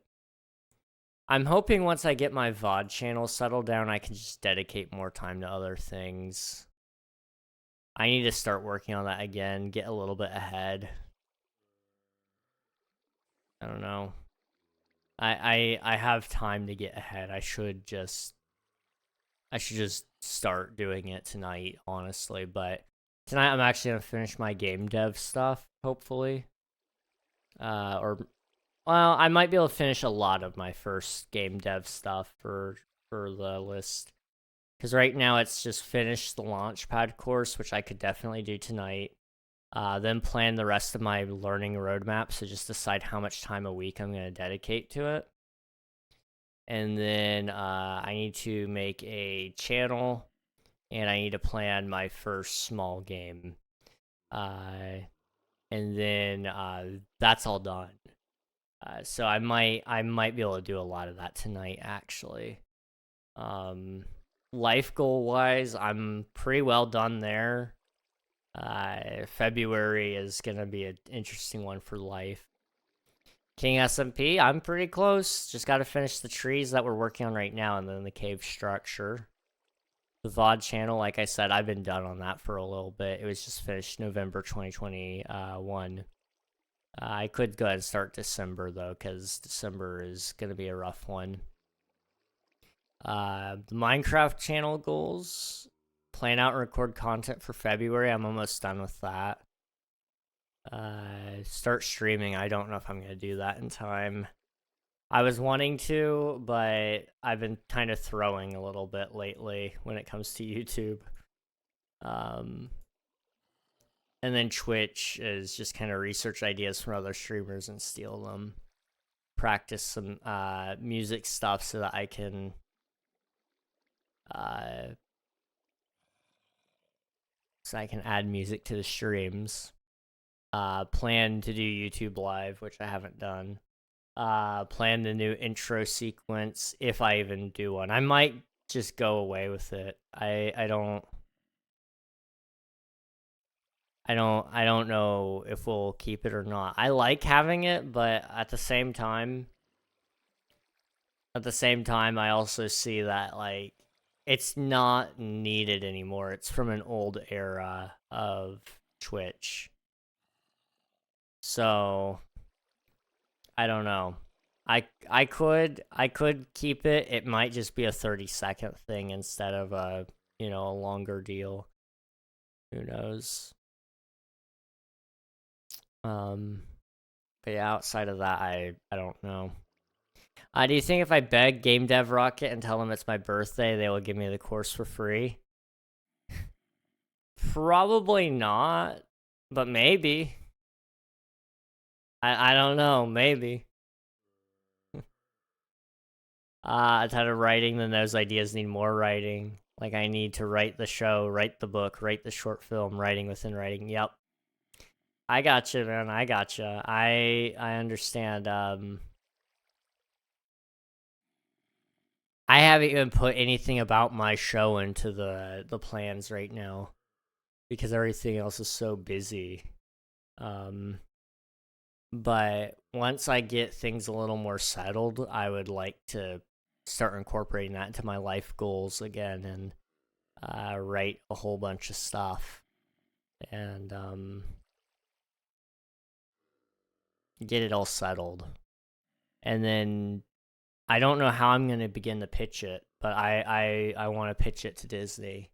I'm hoping once I get my VOD channel settled down, I can just dedicate more time to other things. I need to start working on that again, get a little bit ahead. I don't know. I have time to get ahead. I should just start doing it tonight, honestly. But tonight I'm actually gonna finish my game dev stuff, hopefully. Well, I might be able to finish a lot of my first game dev stuff for the list. Because right now it's just finished the Launchpad course, which I could definitely do tonight. Then plan the rest of my learning roadmap. So just decide how much time a week I'm going to dedicate to it. And then I need to make a channel, and I need to plan my first small game. And then that's all done. So I might be able to do a lot of that tonight, actually. Life goal wise, I'm pretty well done there. February is gonna be an interesting one for life. King SMP, I'm pretty close. Just got to finish the trees that we're working on right now, and then the cave structure. The VOD channel, like I said, I've been done on that for a little bit. It was just finished November 2021. I could go ahead and start December, though, because December is going to be a rough one. The Minecraft channel goals. Plan out and record content for February. I'm almost done with that. Start streaming. I don't know if I'm going to do that in time. I was wanting to, but I've been kind of throwing a little bit lately when it comes to YouTube. And then Twitch is just kind of research ideas from other streamers and steal them. Practice some music stuff so that I can add music to the streams. Plan to do YouTube Live, which I haven't done. Plan the new intro sequence if I even do one. I might just go away with it. I don't know if we'll keep it or not. I like having it, but at the same time I also see that like it's not needed anymore. It's from an old era of Twitch. So I don't know. I could keep it. It might just be a 30-second thing instead of a longer deal. Who knows? But yeah, outside of that, I don't know. Do you think if I beg Game Dev Rocket and tell them it's my birthday, they will give me the course for free? Probably not, but maybe. I don't know, maybe. A ton of writing, then those ideas need more writing. Like I need to write the show, write the book, write the short film, writing within writing. Yep. I gotcha, man. I gotcha. I understand. I haven't even put anything about my show into the plans right now because everything else is so busy. But once I get things a little more settled, I would like to start incorporating that into my life goals again and write a whole bunch of stuff and get it all settled. And then I don't know how I'm going to begin to pitch it, but I want to pitch it to Disney.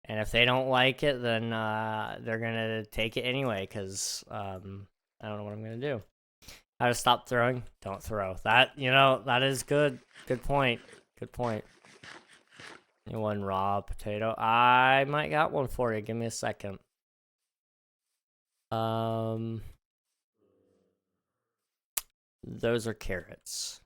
And if they don't like it, then they're going to take it anyway because I don't know what I'm going to do. How to stop throwing? Don't throw. That is good. Good point. Good point. You want raw potato? I might got one for you. Give me a second. Those are carrots.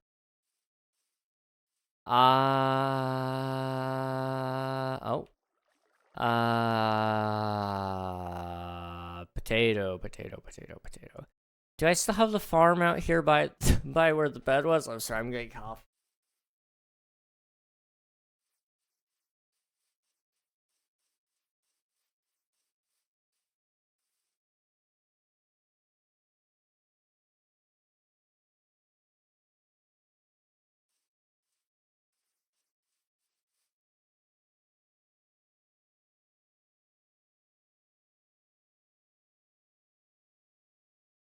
Potato. Do I still have the farm out here by where the bed was? I'm sorry, I'm getting cough.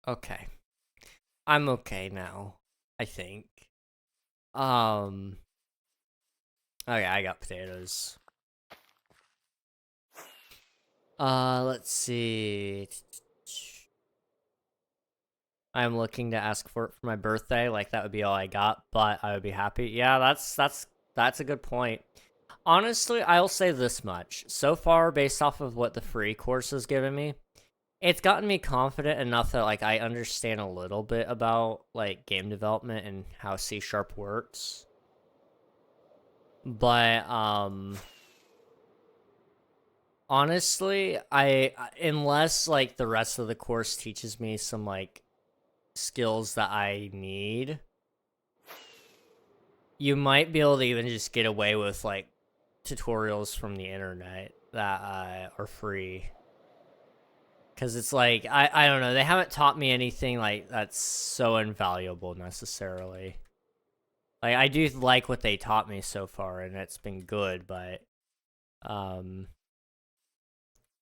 Okay. I'm okay now, I think. Okay, I got potatoes. Let's see. I'm looking to ask for it for my birthday. Like that would be all I got, but I would be happy. Yeah, that's a good point. Honestly, I'll say this much. So far, based off of what the free course has given me, it's gotten me confident enough that like I understand a little bit about like game development and how C# works. But honestly, unless like the rest of the course teaches me some like skills that I need, you might be able to even just get away with like tutorials from the internet that are free. Because it's like, I don't know, they haven't taught me anything like that's so invaluable necessarily. Like, I do like what they taught me so far, and it's been good, but,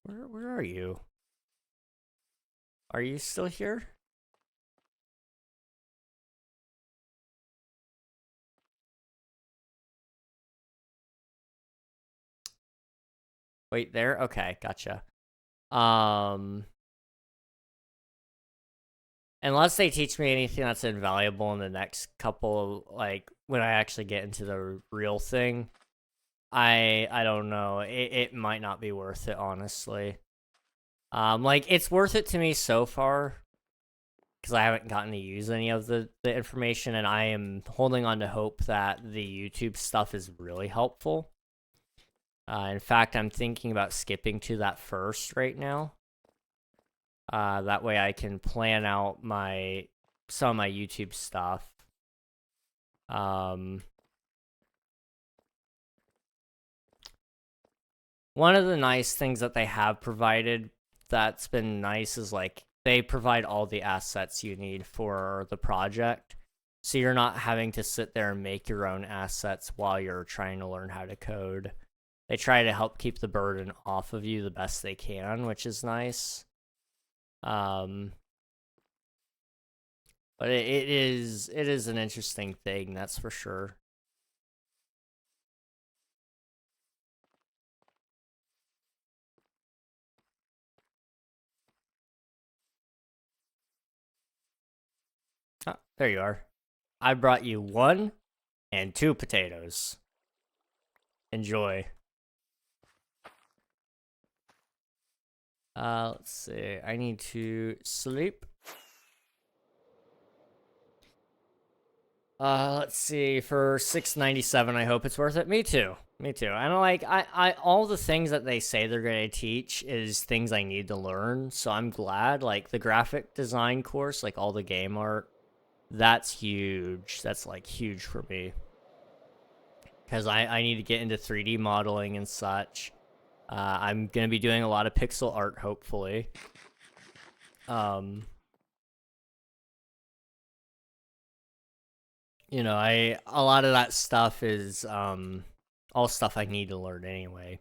where are you? Are you still here? Wait, there? Okay, gotcha. Unless they teach me anything that's invaluable in the next couple of, like, when I actually get into the real thing, I don't know. It might not be worth it, honestly. Like, it's worth it to me so far, because I haven't gotten to use any of the information, and I am holding on to hope that the YouTube stuff is really helpful. In fact, I'm thinking about skipping to that first right now. That way I can plan out some of my YouTube stuff. One of the nice things that they have provided that's been nice is like they provide all the assets you need for the project. So you're not having to sit there and make your own assets while you're trying to learn how to code. They try to help keep the burden off of you the best they can, which is nice. But it is an interesting thing, that's for sure. Ah, there you are. I brought you 1 and 2 potatoes. Enjoy. Let's see. I need to sleep. Let's see. For 697, I hope it's worth it. Me too. Me too. I don't like all the things that they say they're gonna teach is things I need to learn. So I'm glad. Like the graphic design course, like all the game art, that's huge. That's like huge for me. Because I need to get into 3D modeling and such. I'm gonna be doing a lot of pixel art, hopefully. You know, a lot of that stuff is all stuff I need to learn anyway.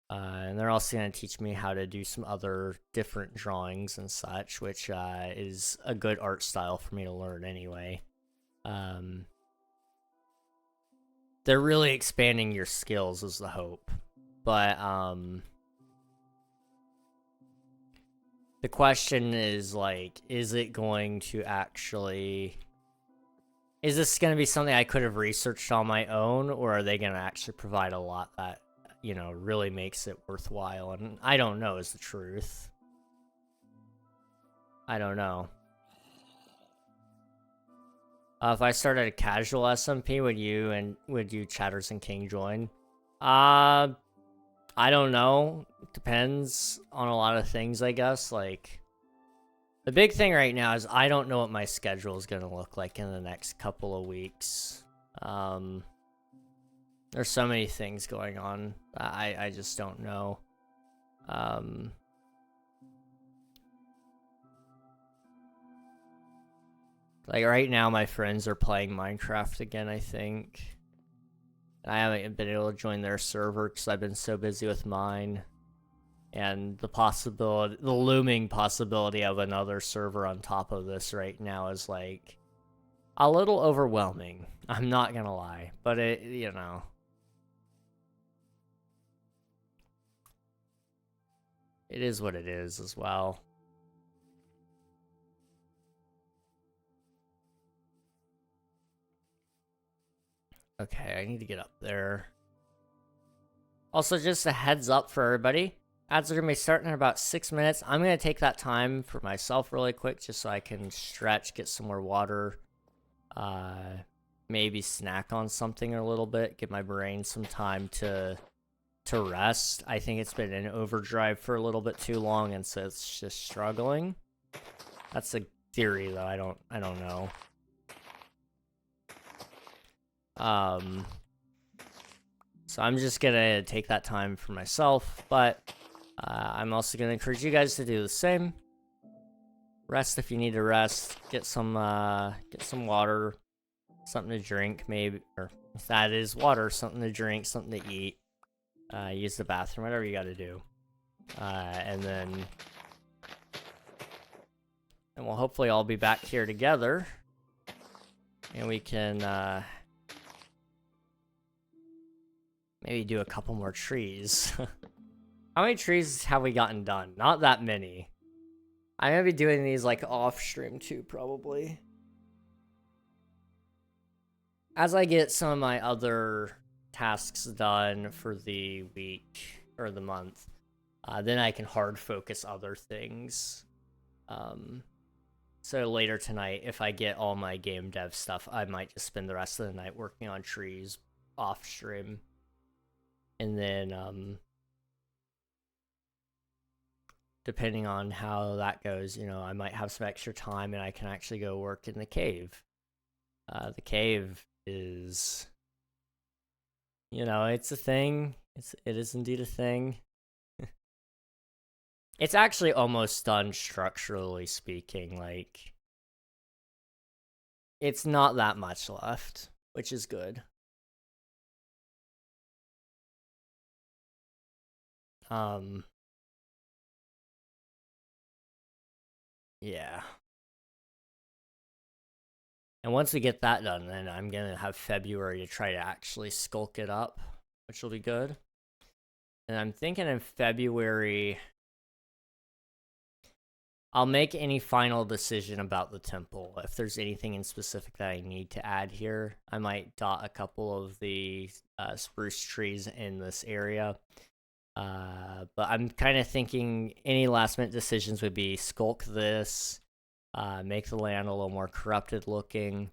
And they're also gonna teach me how to do some other different drawings and such, which is a good art style for me to learn anyway. They're really expanding your skills is the hope. But the question is like, is it going to actually, is this going to be something I could have researched on my own, or are they going to actually provide a lot that, you know, really makes it worthwhile? And I don't know is the truth. I don't know. If I started a casual SMP, would you Chatters and King join? I don't know. Depends on a lot of things, I guess. Like, the big thing right now is I don't know what my schedule is going to look like in the next couple of weeks. There's so many things going on. I just don't know. Like, right now, my friends are playing Minecraft again, I think. I haven't been able to join their server because I've been so busy with mine. And the looming possibility of another server on top of this right now is like a little overwhelming. I'm not gonna lie, but it, you know. It is what it is as well. Okay, I need to get up there. Also, just a heads up for everybody. Ads are going to be starting in about 6 minutes. I'm going to take that time for myself really quick just so I can stretch, get some more water, maybe snack on something a little bit, give my brain some time to rest. I think it's been in overdrive for a little bit too long, and so it's just struggling. That's a theory, though. I don't know. So I'm just gonna take that time for myself, but I'm also gonna encourage you guys to do the same. Rest if you need to rest. Get some water, something to drink, maybe, or if that is water, something to drink, something to eat. Use the bathroom, whatever you gotta do. And we'll hopefully all be back here together. And we can, maybe do a couple more trees. How many trees have we gotten done? Not that many. I'm gonna be doing these, like, off-stream, too, probably. As I get some of my other tasks done for the week, or the month, then I can hard focus other things. So later tonight, if I get all my game dev stuff, I might just spend the rest of the night working on trees off stream. And then, depending on how that goes, you know, I might have some extra time and I can actually go work in the cave. The cave is, you know, it's a thing. It is indeed a thing. It's actually almost done structurally speaking. Like, it's not that much left, which is good. Yeah. And once we get that done, then I'm gonna have February to try to actually sculk it up, which will be good. And I'm thinking in February, I'll make any final decision about the temple. If there's anything in specific that I need to add here, I might dot a couple of the spruce trees in this area. But I'm kind of thinking any last minute decisions would be sculk this, make the land a little more corrupted looking,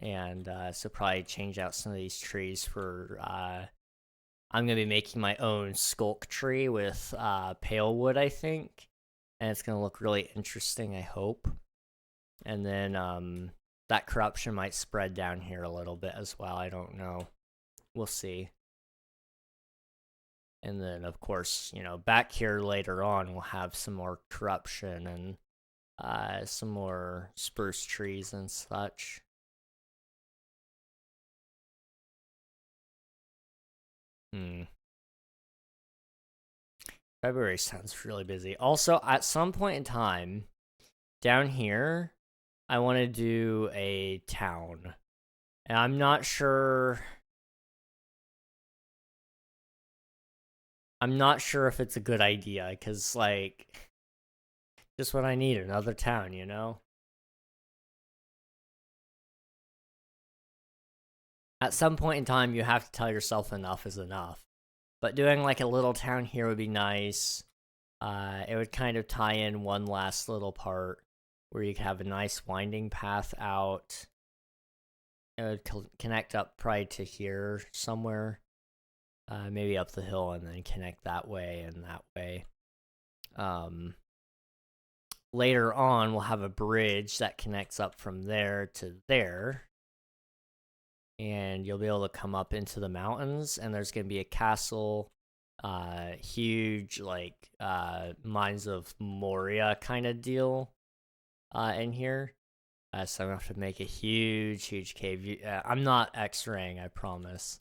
and so probably change out some of these trees for, I'm going to be making my own sculk tree with pale wood, I think, and it's going to look really interesting, I hope. And then that corruption might spread down here a little bit as well, I don't know. We'll see. And then, of course, you know, back here later on, we'll have some more corruption and some more spruce trees and such. February sounds really busy. Also, at some point in time, down here, I want to do a town. And I'm not sure... I'm not sure if it's a good idea, because, like, just what I need, another town, you know? At some point in time, you have to tell yourself enough is enough. But doing, like, a little town here would be nice. It would kind of tie in one last little part where you could have a nice winding path out. It would connect up probably to here somewhere. Maybe up the hill and then connect that way and that way. Later on, we'll have a bridge that connects up from there to there. And you'll be able to come up into the mountains, and there's going to be a castle, huge, like, Mines of Moria kind of deal in here. So I'm going to have to make a huge cave. I'm not X-raying, I promise.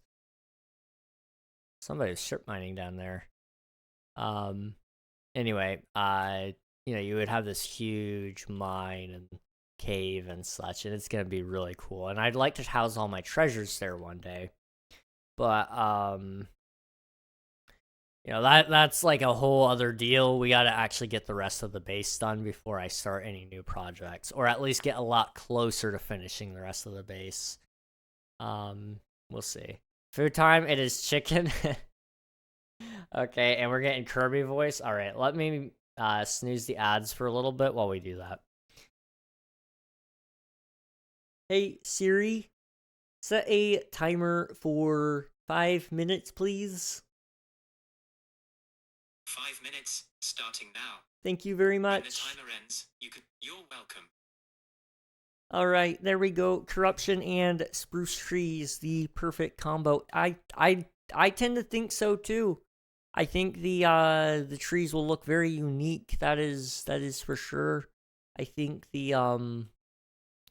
Somebody's strip mining down there. Anyway, you know, you would have this huge mine and cave and such, and it's gonna be really cool. And I'd like to house all my treasures there one day. But, you know, that's like a whole other deal. We gotta actually get the rest of the base done before I start any new projects. Or at least get a lot closer to finishing the rest of the base. We'll see. Food time, it is chicken. Okay, and we're getting Kirby voice. All right, let me snooze the ads for a little bit while we do that. Hey Siri, set a timer for 5 minutes, please. 5 minutes, starting now. Thank you very much. When the timer ends, you're welcome. All right, there we go. Corruption and spruce trees, the perfect combo. I tend to think so too. I think the trees will look very unique. That is for sure. I think it'll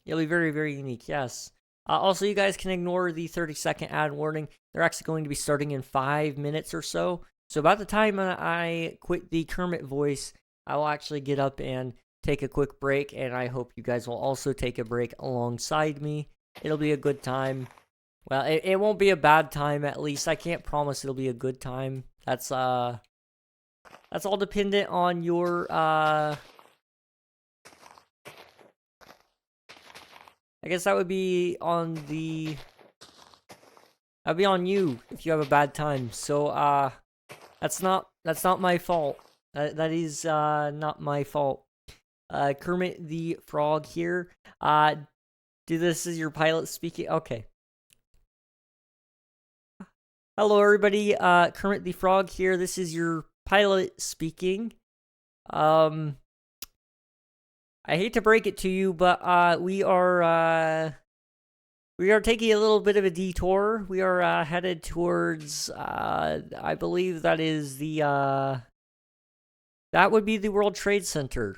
be very, very unique. Yes. Also, you guys can ignore the 30-second ad warning. They're actually going to be starting in 5 minutes or so. So about the time I quit the Kermit voice, I will actually get up and take a quick break, and I hope you guys will also take a break alongside me. It'll be a good time. Well, it won't be a bad time, at least. I can't promise it'll be a good time. That's all dependent on your I guess that would be on that'd be on you if you have a bad time. So that's not my fault. That is not my fault. Kermit the Frog here. Do this as your pilot speaking. Okay. Hello, everybody. Kermit the Frog here. This is your pilot speaking. I hate to break it to you, but we are taking a little bit of a detour. We are headed towards I believe that is that would be the World Trade Center.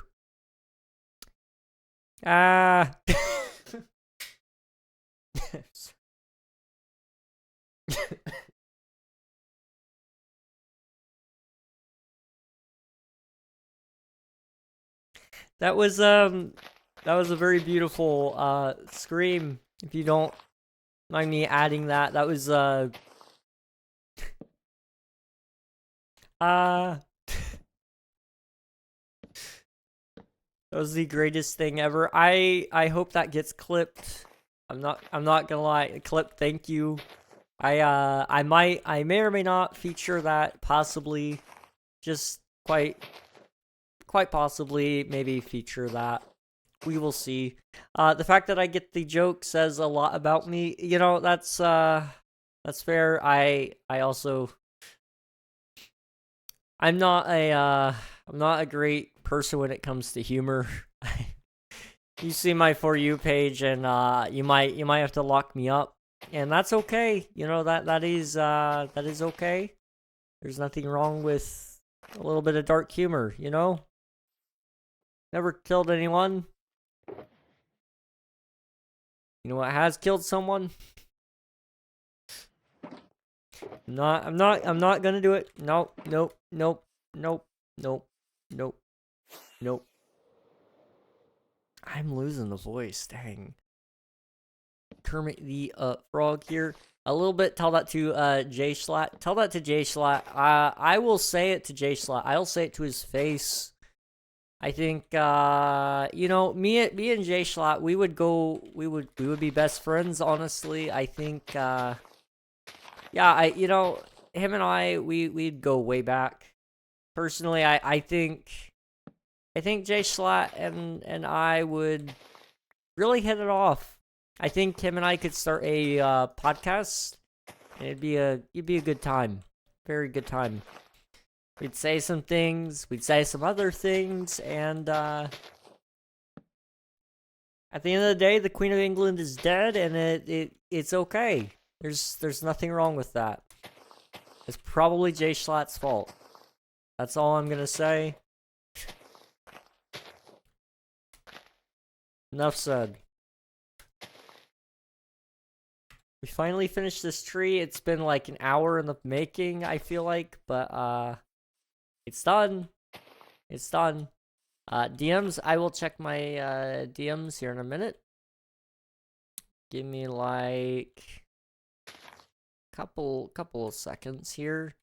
That was a very beautiful scream. If you don't mind me adding that, that was that was the greatest thing ever. I hope that gets clipped. I'm not gonna lie. Clip, thank you. I may or may not feature that, possibly. Just quite possibly maybe feature that. We will see. The fact that I get the joke says a lot about me. You know, that's fair. I also I'm not a great person when it comes to humor. You see my For You page, and you might have to lock me up, and that's okay. You know, that is okay. There's nothing wrong with a little bit of dark humor, you know? Never killed anyone. You know what has killed someone? I'm not gonna do it. Nope. I'm losing the voice, dang. Kermit the Frog here. A little bit, tell that to J Schlatt. Tell that to J Schlatt. I will say it to J Schlatt. I'll say it to his face. I think you know, me and J Schlatt, we would be best friends, honestly. I think yeah, you know, him and I we'd go way back. Personally, I think J Schlatt and I would really hit it off. I think him and I could start a podcast. It'd be a good time. Very good time. We'd say some things, we'd say some other things, and at the end of the day, the Queen of England is dead, and it's okay. There's nothing wrong with that. It's probably J Schlatt's fault. That's all I'm gonna say. Enough said. We finally finished this tree. It's been like an hour in the making, I feel like, but it's done. It's done. DMs, I will check my DMs here in a minute. Give me like couple of seconds here,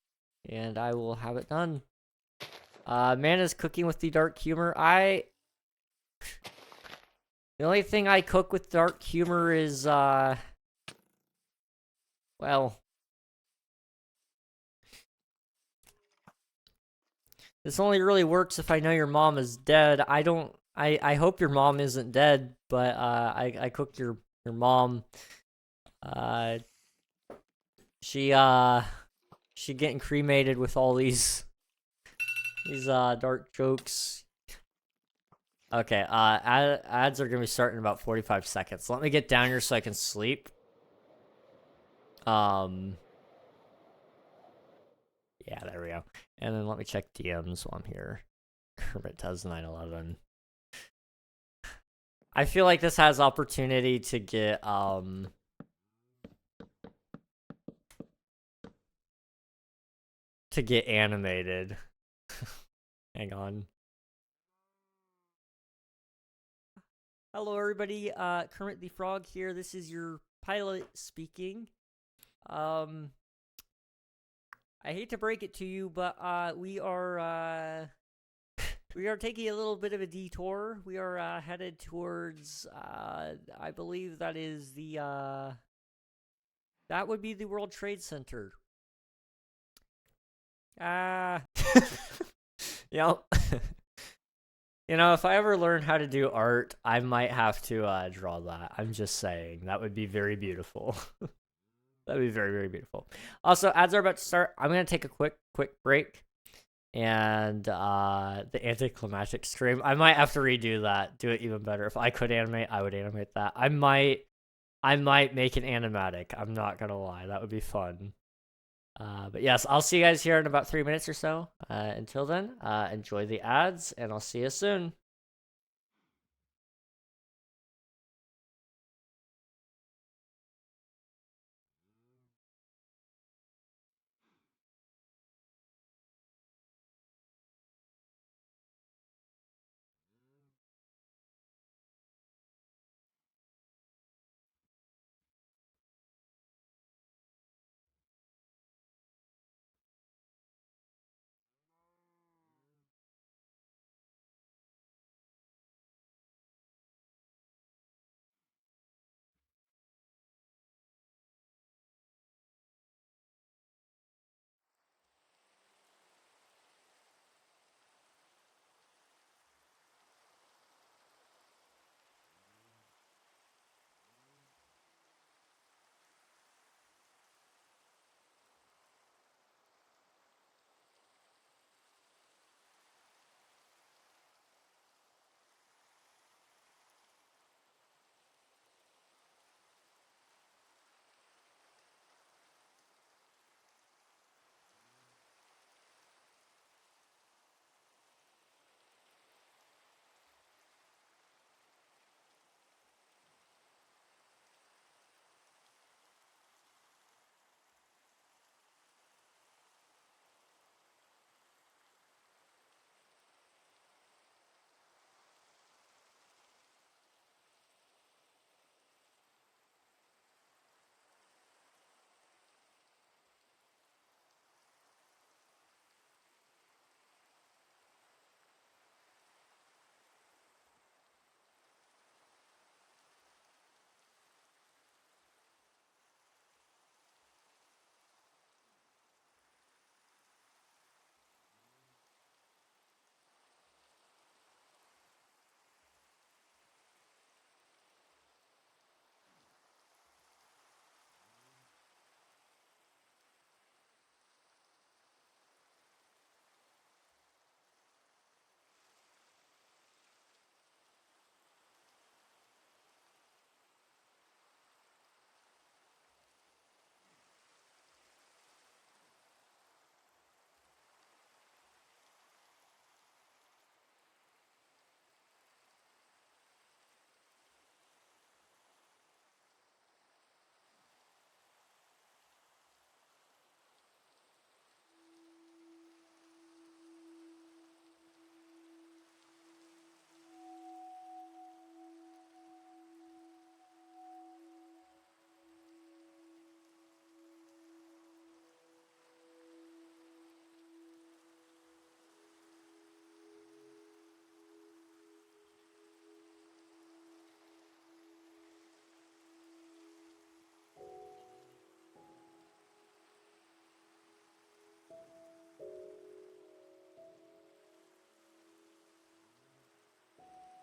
and I will have it done. Man is cooking with the dark humor. The only thing I cook with dark humor is well, This only really works if I know your mom is dead. I don't. I hope your mom isn't dead, but I cooked your mom. Uh, she she getting cremated with all these dark jokes. Okay, ads are gonna be starting in about 45 seconds. Let me get down here so I can sleep. Yeah, there we go. And then let me check DMs while I'm here. Kermit does 9/11. I feel like this has opportunity to get animated. Hang on. Hello everybody, Kermit the Frog here. This is your pilot speaking. I hate to break it to you, but we are taking a little bit of a detour. We are headed towards I believe that is that would be the World Trade Center. Yep. You know, if I ever learn how to do art, I might have to draw that. I'm just saying. That would be very beautiful. That'd be very, very beautiful. Also, ads are about to start. I'm gonna take a quick break. And the anticlimactic stream. I might have to redo that. Do it even better. If I could animate, I would animate that. I might make an animatic. I'm not gonna lie. That would be fun. But yes, I'll see you guys here in about 3 minutes or so. Until then, enjoy the ads, and I'll see you soon.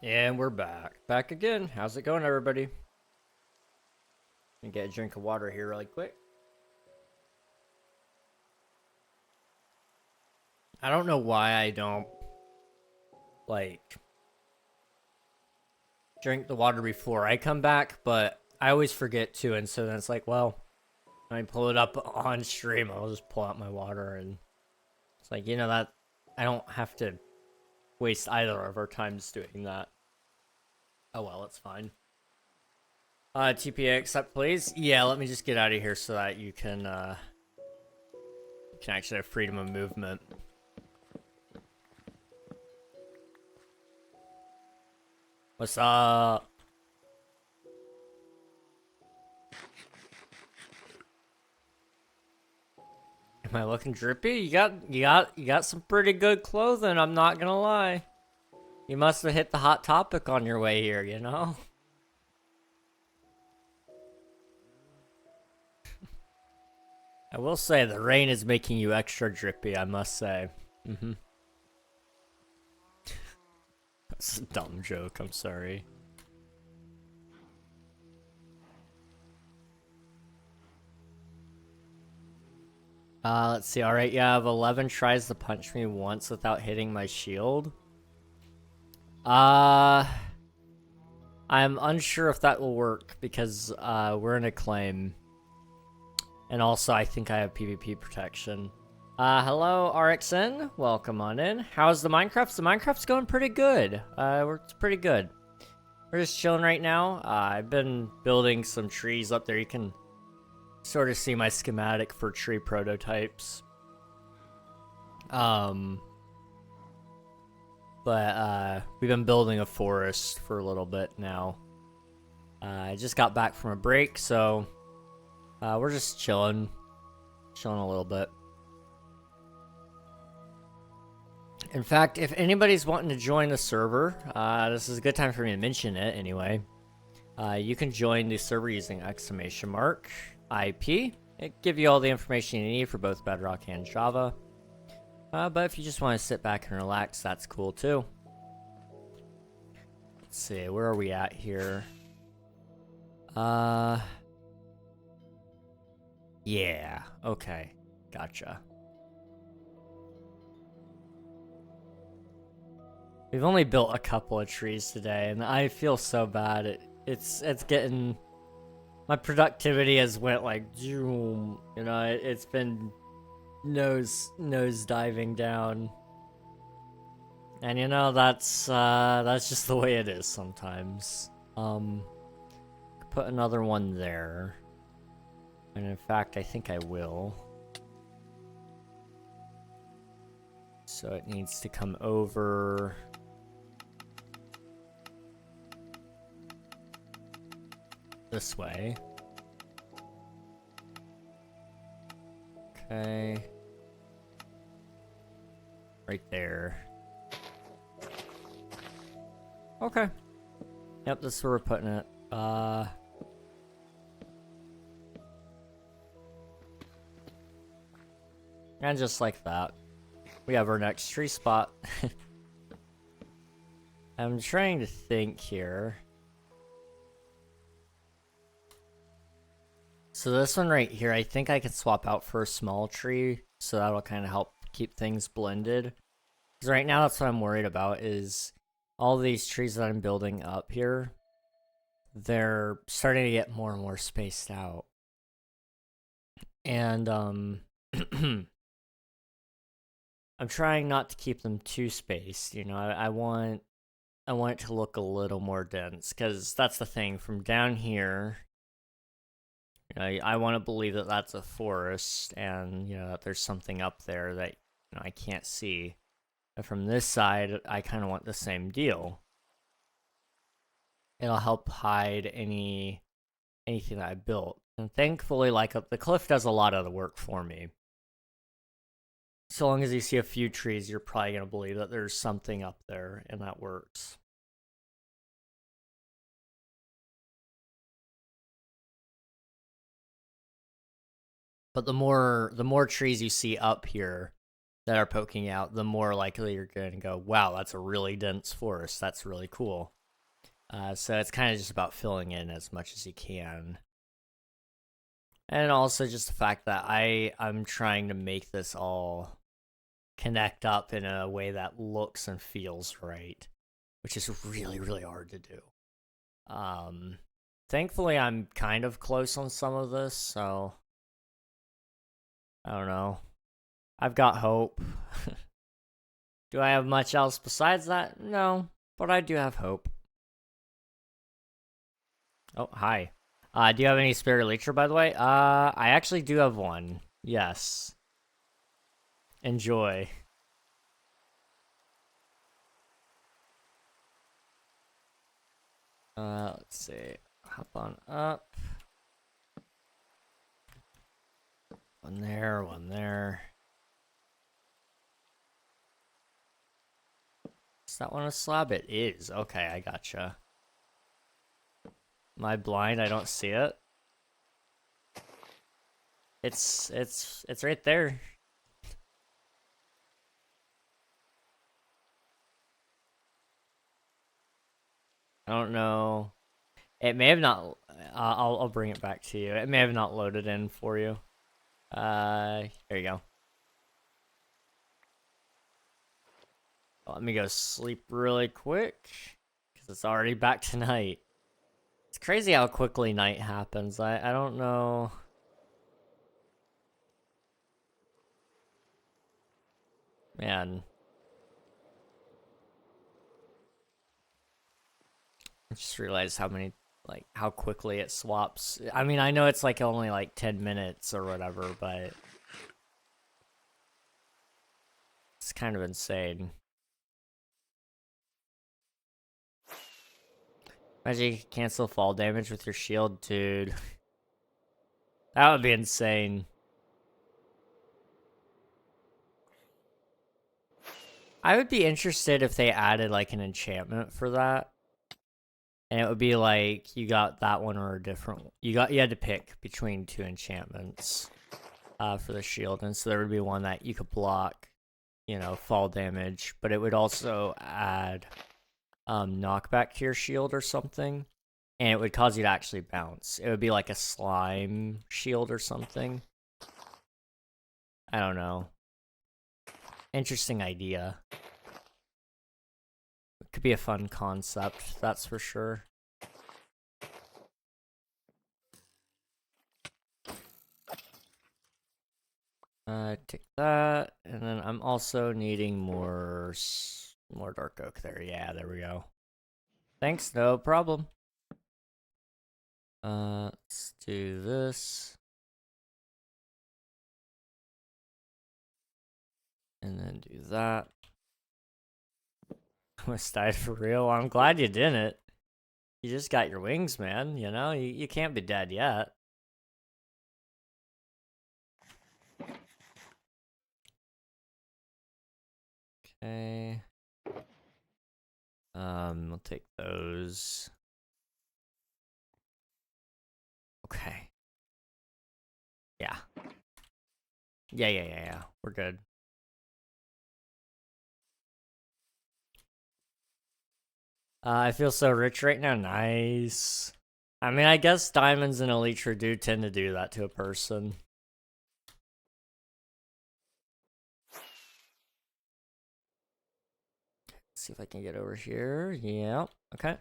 And we're back. Back again. How's it going, everybody? Let me get a drink of water here really quick. I don't know why I don't, like, drink the water before I come back, but I always forget to, and so then it's like, well, when I pull it up on stream, I'll just pull out my water, and it's like, that I don't have to waste either of our times doing that. Oh well, it's fine. TPA accept, please. Yeah, let me just get out of here so that you can actually have freedom of movement. What's up? Am I looking drippy? You got some pretty good clothing, I'm not gonna lie. You must have hit the hot topic on your way here, you know? I will say the rain is making you extra drippy, I must say. That's a dumb joke, I'm sorry. Let's see. Alright, you have 11 tries to punch me once without hitting my shield. I'm unsure if that will work because we're in a claim. And also, I think I have PvP protection. Hello, RXN. Welcome on in. How's the Minecraft? The Minecraft's going pretty good. It's pretty good. We're just chilling right now. I've been building some trees up there. You can sort of see my schematic for tree prototypes. But we've been building a forest for a little bit now. I just got back from a break, so we're just chilling a little bit. In fact, if anybody's wanting to join the server, this is a good time for me to mention it anyway. You can join the server using !IP. It gives you all the information you need for both Bedrock and Java. But if you just want to sit back and relax, that's cool too. Let's see, where are we at here? Yeah, okay, gotcha. We've only built a couple of trees today, and I feel so bad. It's getting... My productivity has went like, it's been nose diving down. And that's just the way it is sometimes. Put another one there. And in fact, I think I will. So it needs to come over this way. Okay. Right there. Okay. Yep, this is where we're putting it. And just like that, we have our next tree spot. I'm trying to think here. So this one right here, I think I can swap out for a small tree, so that'll kind of help keep things blended. Because right now, that's what I'm worried about, is all these trees that I'm building up here, they're starting to get more and more spaced out. And, I'm trying not to keep them too spaced, I want it to look a little more dense, because that's the thing, from down here, I want to believe that that's a forest, and, that there's something up there that, I can't see. And from this side, I kind of want the same deal. It'll help hide anything that I built. And thankfully, like, the cliff does a lot of the work for me. So long as you see a few trees, you're probably going to believe that there's something up there, and that works. But the more trees you see up here, that are poking out, the more likely you're going to go, wow, that's a really dense forest. That's really cool. So it's kind of just about filling in as much as you can. And also just the fact that I'm trying to make this all connect up in a way that looks and feels right, which is really, really hard to do. Thankfully, I'm kind of close on some of this, so I don't know. I've got hope. Do I have much else besides that? No, but I do have hope. Oh, hi. Do you have any spare elytra, by the way? I actually do have one. Yes. Enjoy. Let's see. Hop on up. One there, one there. Is that one a slab? It is. Okay, I gotcha. Am I blind? I don't see it. It's right there. I don't know. It may have not. I'll bring it back to you. It may have not loaded in for you. There you go. Let me go sleep really quick, because it's already back to night. It's crazy how quickly night happens. I don't know. Man. I just realized how quickly it swaps. I mean, I know it's like only like 10 minutes or whatever, but it's kind of insane. Imagine you could cancel fall damage with your shield, dude. That would be insane. I would be interested if they added like an enchantment for that. And it would be like you got that one or a different. You had to pick between two enchantments for the shield, and so there would be one that you could block, fall damage, but it would also add knockback to your shield or something, and it would cause you to actually bounce. It would be like a slime shield or something. I don't know. Interesting idea. It could be a fun concept, that's for sure. Take that, and then I'm also needing more dark oak there. Yeah, there we go. Thanks, no problem. Let's do this. And then do that. Almost died for real. I'm glad you didn't. You just got your wings, man. You can't be dead yet. Okay. We'll take those. Okay. Yeah. Yeah. We're good. I feel so rich right now. Nice. I mean, I guess diamonds and elytra do tend to do that to a person. Let's see if I can get over here. Yeah. Okay.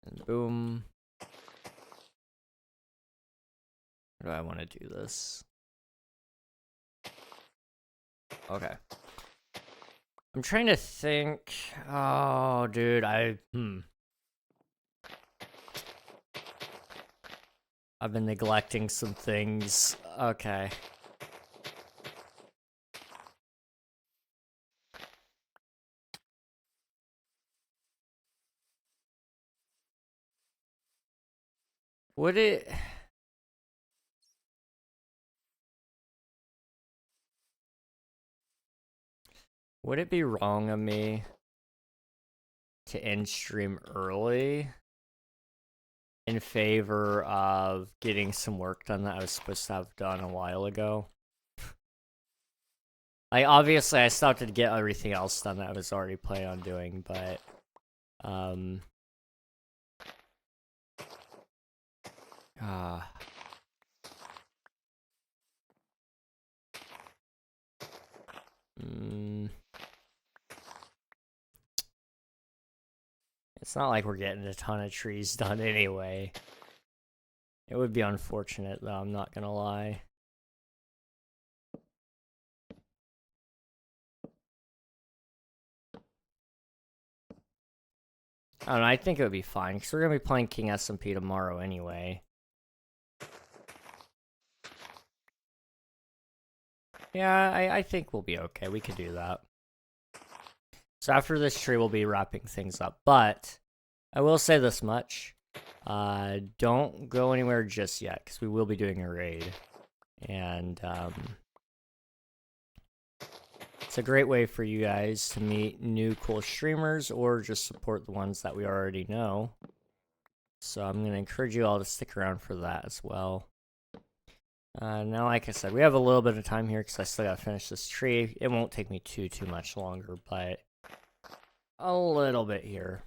And boom. Or do I want to do this? Okay. I'm trying to think. Oh, dude, I've been neglecting some things. Okay. Would it... Would it be wrong of me to end stream early? in favor of getting some work done that I was supposed to have done a while ago. Obviously I still have to get everything else done that I was already planning on doing, but it's not like we're getting a ton of trees done anyway. It would be unfortunate, though, I'm not gonna lie. I don't know, I think it would be fine, because we're gonna be playing King SMP tomorrow anyway. Yeah, I think we'll be okay. We could do that. So after this tree, we'll be wrapping things up. But I will say this much. Don't go anywhere just yet, because we will be doing a raid. And it's a great way for you guys to meet new cool streamers or just support the ones that we already know. So I'm going to encourage you all to stick around for that as well. Now, like I said, we have a little bit of time here because I still got to finish this tree. It won't take me too much longer, but a little bit here.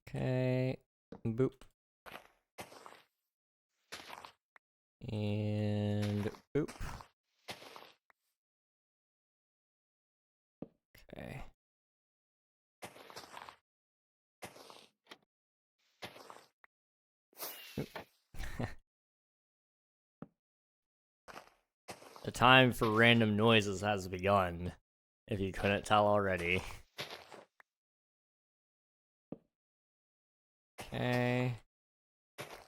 Okay, boop. And boop. Okay. The time for random noises has begun, if you couldn't tell already. Okay.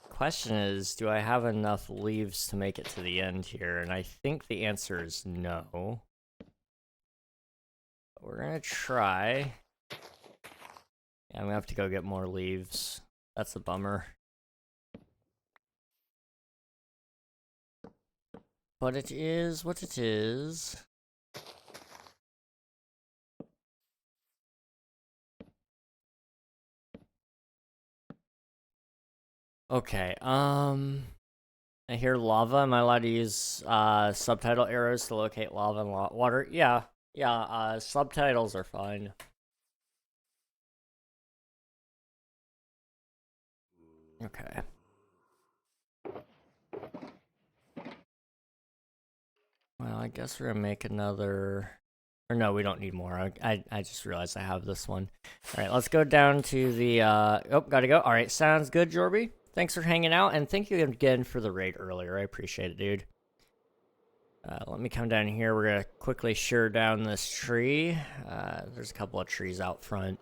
Question is, do I have enough leaves to make it to the end here? And I think the answer is no. But we're gonna try. Yeah, I'm gonna have to go get more leaves. That's a bummer. But it is what it is. Okay, I hear lava. Am I allowed to use subtitle arrows to locate lava and water? Yeah, subtitles are fine. Okay. Well, I guess we're gonna make another... Or no, we don't need more. I just realized I have this one. Alright, let's go down to the... Oh, gotta go. Alright, sounds good, Jorby. Thanks for hanging out, and thank you again for the raid earlier. I appreciate it, dude. Let me come down here. We're gonna quickly shear down this tree. There's a couple of trees out front.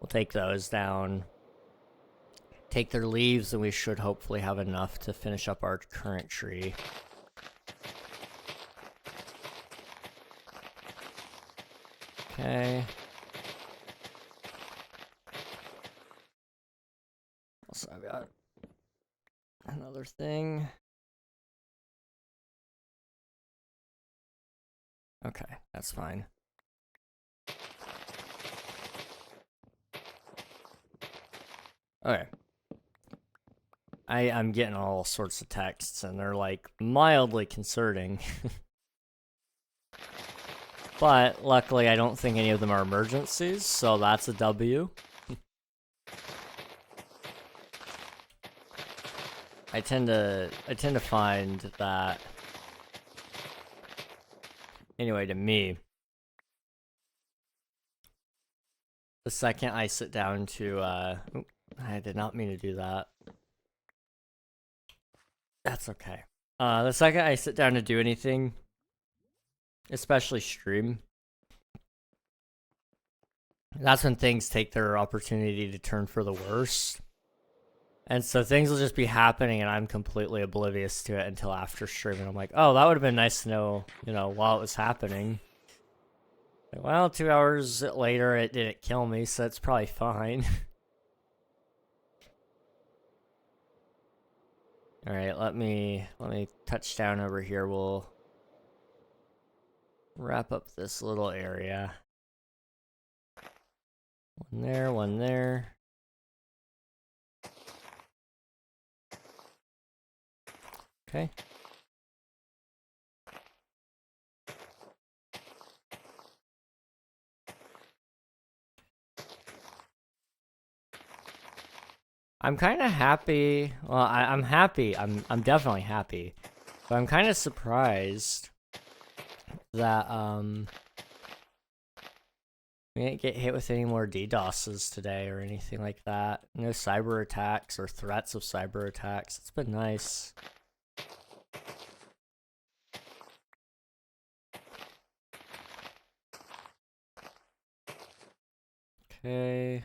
We'll take those down. Take their leaves, and we should hopefully have enough to finish up our current tree. Okay. Also, I've got another thing. Okay, that's fine. Okay. I'm getting all sorts of texts, and they're, like, mildly concerning. But, luckily, I don't think any of them are emergencies, so that's a W. I tend to find that... Anyway, to me... The second I sit down to, I did not mean to do that. That's okay. The second I sit down to do anything, especially stream, that's when things take their opportunity to turn for the worst. And so things will just be happening and I'm completely oblivious to it until after stream. And I'm like, oh, that would have been nice to know, you know, while it was happening. Well, 2 hours later, it didn't kill me, so it's probably fine. Alright, let me touch down over here. We'll wrap up this little area. One there, one there. Okay. I'm kind of happy. Well, I'm happy. I'm definitely happy. But I'm kind of surprised that we didn't get hit with any more DDoSes today or anything like that. No cyber attacks or threats of cyber attacks. It's been nice. Okay.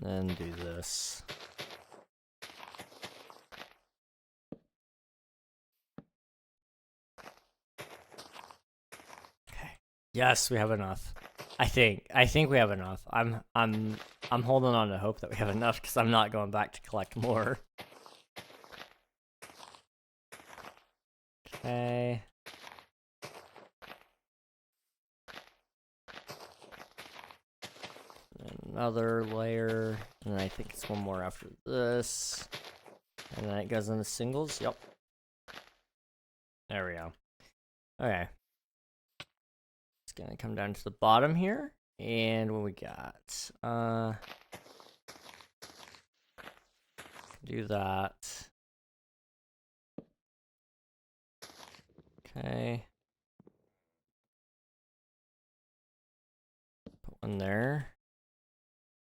And then do this. Okay. Yes, we have enough. I think we have enough. I'm holding on to hope that we have enough because I'm not going back to collect more. Okay. Another layer, and I think it's one more after this. And then it goes into singles. Yep. There we go. Okay. It's gonna come down to the bottom here. And what we got? Do that. Okay. Put one there.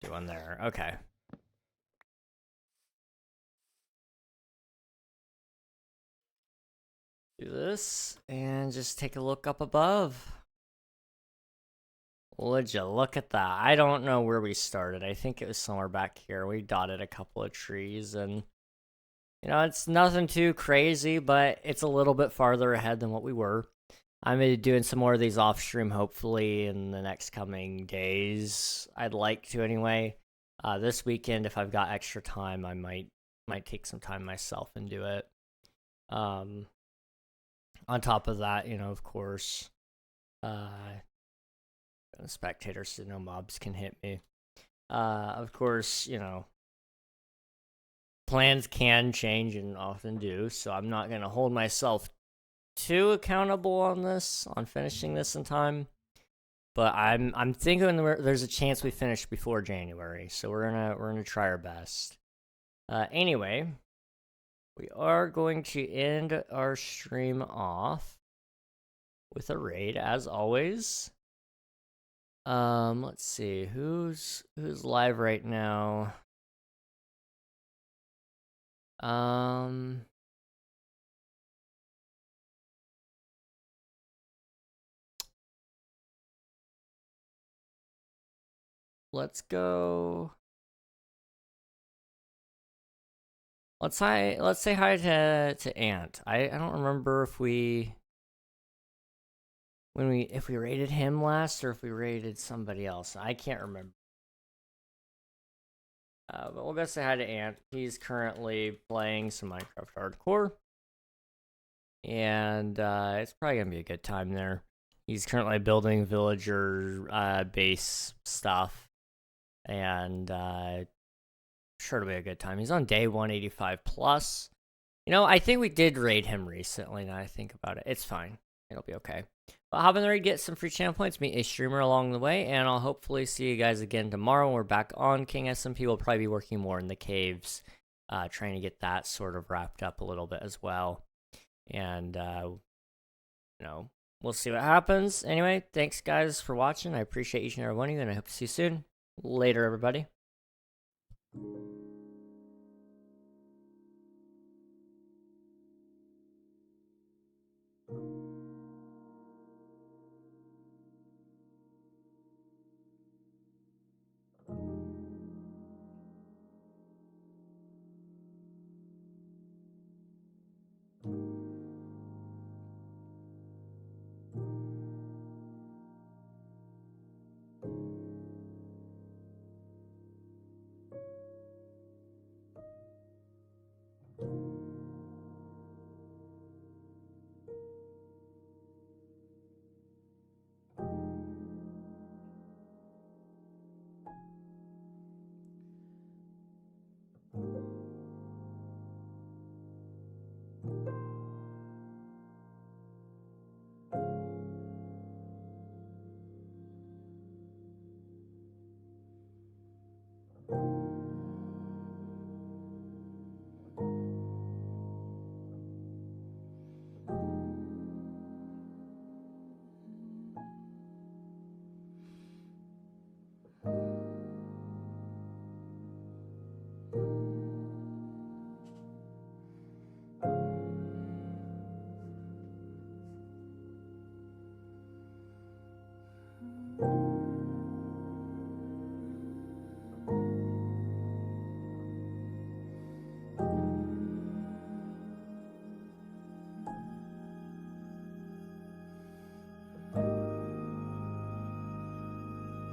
Do one there. Okay. Do this and just take a look up above. Would you look at that? I don't know where we started. I think it was somewhere back here. We dotted a couple of trees and, you know, it's nothing too crazy, but it's a little bit farther ahead than what we were. I'm going to be doing some more of these off stream, hopefully, in the next coming days. I'd like to anyway. This weekend, if I've got extra time, I might take some time myself and do it. On top of that, you know, of course, spectators so no mobs can hit me. Of course, you know, plans can change and often do, so I'm not going to hold myself too accountable on this, on finishing this in time. But I'm thinking there's a chance we finish before January, so we're gonna try our best. Anyway, we are going to end our stream off with a raid as always. Let's see who's live right now. Let's go. Let's say hi to Ant. I don't remember if we rated him last or if we rated somebody else. I can't remember. But we'll go say hi to Ant. He's currently playing some Minecraft Hardcore. And it's probably gonna be a good time there. He's currently building villager base stuff. And sure it'll be a good time. He's on day 185 plus. You know, I think we did raid him recently, now I think about it. It's fine. It'll be okay. But hop in there and get some free channel points, meet a streamer along the way, and I'll hopefully see you guys again tomorrow when we're back on King SMP. We'll probably be working more in the caves, trying to get that sort of wrapped up a little bit as well. And, you know, we'll see what happens. Anyway, thanks guys for watching. I appreciate each and every one of you, and I hope to see you soon. Later, everybody.